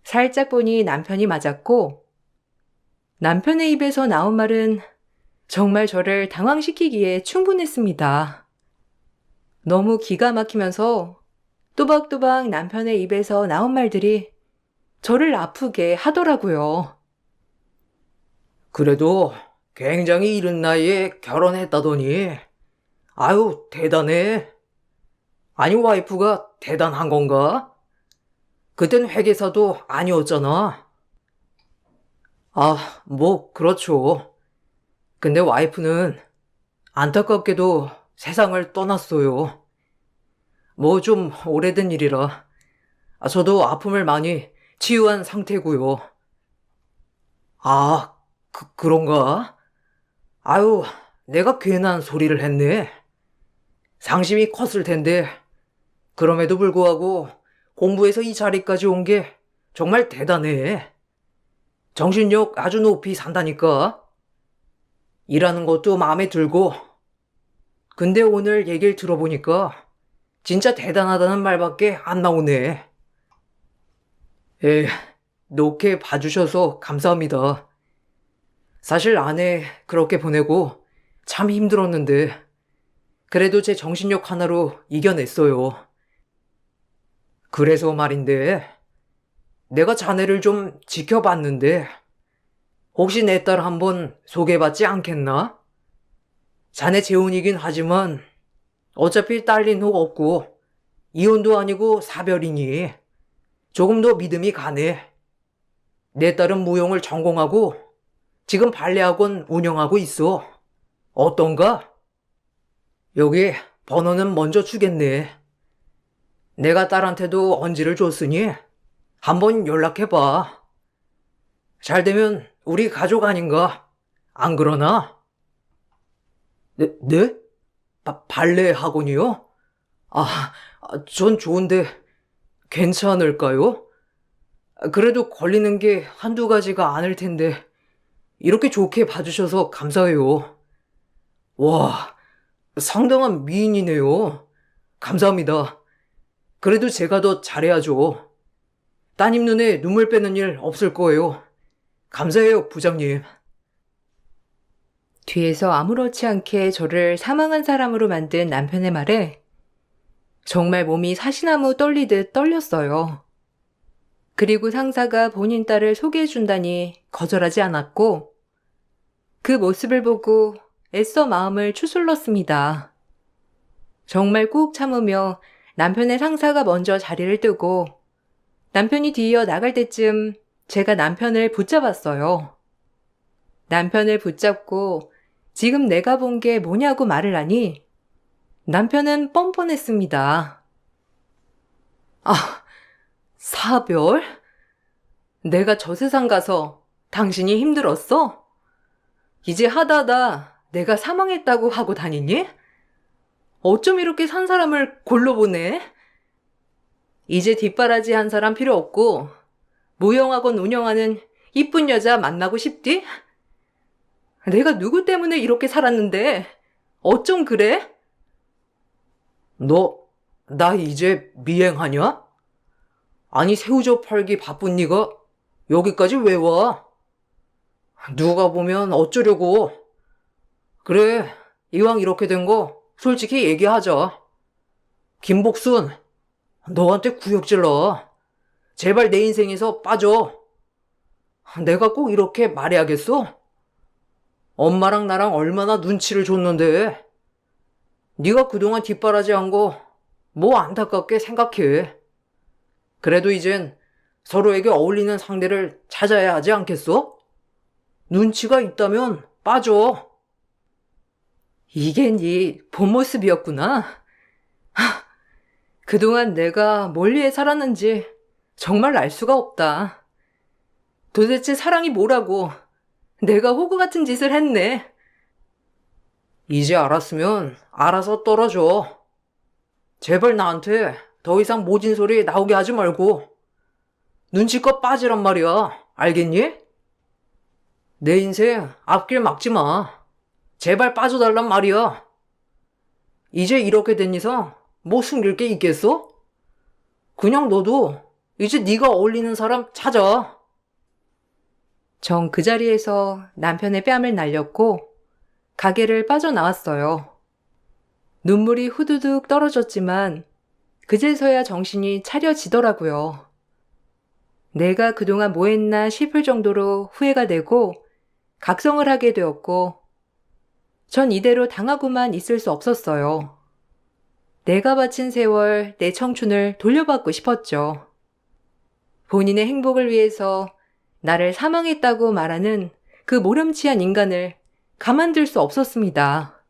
Speaker 1: 살짝 보니 남편이 맞았고 남편의 입에서 나온 말은 정말 저를 당황시키기에 충분했습니다. 너무 기가 막히면서 또박또박 남편의 입에서 나온 말들이 저를 아프게 하더라고요.
Speaker 2: 그래도 굉장히 이른 나이에 결혼했다더니 아유 대단해. 아니 와이프가 대단한 건가? 그땐 회계사도 아니었잖아. 아, 뭐 그렇죠. 근데 와이프는 안타깝게도 세상을 떠났어요. 뭐 좀 오래된 일이라 저도 아픔을 많이 치유한 상태고요. 아, 그런가? 아유, 내가 괜한 소리를 했네. 상심이 컸을 텐데 그럼에도 불구하고 공부해서 이 자리까지 온 게 정말 대단해. 정신력 아주 높이 산다니까. 일하는 것도 마음에 들고. 근데 오늘 얘기를 들어보니까 진짜 대단하다는 말밖에 안 나오네. 에, 놓게 봐주셔서 감사합니다. 사실 아내 그렇게 보내고 참 힘들었는데 그래도 제 정신력 하나로 이겨냈어요. 그래서 말인데 내가 자네를 좀 지켜봤는데 혹시 내 딸 한번 소개받지 않겠나? 자네 재혼이긴 하지만 어차피 딸린 후 없고 이혼도 아니고 사별이니 조금 더 믿음이 가네. 내 딸은 무용을 전공하고 지금 발레학원 운영하고 있어. 어떤가? 여기 번호는 먼저 주겠네. 내가 딸한테도 언지를 줬으니 한번 연락해봐. 잘 되면 우리 가족 아닌가? 안 그러나? 네? 발레 학원이요? 전 좋은데 괜찮을까요? 그래도 걸리는 게 한두 가지가 아닐 텐데 이렇게 좋게 봐주셔서 감사해요. 와, 상당한 미인이네요. 감사합니다. 그래도 제가 더 잘해야죠. 따님 눈에 눈물 빼는 일 없을 거예요. 감사해요, 부장님.
Speaker 1: 뒤에서 아무렇지 않게 저를 사망한 사람으로 만든 남편의 말에 정말 몸이 사시나무 떨리듯 떨렸어요. 그리고 상사가 본인 딸을 소개해준다니 거절하지 않았고 그 모습을 보고 애써 마음을 추슬렀습니다. 정말 꾹 참으며 남편의 상사가 먼저 자리를 뜨고 남편이 뒤이어 나갈 때쯤 제가 남편을 붙잡았어요. 남편을 붙잡고 지금 내가 본 게 뭐냐고 말을 하니 남편은 뻔뻔했습니다. 사별? 내가 저 세상 가서 당신이 힘들었어? 이제 하다하다 내가 사망했다고 하고 다니니? 어쩜 이렇게 산 사람을 골로 보내? 이제 뒷바라지 한 사람 필요 없고 무용학원 운영하는 이쁜 여자 만나고 싶디? 내가 누구 때문에 이렇게 살았는데 어쩜 그래?
Speaker 2: 나 이제 미행하냐? 아니, 새우젓 팔기 바쁜 네가 여기까지 왜 와? 누가 보면 어쩌려고. 그래, 이왕 이렇게 된 거 솔직히 얘기하자. 김복순, 너한테 구역질러. 제발 내 인생에서 빠져. 내가 꼭 이렇게 말해야겠어? 엄마랑 나랑 얼마나 눈치를 줬는데. 네가 그동안 뒷바라지한 거 뭐 안타깝게 생각해. 그래도 이젠 서로에게 어울리는 상대를 찾아야 하지 않겠어? 눈치가 있다면 빠져.
Speaker 1: 이게 네 본 모습이었구나. 그동안 내가 뭘 위해 살았는지 정말 알 수가 없다. 도대체 사랑이 뭐라고 내가 호구 같은 짓을 했네.
Speaker 2: 이제 알았으면 알아서 떨어져. 제발 나한테 더 이상 모진 소리 나오게 하지 말고 눈치껏 빠지란 말이야. 알겠니? 내 인생 앞길 막지 마. 제발 빠져달란 말이야. 이제 이렇게 된 이상 뭐 숨길 게 있겠어? 그냥 너도 이제 네가 어울리는 사람 찾아.
Speaker 1: 전 그 자리에서 남편의 뺨을 날렸고 가게를 빠져나왔어요. 눈물이 후두둑 떨어졌지만 그제서야 정신이 차려지더라고요. 내가 그동안 뭐 했나 싶을 정도로 후회가 되고 각성을 하게 되었고 전 이대로 당하고만 있을 수 없었어요. 내가 바친 세월, 내 청춘을 돌려받고 싶었죠. 본인의 행복을 위해서 나를 사망했다고 말하는 그 모렴치한 인간을 가만둘 수 없었습니다.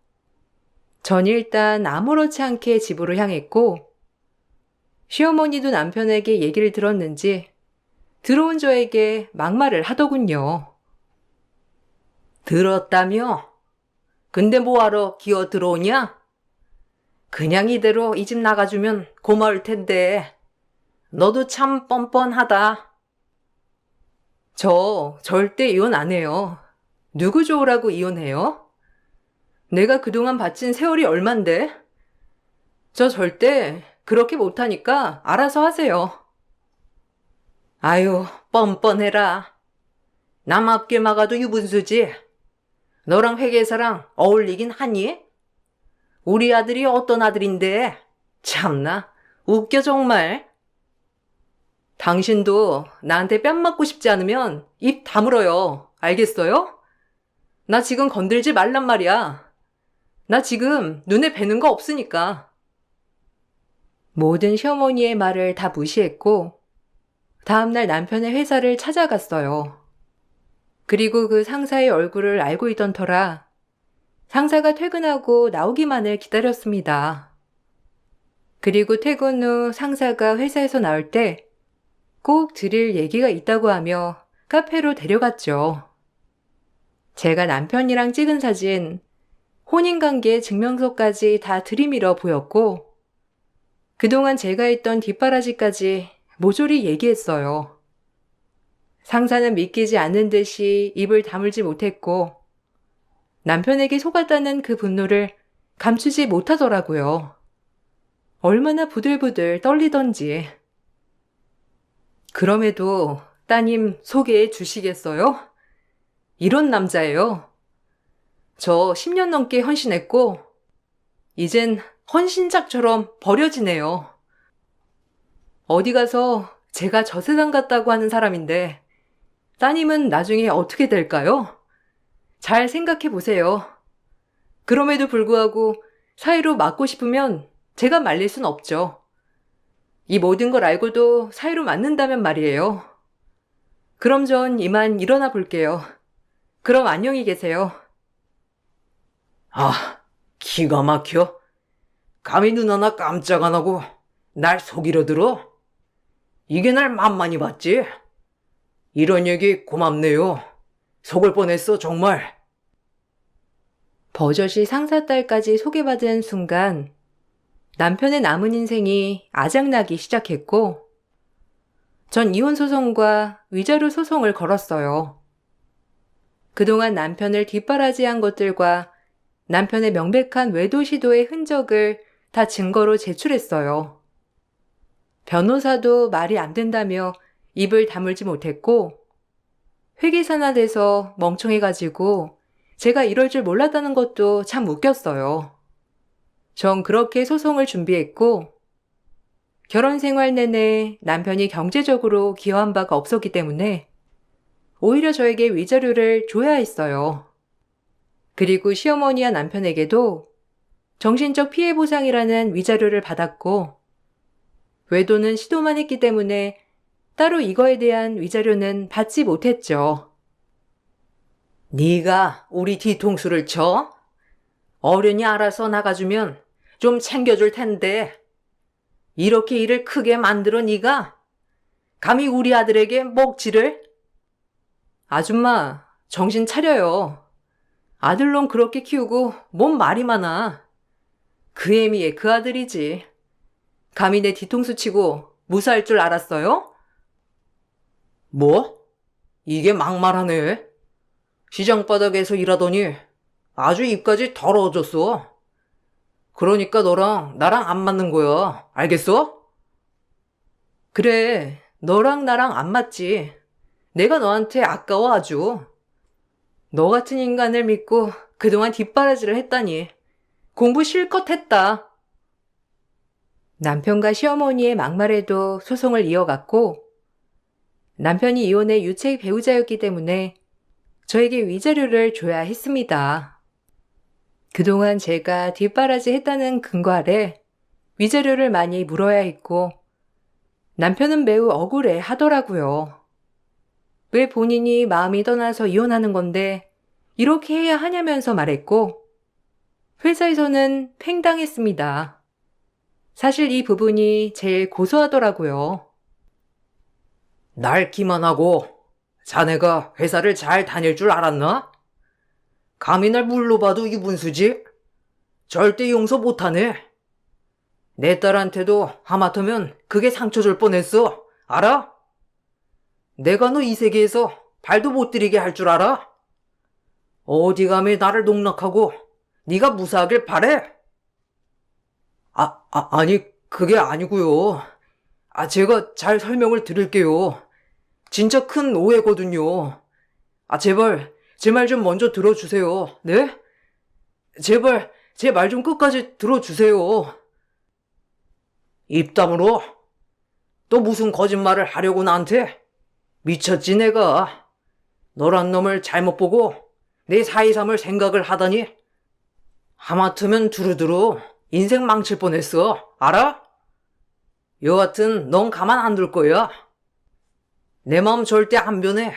Speaker 1: 전 일단 아무렇지 않게 집으로 향했고 시어머니도 남편에게 얘기를 들었는지 들어온 저에게 막말을 하더군요.
Speaker 2: 들었다며? 근데 뭐하러 기어 들어오냐? 그냥 이대로 이 집 나가주면 고마울 텐데. 너도 참 뻔뻔하다.
Speaker 1: 저 절대 이혼 안 해요. 누구 좋으라고 이혼해요? 내가 그동안 바친 세월이 얼만데? 저 절대 그렇게 못하니까 알아서 하세요.
Speaker 2: 아유, 뻔뻔해라. 남 앞길 막아도 유분수지. 너랑 회계사랑 어울리긴 하니? 우리 아들이 어떤 아들인데? 참나, 웃겨 정말.
Speaker 1: 당신도 나한테 뺨 맞고 싶지 않으면 입 다물어요. 알겠어요? 나 지금 건들지 말란 말이야. 나 지금 눈에 뵈는 거 없으니까. 모든 시어머니의 말을 다 무시했고 다음날 남편의 회사를 찾아갔어요. 그리고 그 상사의 얼굴을 알고 있던 터라 상사가 퇴근하고 나오기만을 기다렸습니다. 그리고 퇴근 후 상사가 회사에서 나올 때 꼭 드릴 얘기가 있다고 하며 카페로 데려갔죠. 제가 남편이랑 찍은 사진, 혼인관계 증명서까지 다 들이밀어 보였고, 그동안 제가 했던 뒷바라지까지 모조리 얘기했어요. 상사는 믿기지 않는 듯이 입을 다물지 못했고, 남편에게 속았다는 그 분노를 감추지 못하더라고요. 얼마나 부들부들 떨리던지. 그럼에도 따님 소개해 주시겠어요? 이런 남자예요. 저 10년 넘게 헌신했고, 이젠 헌신작처럼 버려지네요. 어디 가서 제가 저 세상 같다고 하는 사람인데, 따님은 나중에 어떻게 될까요? 잘 생각해 보세요. 그럼에도 불구하고 사이로 맞고 싶으면 제가 말릴 순 없죠. 이 모든 걸 알고도 사이로 맞는다면 말이에요. 그럼 전 이만 일어나 볼게요. 그럼 안녕히 계세요.
Speaker 2: 아, 기가 막혀. 감히 눈 하나 깜짝 안 하고 날 속이려 들어? 이게 날 만만히 봤지? 이런 얘기 고맙네요. 속을 뻔했어, 정말.
Speaker 1: 버젓이 상사 딸까지 소개받은 순간 남편의 남은 인생이 아작나기 시작했고, 전 이혼 소송과 위자료 소송을 걸었어요. 그동안 남편을 뒷바라지한 것들과 남편의 명백한 외도 시도의 흔적을 다 증거로 제출했어요. 변호사도 말이 안 된다며 입을 다물지 못했고, 회계산화돼서 멍청해가지고 제가 이럴 줄 몰랐다는 것도 참 웃겼어요. 전 그렇게 소송을 준비했고, 결혼 생활 내내 남편이 경제적으로 기여한 바가 없었기 때문에 오히려 저에게 위자료를 줘야 했어요. 그리고 시어머니와 남편에게도 정신적 피해 보상이라는 위자료를 받았고, 외도는 시도만 했기 때문에 따로 이거에 대한 위자료는 받지 못했죠.
Speaker 2: 네가 우리 뒤통수를 쳐? 어른이 알아서 나가주면 좀 챙겨줄 텐데. 이렇게 일을 크게 만들어 네가? 감히 우리 아들에게 먹칠을?
Speaker 1: 아줌마, 정신 차려요. 아들놈 그렇게 키우고 뭔 말이 많아. 그 애미의 그 아들이지. 감히 내 뒤통수 치고 무사할 줄 알았어요?
Speaker 2: 뭐? 이게 막말하네. 시장 바닥에서 일하더니 아주 입까지 더러워졌어. 그러니까 너랑 나랑 안 맞는 거야. 알겠어?
Speaker 1: 그래, 너랑 나랑 안 맞지. 내가 너한테 아까워 아주. 너 같은 인간을 믿고 그동안 뒷바라지를 했다니. 공부 실컷 했다. 남편과 시어머니의 막말에도 소송을 이어갔고, 남편이 이혼의 유책 배우자였기 때문에 저에게 위자료를 줘야 했습니다. 그동안 제가 뒷바라지 했다는 근거 아래 위자료를 많이 물어야 했고, 남편은 매우 억울해 하더라고요. 왜 본인이 마음이 떠나서 이혼하는 건데 이렇게 해야 하냐면서 말했고, 회사에서는 팽당했습니다. 사실 이 부분이 제일 고소하더라고요.
Speaker 2: 날 기만하고 자네가 회사를 잘 다닐 줄 알았나? 감히 날 물로 봐도 이분수지? 절대 용서 못하네. 내 딸한테도 하마터면 그게 상처 줄 뻔했어. 알아? 내가 너 이 세계에서 발도 못 들이게 할 줄 알아? 어디 감히 나를 농락하고 네가 무사하길 바래? 아니 그게 아니고요. 제가 잘 설명을 드릴게요. 진짜 큰 오해거든요. 제발 제 말 좀 먼저 들어주세요. 네? 제발 제 말 좀 끝까지 들어주세요. 입 다물어. 또 무슨 거짓말을 하려고 나한테? 미쳤지 내가. 너란 놈을 잘못 보고 내 사이 삼을 생각을 하다니. 하마터면 두루두루 인생 망칠 뻔했어. 알아? 여하튼 넌 가만 안 둘 거야. 내 마음 절대 안 변해.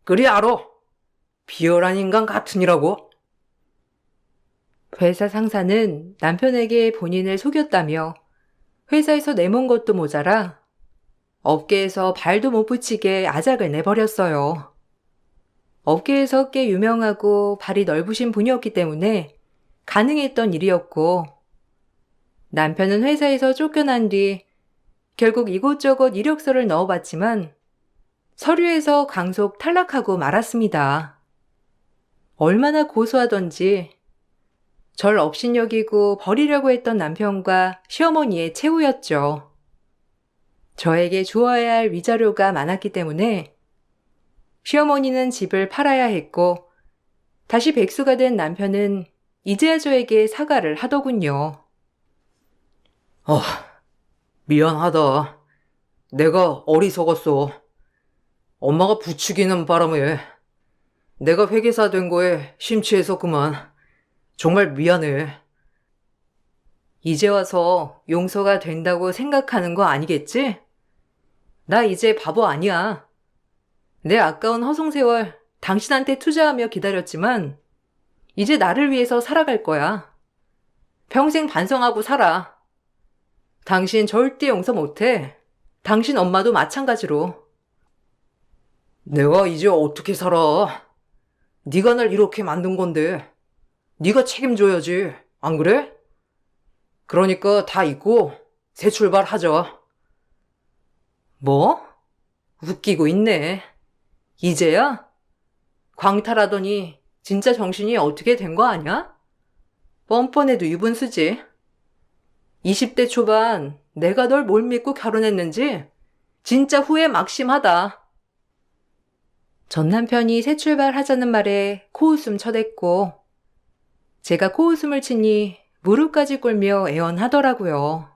Speaker 2: 그리 알아. 비열한 인간 같으니라고.
Speaker 1: 회사 상사는 남편에게 본인을 속였다며 회사에서 내몬 것도 모자라 업계에서 발도 못 붙이게 아작을 내버렸어요. 업계에서 꽤 유명하고 발이 넓으신 분이었기 때문에 가능했던 일이었고, 남편은 회사에서 쫓겨난 뒤 결국 이곳저곳 이력서를 넣어봤지만 서류에서 강속 탈락하고 말았습니다. 얼마나 고소하던지 절 업신여기고 버리려고 했던 남편과 시어머니의 최후였죠. 저에게 주어야 할 위자료가 많았기 때문에 시어머니는 집을 팔아야 했고 다시 백수가 된 남편은 이제야 저에게 사과를 하더군요.
Speaker 2: 미안하다. 내가 어리석었어. 엄마가 부추기는 바람에 내가 회계사 된 거에 심취해서 그만. 정말 미안해.
Speaker 1: 이제 와서 용서가 된다고 생각하는 거 아니겠지? 나 이제 바보 아니야. 내 아까운 허송세월 당신한테 투자하며 기다렸지만 이제 나를 위해서 살아갈 거야. 평생 반성하고 살아. 당신 절대 용서 못해. 당신 엄마도 마찬가지로.
Speaker 2: 내가 이제 어떻게 살아? 네가 날 이렇게 만든 건데 네가 책임져야지. 안 그래? 그러니까 다 잊고 새 출발하자.
Speaker 1: 뭐? 웃기고 있네. 이제야? 광탈하더니 진짜 정신이 어떻게 된 거 아냐? 뻔뻔해도 유분수지. 20대 초반 내가 널 뭘 믿고 결혼했는지 진짜 후회 막심하다. 전 남편이 새 출발하자는 말에 코웃음 쳐댔고 제가 코웃음을 치니 무릎까지 꿇며 애원하더라고요.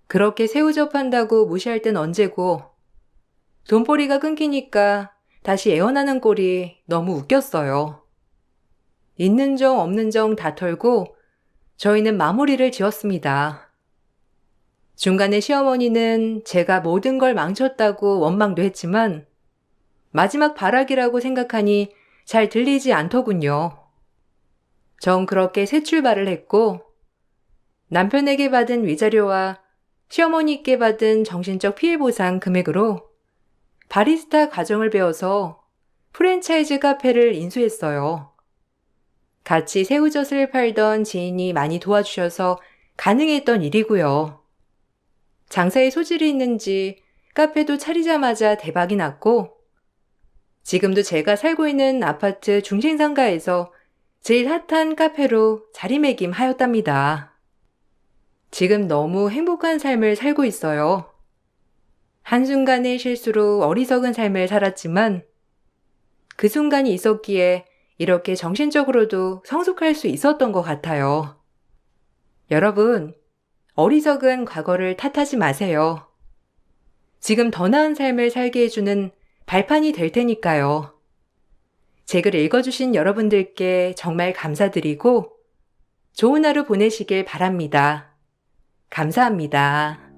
Speaker 1: 그렇게 새우젓한다고 무시할 땐 언제고 돈벌이가 끊기니까 다시 애원하는 꼴이 너무 웃겼어요. 있는 정 없는 정 다 털고 저희는 마무리를 지었습니다. 중간에 시어머니는 제가 모든 걸 망쳤다고 원망도 했지만 마지막 발악이라고 생각하니 잘 들리지 않더군요. 전 그렇게 새 출발을 했고 남편에게 받은 위자료와 시어머니께 받은 정신적 피해 보상 금액으로 바리스타 과정을 배워서 프랜차이즈 카페를 인수했어요. 같이 새우젓을 팔던 지인이 많이 도와주셔서 가능했던 일이고요. 장사에 소질이 있는지 카페도 차리자마자 대박이 났고 지금도 제가 살고 있는 아파트 중심상가에서 제일 핫한 카페로 자리매김하였답니다. 지금 너무 행복한 삶을 살고 있어요. 한순간의 실수로 어리석은 삶을 살았지만 그 순간이 있었기에 이렇게 정신적으로도 성숙할 수 있었던 것 같아요. 여러분, 어리석은 과거를 탓하지 마세요. 지금 더 나은 삶을 살게 해주는 발판이 될 테니까요. 제 글 읽어주신 여러분들께 정말 감사드리고 좋은 하루 보내시길 바랍니다. 감사합니다.